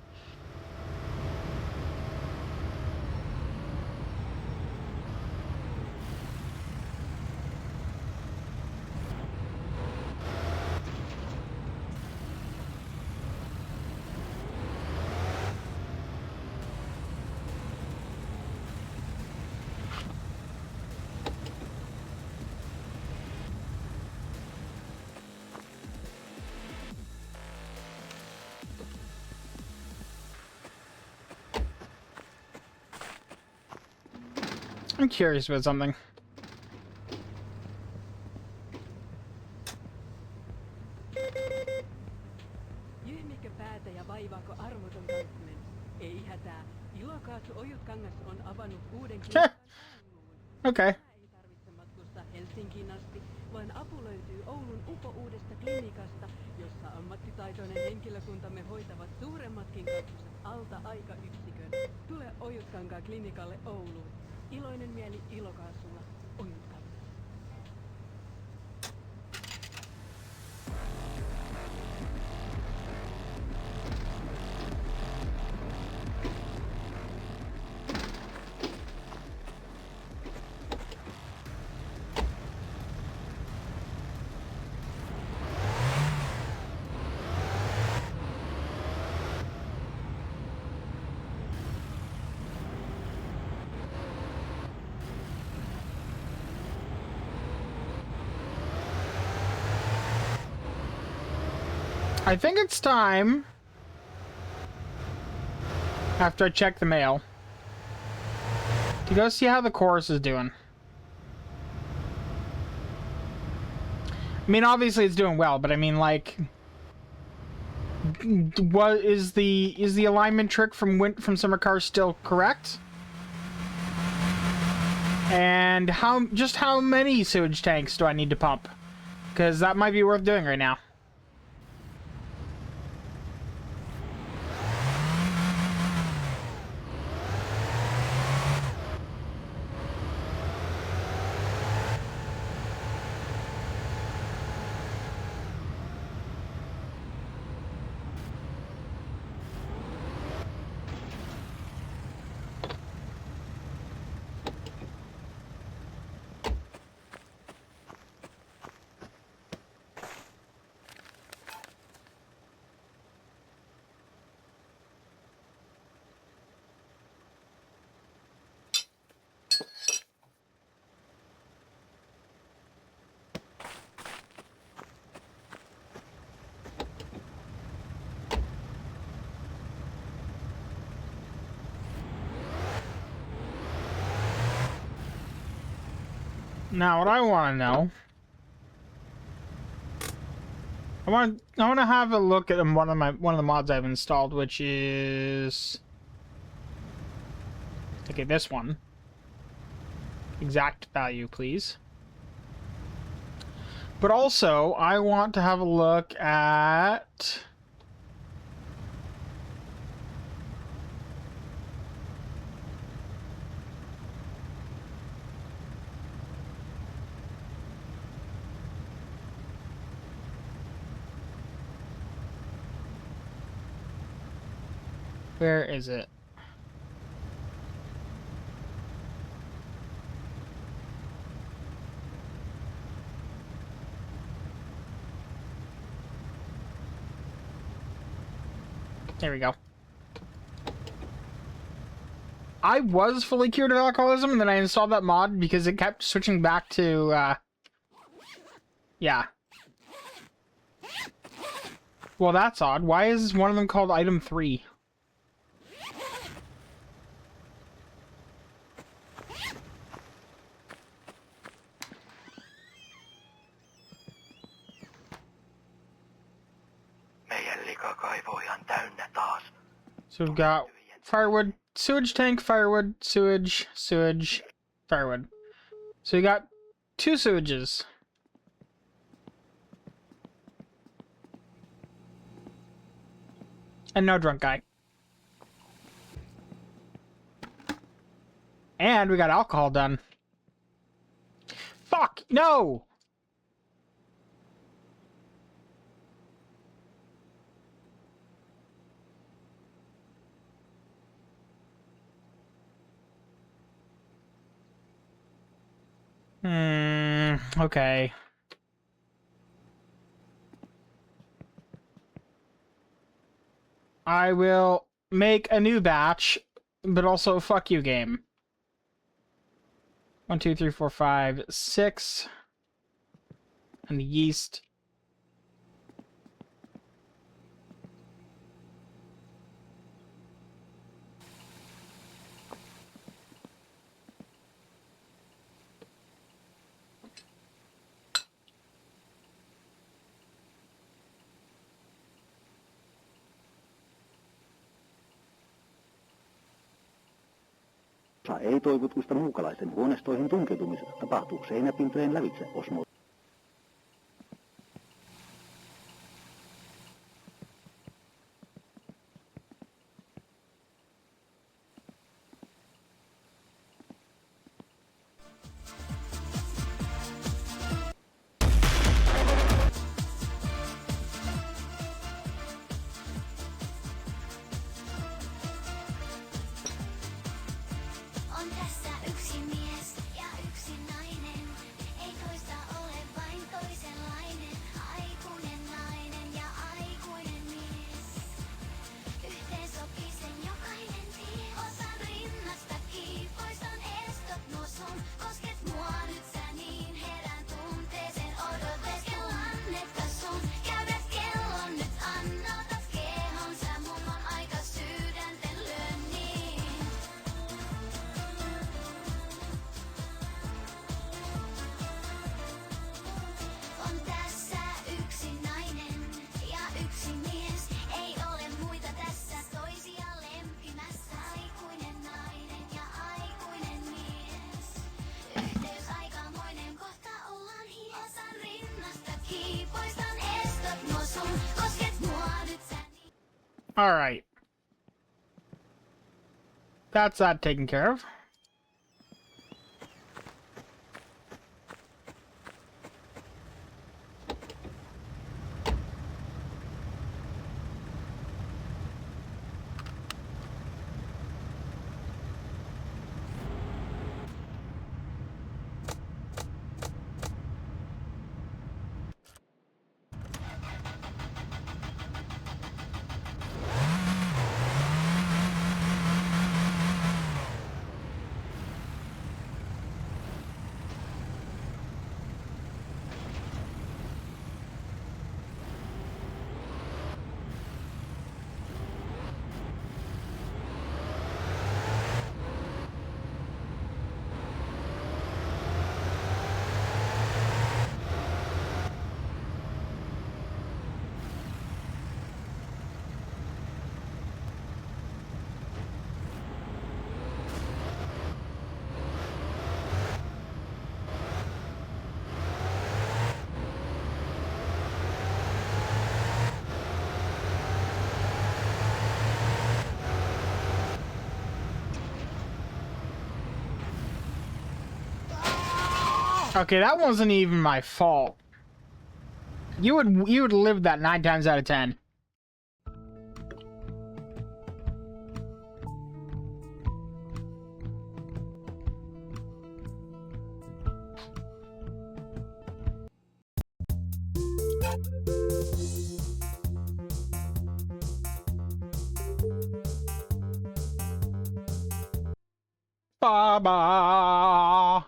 I'm curious about something. Jyhmikö päätä ja vaivaako armoton kanssanen? Ei hätää. Ilokaasu Ojutkangas on avannut uuden klinikan Ouluun. Okay. Ei tarvitse matkustaa Helsinkiin asti, vaan apu löytyy Oulun upo-uudesta klinikasta, jossa ammattitaitoinen henkilökuntamme hoitavat suuremmatkin kaksoset alta aikayksikön. Tule Ojutkankaan klinikalle Ouluun. Iloinen mieli Ilokaasulla. Ojutkangas. I think it's time, after I check the mail, to go see how the Corris is doing. I mean, obviously it's doing well, but I mean, like, what is the alignment trick from Summer Cars still correct? And how many sewage tanks do I need to pump? Because that might be worth doing right now. Now, what I want to know, I want to have a look at one of the mods I've installed, which is, okay, this one. Exact value, please. But also, I want to have a look at where is it? There we go. I was fully cured of alcoholism, and then I installed that mod because it kept switching back to, yeah. Well, that's odd. Why is one of them called Item 3? So we've got firewood, sewage tank, firewood, sewage, firewood. So we got 2 sewages. And no drunk guy. And we got alcohol done. Fuck! No! Okay. I will make a new batch, but also fuck you game. 1, 2, 3, 4, 5, 6. And the yeast. Ei-toivotuista muukalaisten huoneistoihin tunkeutumisesta tapahtuu seinäpintojen lävitse osmo. On tässä yksi mies ja yksi nainen, ei toista ole. Alright. That's that taken care of. Okay, that wasn't even my fault. You would live that 9 times out of 10. Baba.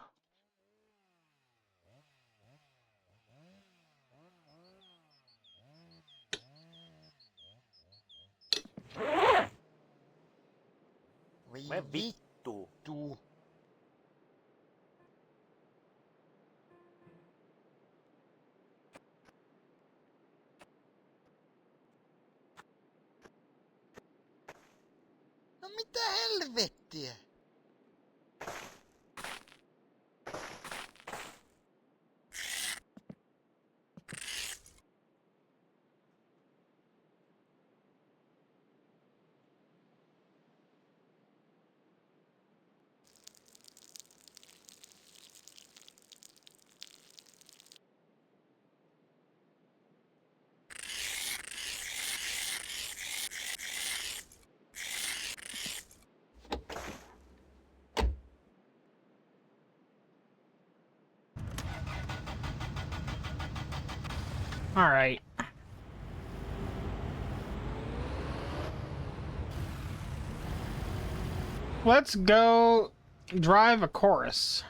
Voi Me vittu. No mitä helvettiä? All right. Let's go drive a Corris.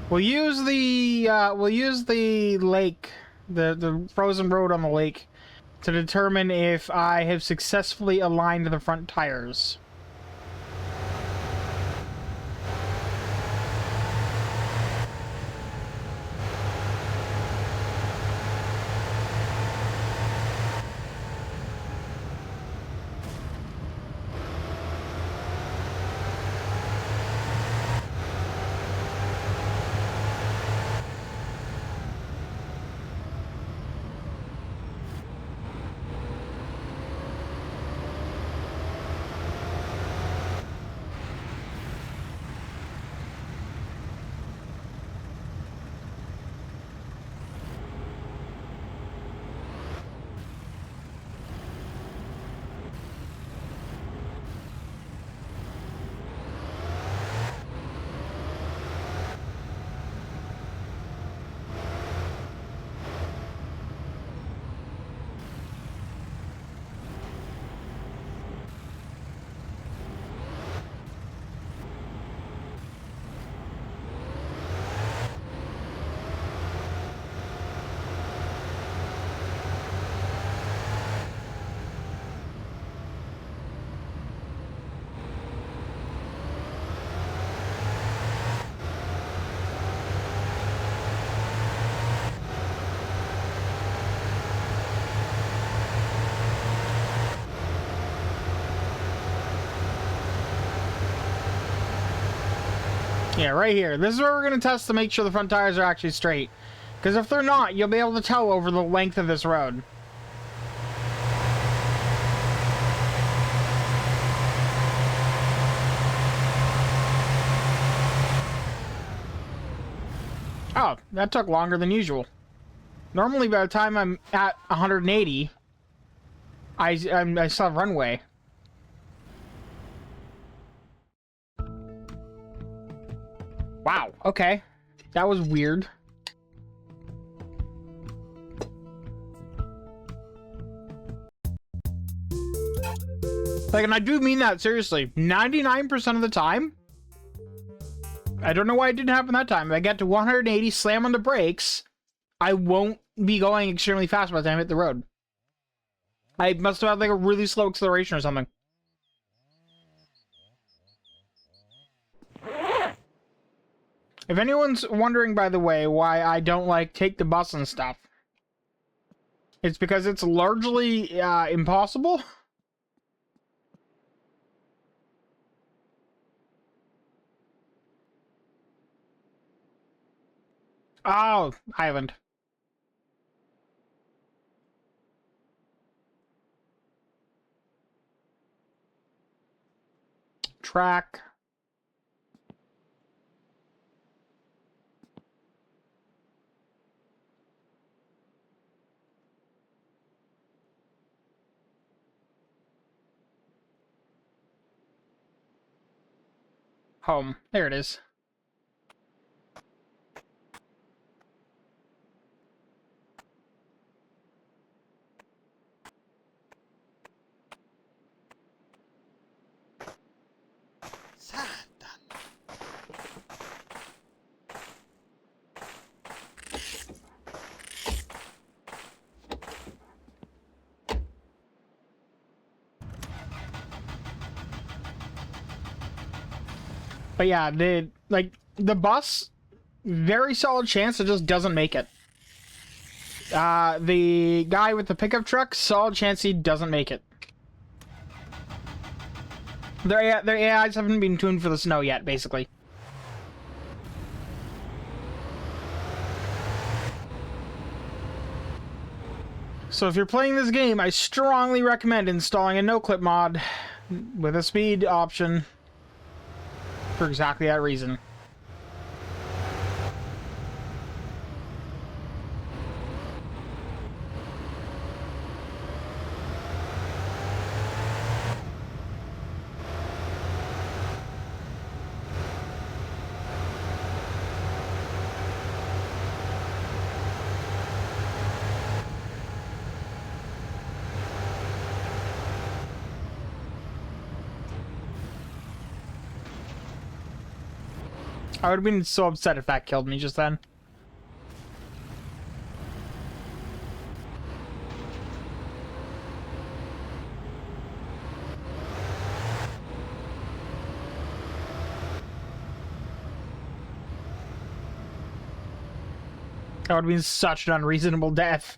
We'll use the lake, the frozen road on the lake, to determine if I have successfully aligned the front tires. Yeah, right here. This is where we're going to test to make sure the front tires are actually straight. Because if they're not, you'll be able to tell over the length of this road. Oh, that took longer than usual. Normally, by the time I'm at 180, I saw runway. Wow, okay. That was weird. Like, and I do mean that seriously. 99% of the time, I don't know why it didn't happen that time. If I get to 180, slam on the brakes, I won't be going extremely fast by the time I hit the road. I must have had like a really slow acceleration or something. If anyone's wondering, by the way, why I don't like take the bus and stuff, it's because it's largely impossible. Oh, Island. Track. Home. There it is. Satan. But yeah, the bus, very solid chance it just doesn't make it. The guy with the pickup truck, solid chance he doesn't make it. Their AIs haven't been tuned for the snow yet, basically. So if you're playing this game, I strongly recommend installing a no-clip mod with a speed option for exactly that reason. I would have been so upset if that killed me just then. That would have been such an unreasonable death.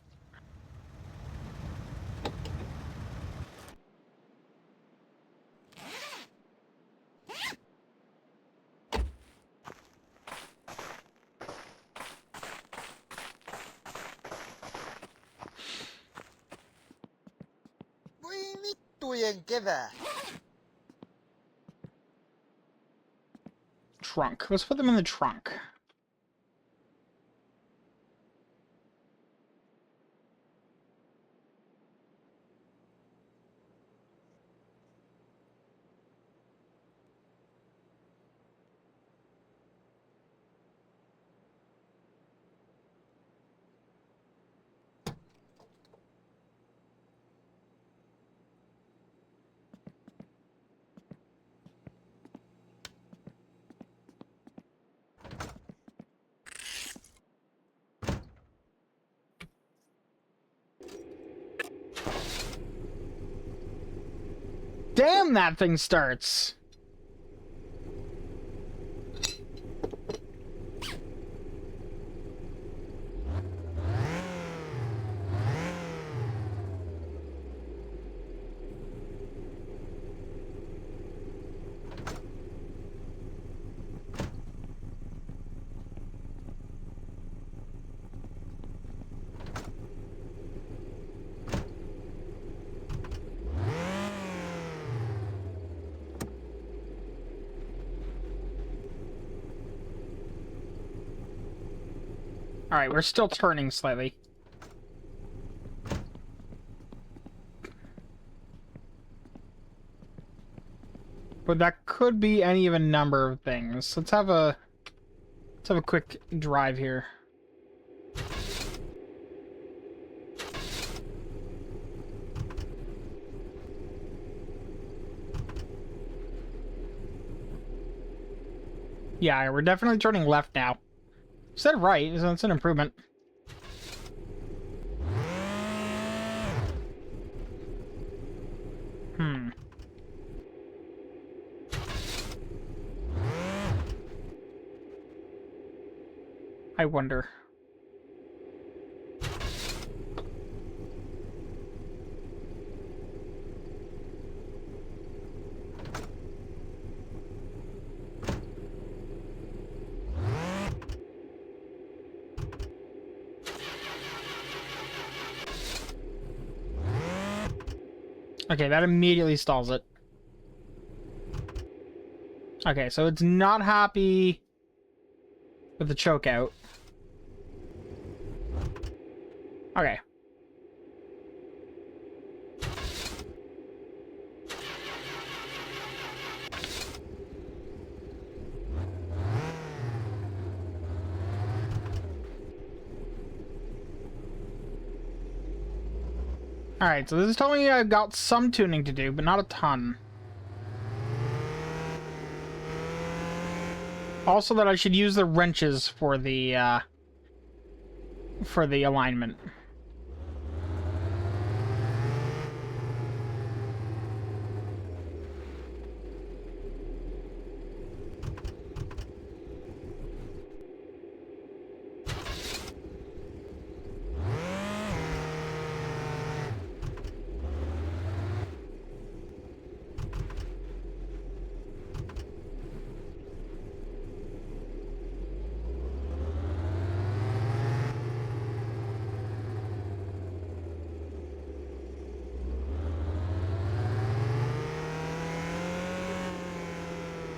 Voi vittujen kevää. Trunk. Let's put them in the trunk. Damn, that thing starts. Alright, we're still turning slightly. But that could be any of a number of things. Let's have a quick drive here. Yeah, we're definitely turning left now. Instead of right, so it's an improvement. I wonder. Okay, that immediately stalls it. Okay, so it's not happy with the choke out. Okay. Alright, so this is telling me I've got some tuning to do, but not a ton. Also that I should use the wrenches for the alignment.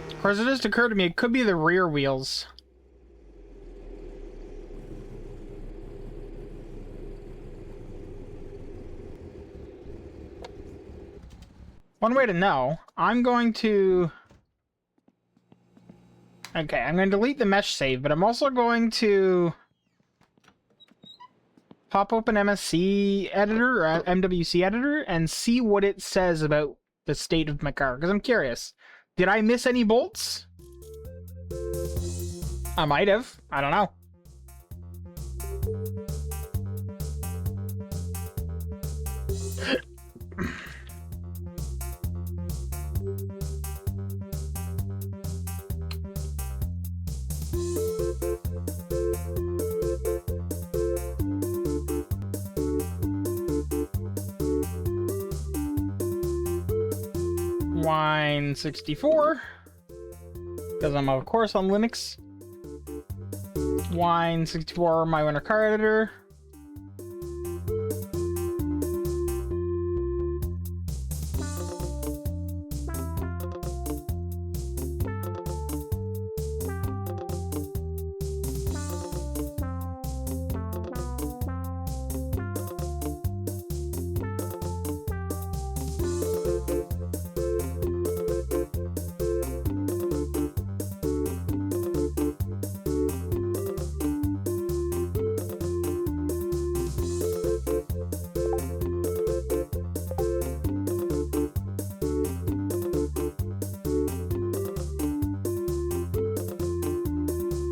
Of course, it just occurred to me it could be the rear wheels. One way to know, I'm going to... Okay, I'm going to delete the mesh save, but I'm also going to pop open MSC editor or MWC editor and see what it says about the state of my car, because I'm curious. Did I miss any bolts? I might have. I don't know. Wine 64, because I'm of course on Linux. Wine 64, my winter car editor.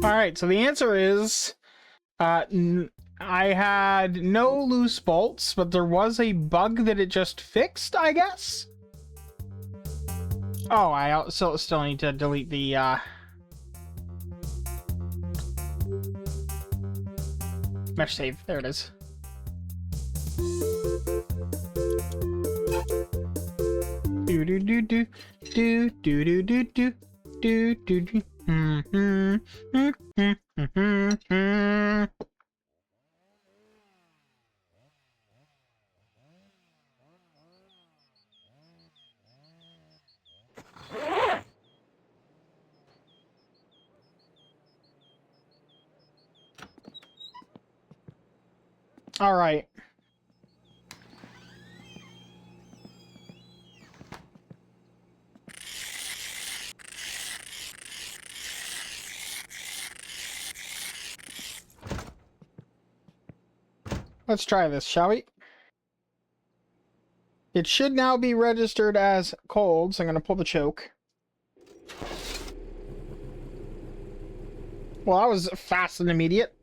Alright, so the answer is, I had no loose bolts, but there was a bug that it just fixed, I guess? Oh, I also still need to delete the, mesh save. There it is. Do do do do do do do do do do do do. All right. Let's try this, shall we? It should now be registered as cold, so I'm going to pull the choke. Well, that was fast and immediate.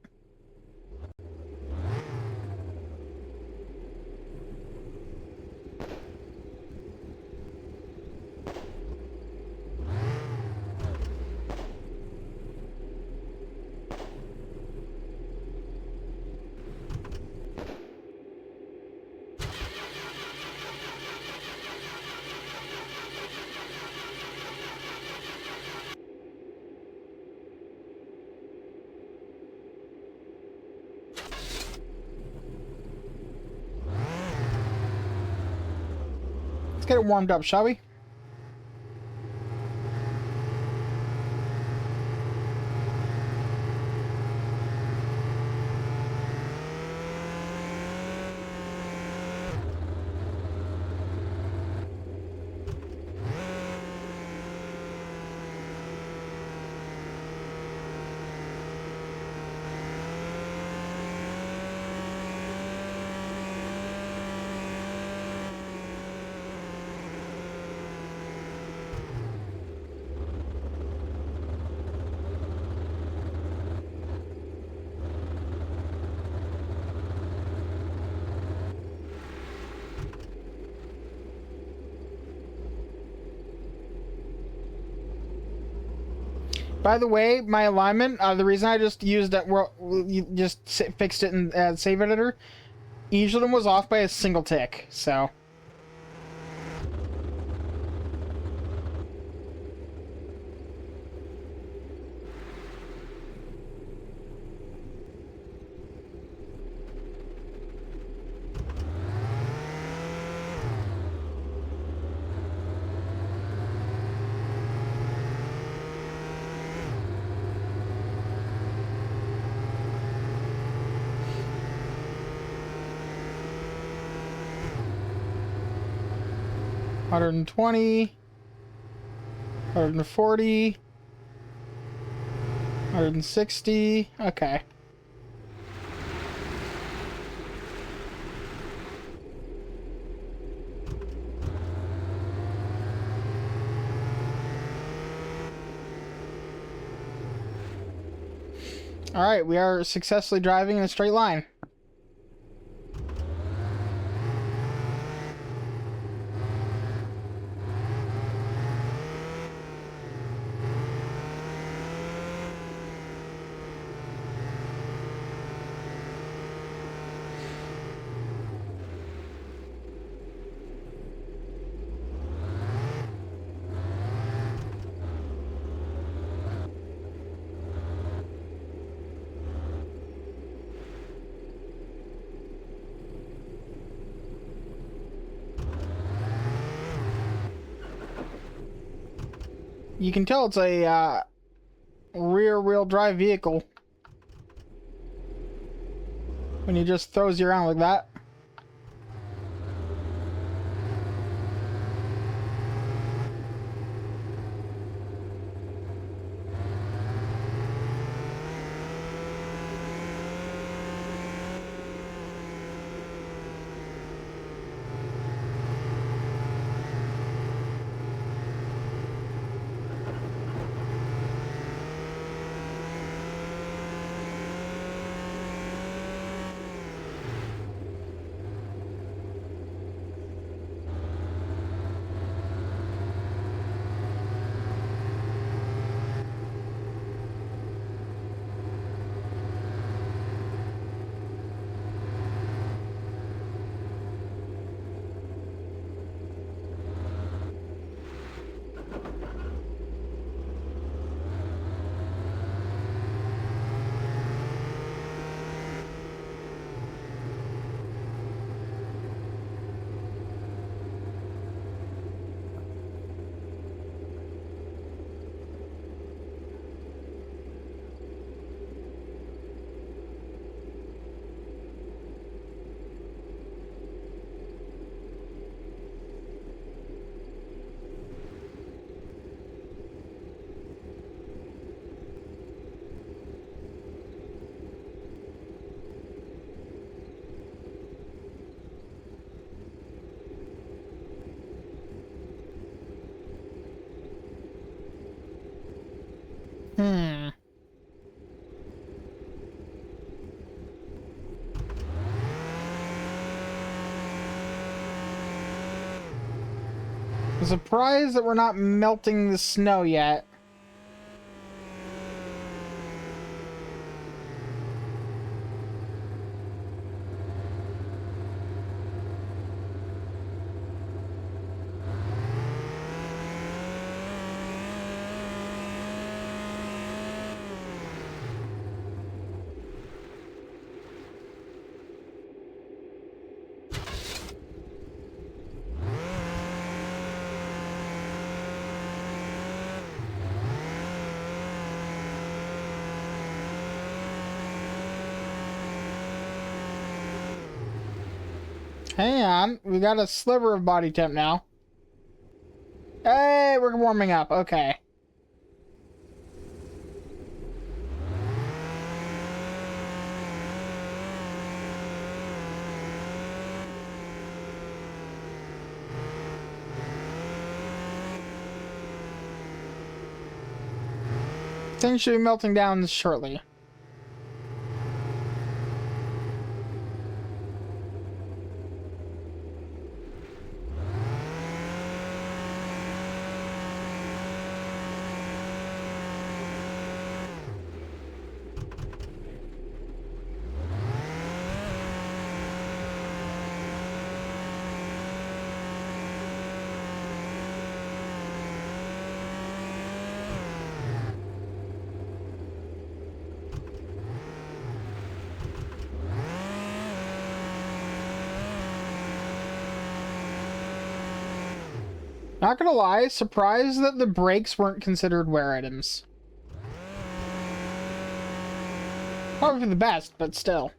Let's get it warmed up, shall we? By the way, my alignment, the reason I just used that, you just fixed it in Save Editor, each of them was off by a single tick, so... $120, $140, $160, okay. Alright, we are successfully driving in a straight line. You can tell it's a rear-wheel drive vehicle when he just throws you around like that. Hmm. I'm surprised that we're not melting the snow yet. Hang on, we got a sliver of body temp now. Hey, we're warming up, okay. Things should be melting down shortly. Not gonna lie, surprised that the brakes weren't considered wear items. Probably for the best, but still.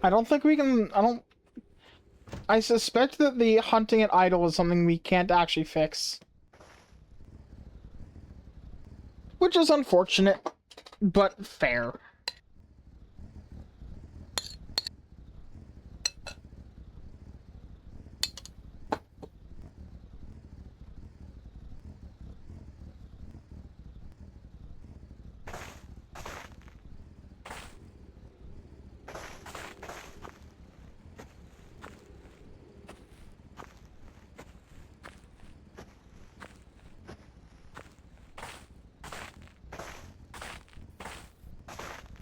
I don't think we can, I suspect that the hunting at idle is something we can't actually fix. Which is unfortunate, but fair.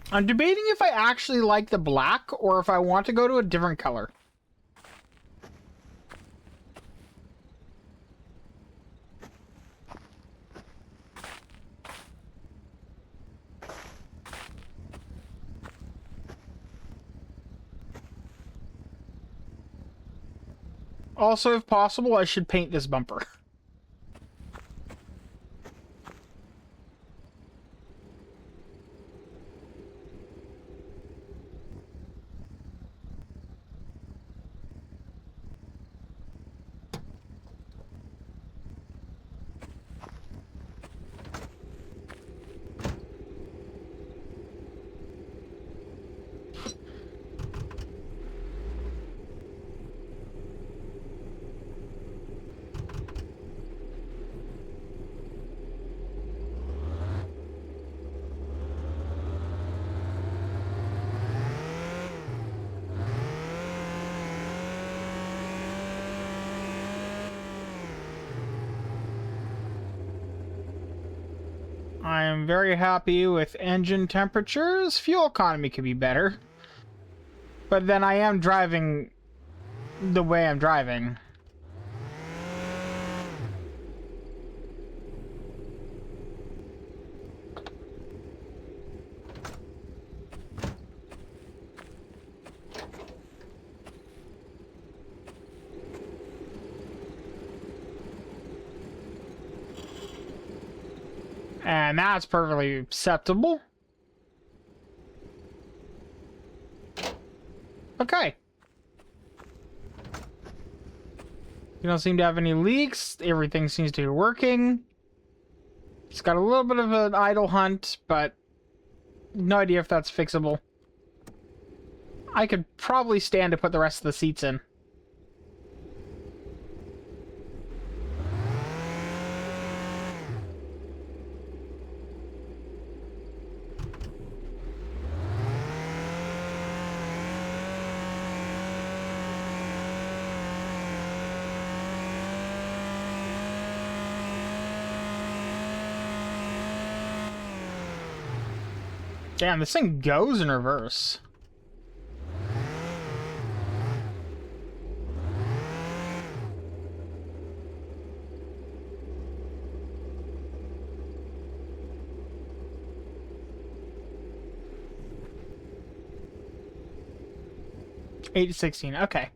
I'm debating if I actually like the black or if I want to go to a different color. Also, if possible, I should paint this bumper. I am very happy with engine temperatures. Fuel economy could be better. But then I am driving the way I'm driving. And that's perfectly acceptable. Okay. You don't seem to have any leaks. Everything seems to be working. It's got a little bit of an idle hunt, but no idea if that's fixable. I could probably stand to put the rest of the seats in. Damn, this thing goes in reverse. Eight to 16. Okay.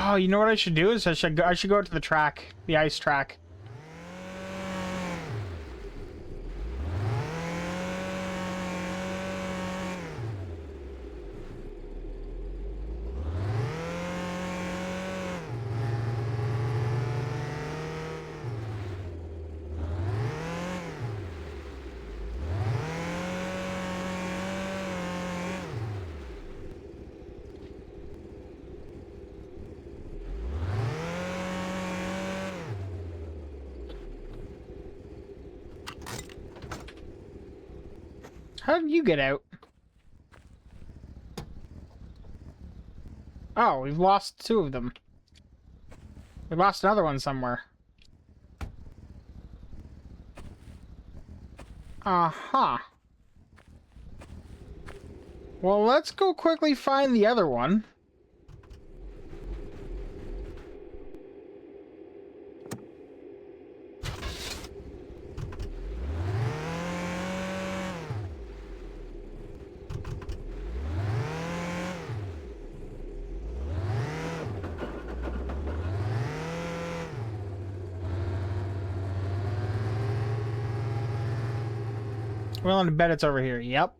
Oh, you know what I should do is I should go out to the track, the ice track. How did you get out? Oh, we've lost two of them. We lost another one somewhere. Uh-huh. Well, let's go quickly find the other one. Well, I bet it's over here. Yep.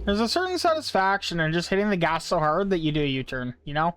There's a certain satisfaction in just hitting the gas so hard that you do a U-turn, you know?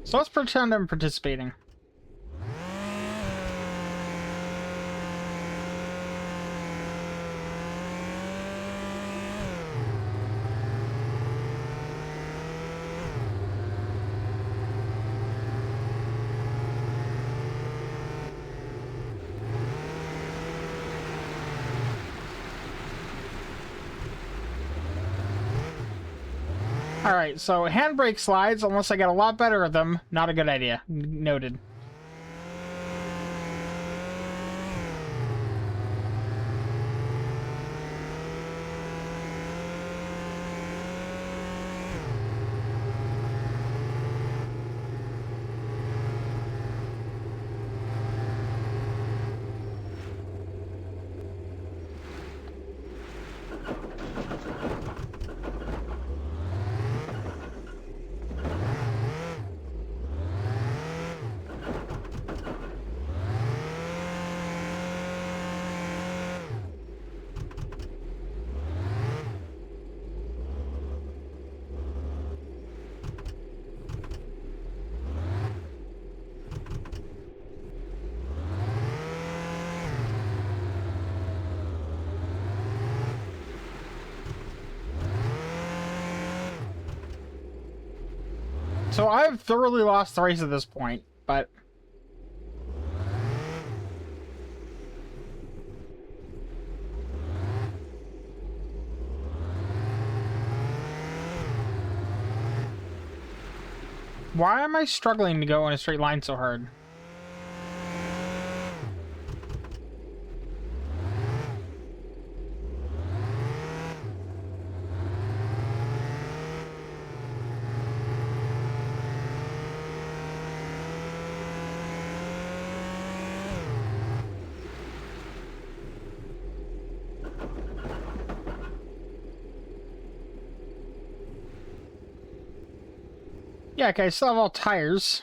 So let's pretend I'm participating. Alright, so handbrake slides, unless I get a lot better at them, not a good idea. Noted. So I've thoroughly lost the race at this point, but... why am I struggling to go in a straight line so hard? Yeah, okay, I still have all tires.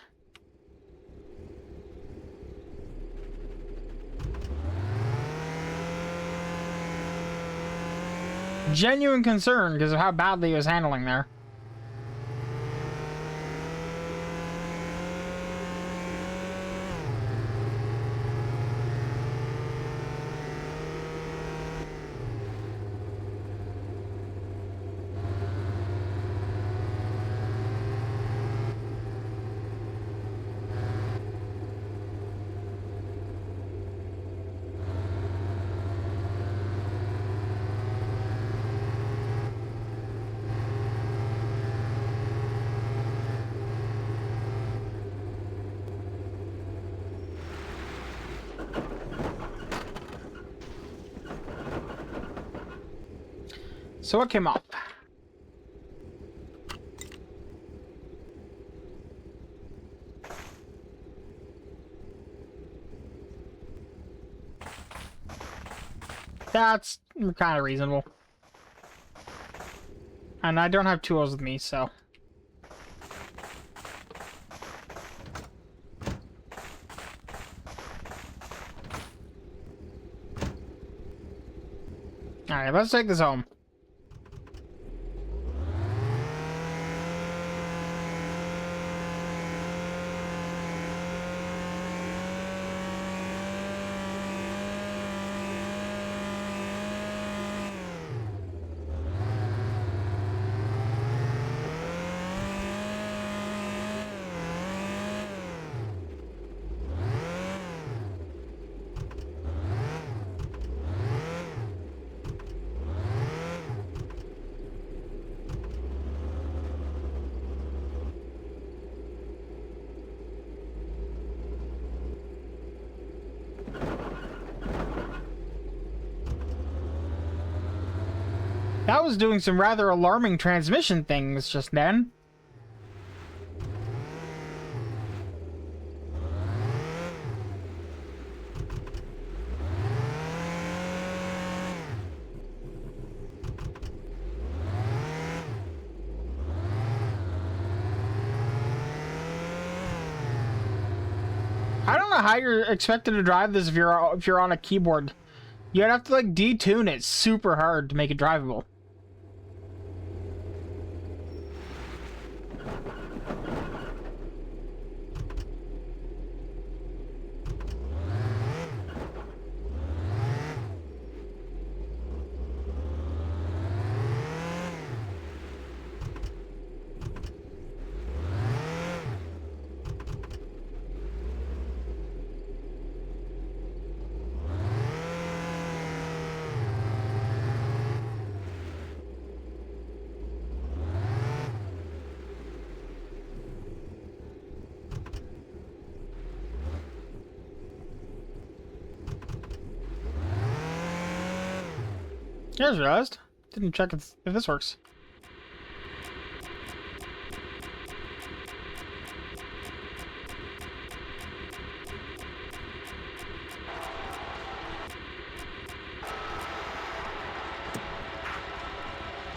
Genuine concern because of how badly he was handling there. So what came up? That's kind of reasonable. And I don't have tools with me, so... Alright, let's take this home. That was doing some rather alarming transmission things just then. I don't know how you're expected to drive this if you're on a keyboard. You'd have to like detune it super hard to make it drivable. I just realized. Didn't check if this works.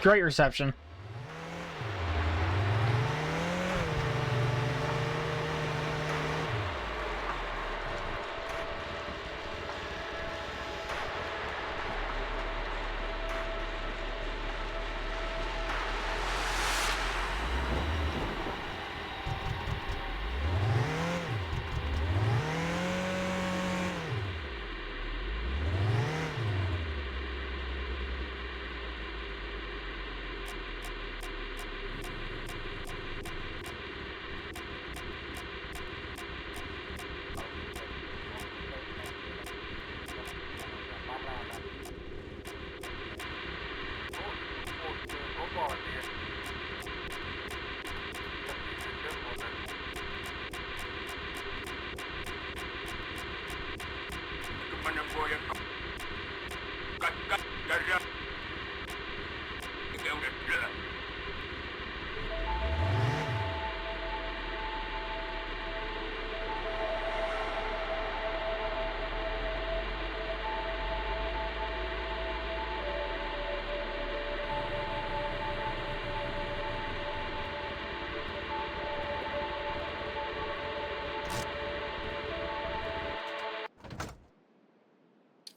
Great reception.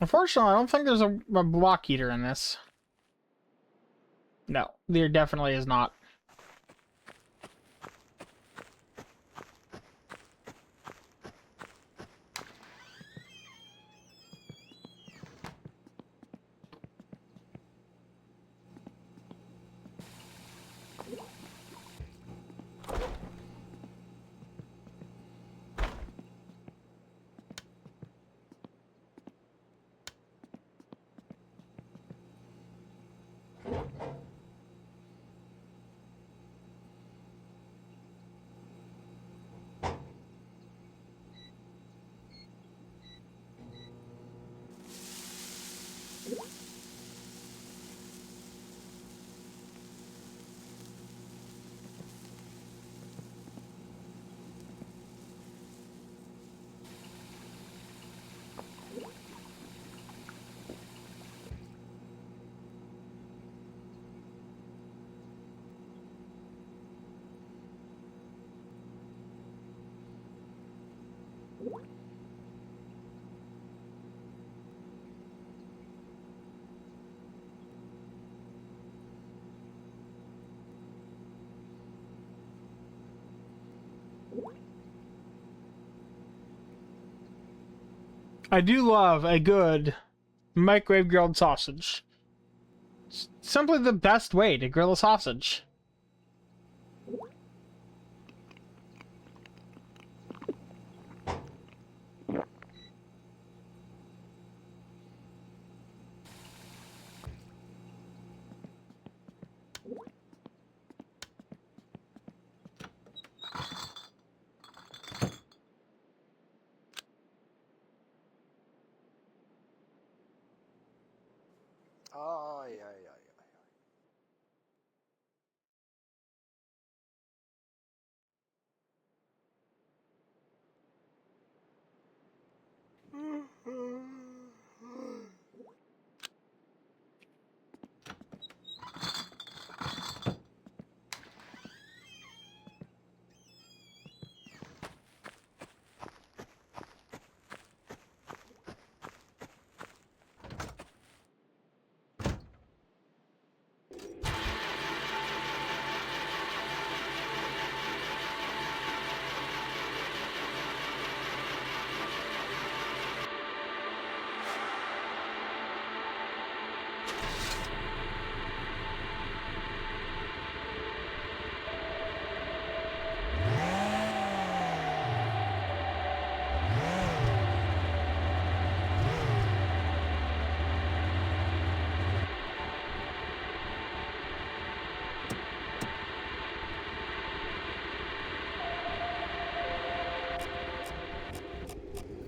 Unfortunately, I don't think there's a block heater in this. No, there definitely is not. I do love a good microwave grilled sausage. It's simply the best way to grill a sausage. Ai, ai, ai, ai.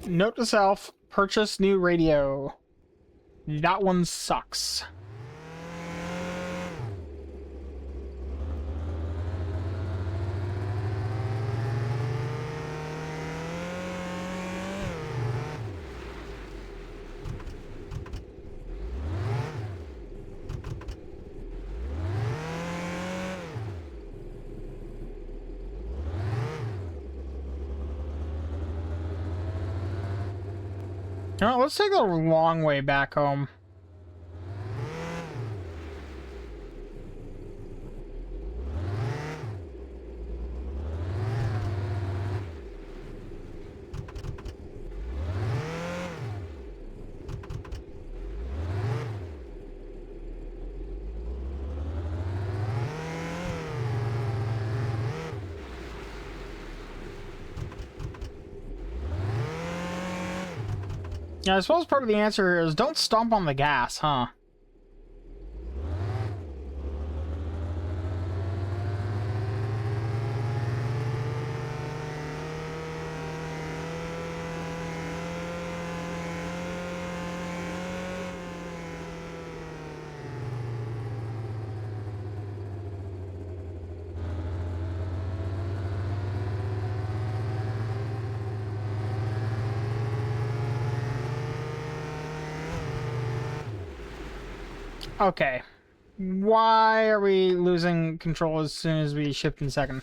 Note to self, purchase new radio. That one sucks. Alright, let's take a long way back home. Yeah, I suppose part of the answer is don't stomp on the gas, huh? Okay. Why are we losing control as soon as we shift in second?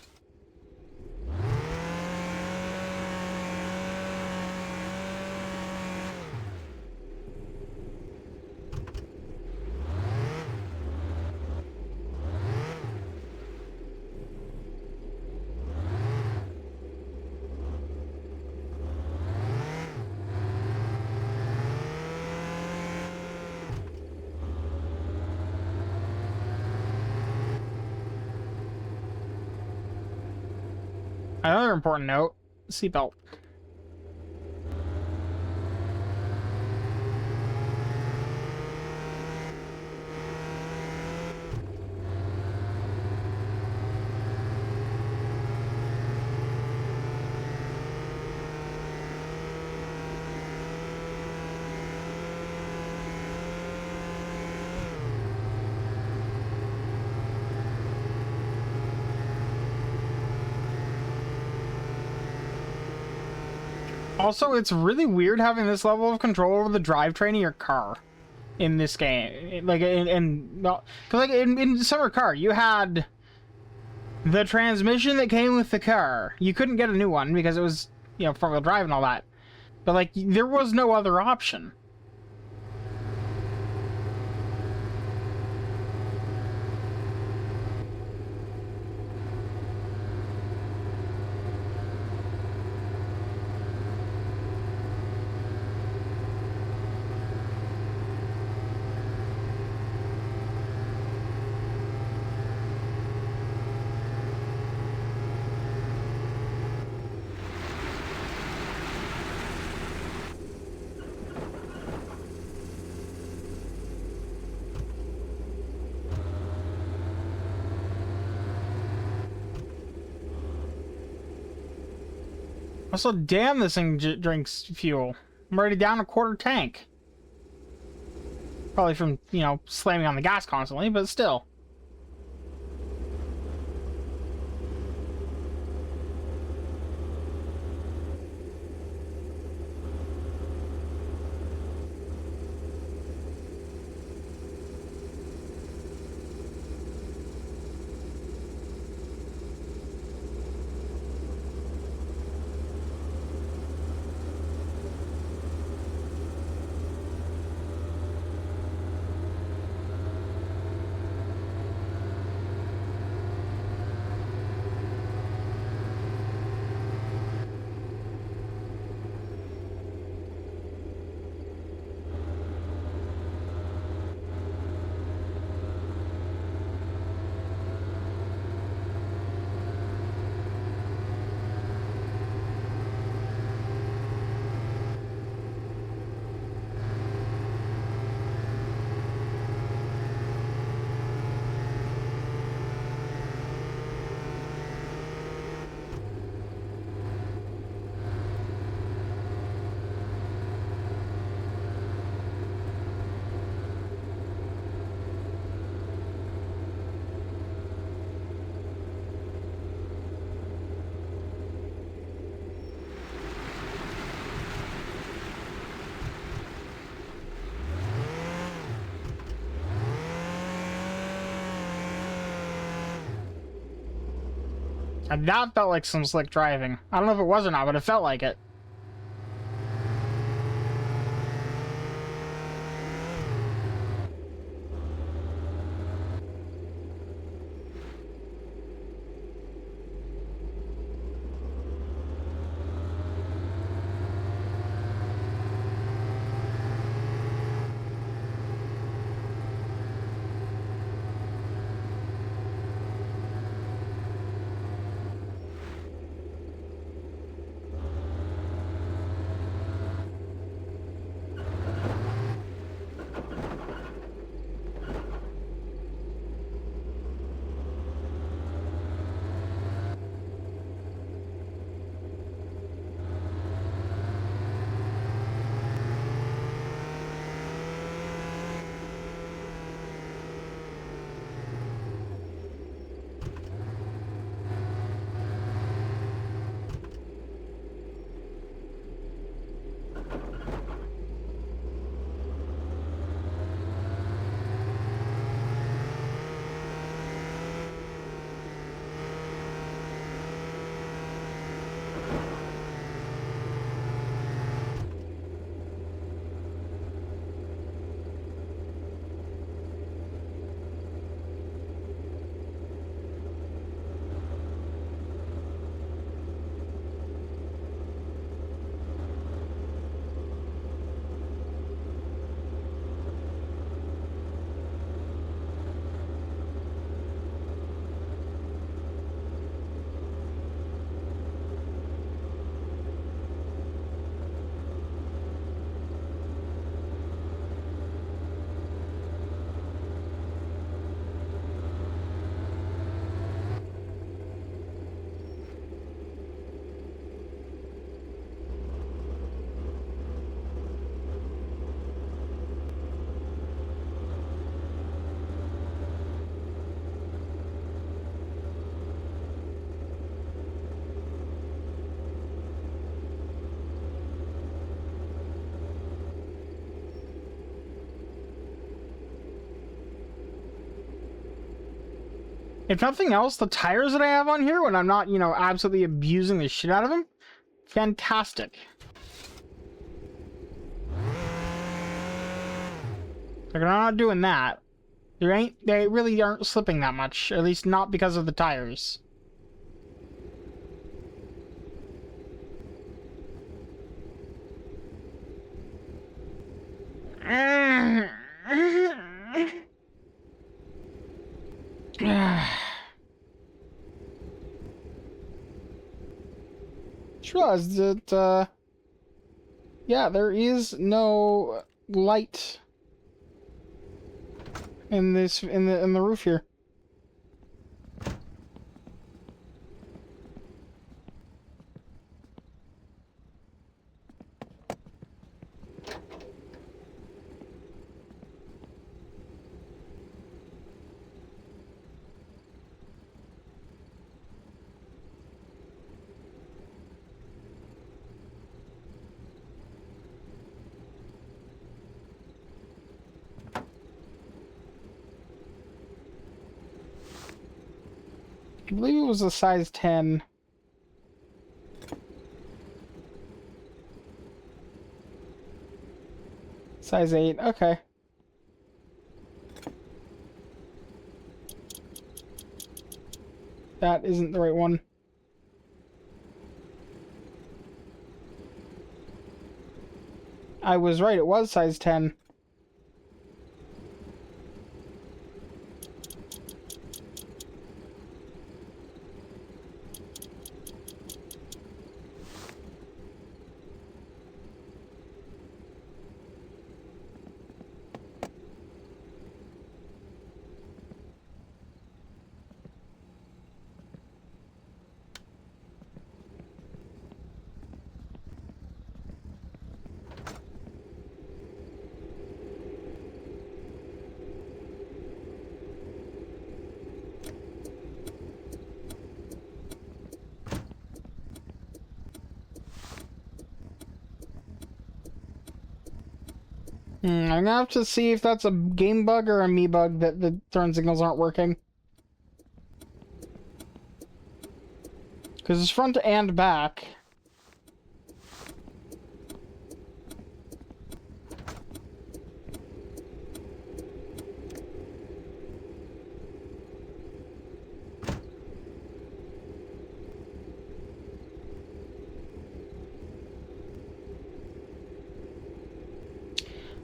Another important note, seatbelt. Also, it's really weird having this level of control over the drivetrain of your car in this game. Like, cause like in Summer Car, you had the transmission that came with the car. You couldn't get a new one because it was, you know, front-wheel drive and all that. But like, there was no other option. Also, damn, this thing drinks fuel. I'm already down a quarter tank. Probably from, you know, slamming on the gas constantly, but still. And that felt like some slick driving. I don't know if it was or not, but it felt like it. If nothing else, the tires that I have on here, when I'm not, you know, absolutely abusing the shit out of them, fantastic. Like, I'm not doing that. They really aren't slipping that much, at least not because of the tires. Just realized that, yeah, there is no light in this in the roof here. I believe it was a size 10. Size 8, okay. That isn't the right one. I was right, it was size 10. I'm gonna have to see if that's a game bug or a me bug that the turn signals aren't working. Because it's front and back.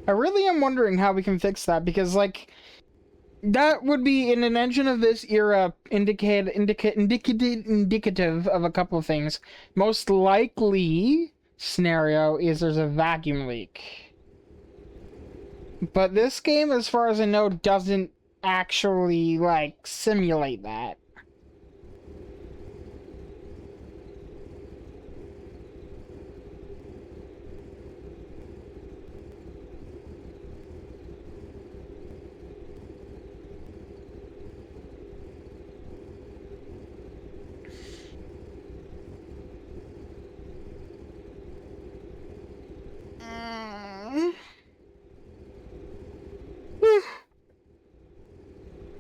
I really am wondering how we can fix that, because, like, that would be, in an engine of this era, indicative of a couple of things. Most likely scenario is there's a vacuum leak. But this game, as far as I know, doesn't actually, like, simulate that.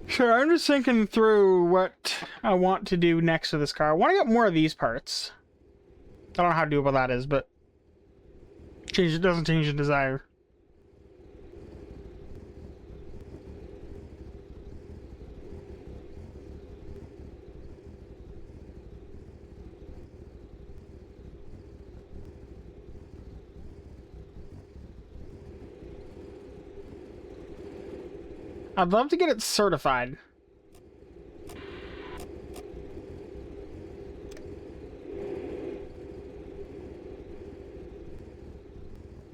Sure, I'm just thinking through what I want to do next to this car. I want to get more of these parts. I don't know how doable that is, but it doesn't change the desire. I'd love to get it certified.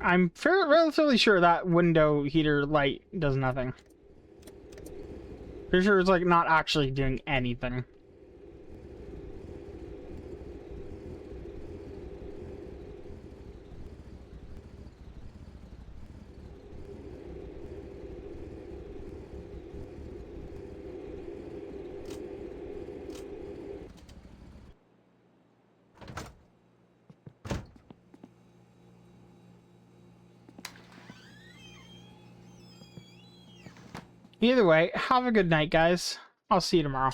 I'm relatively sure that window heater light does nothing. Pretty sure it's like not actually doing anything. Either way, have a good night, guys. I'll see you tomorrow.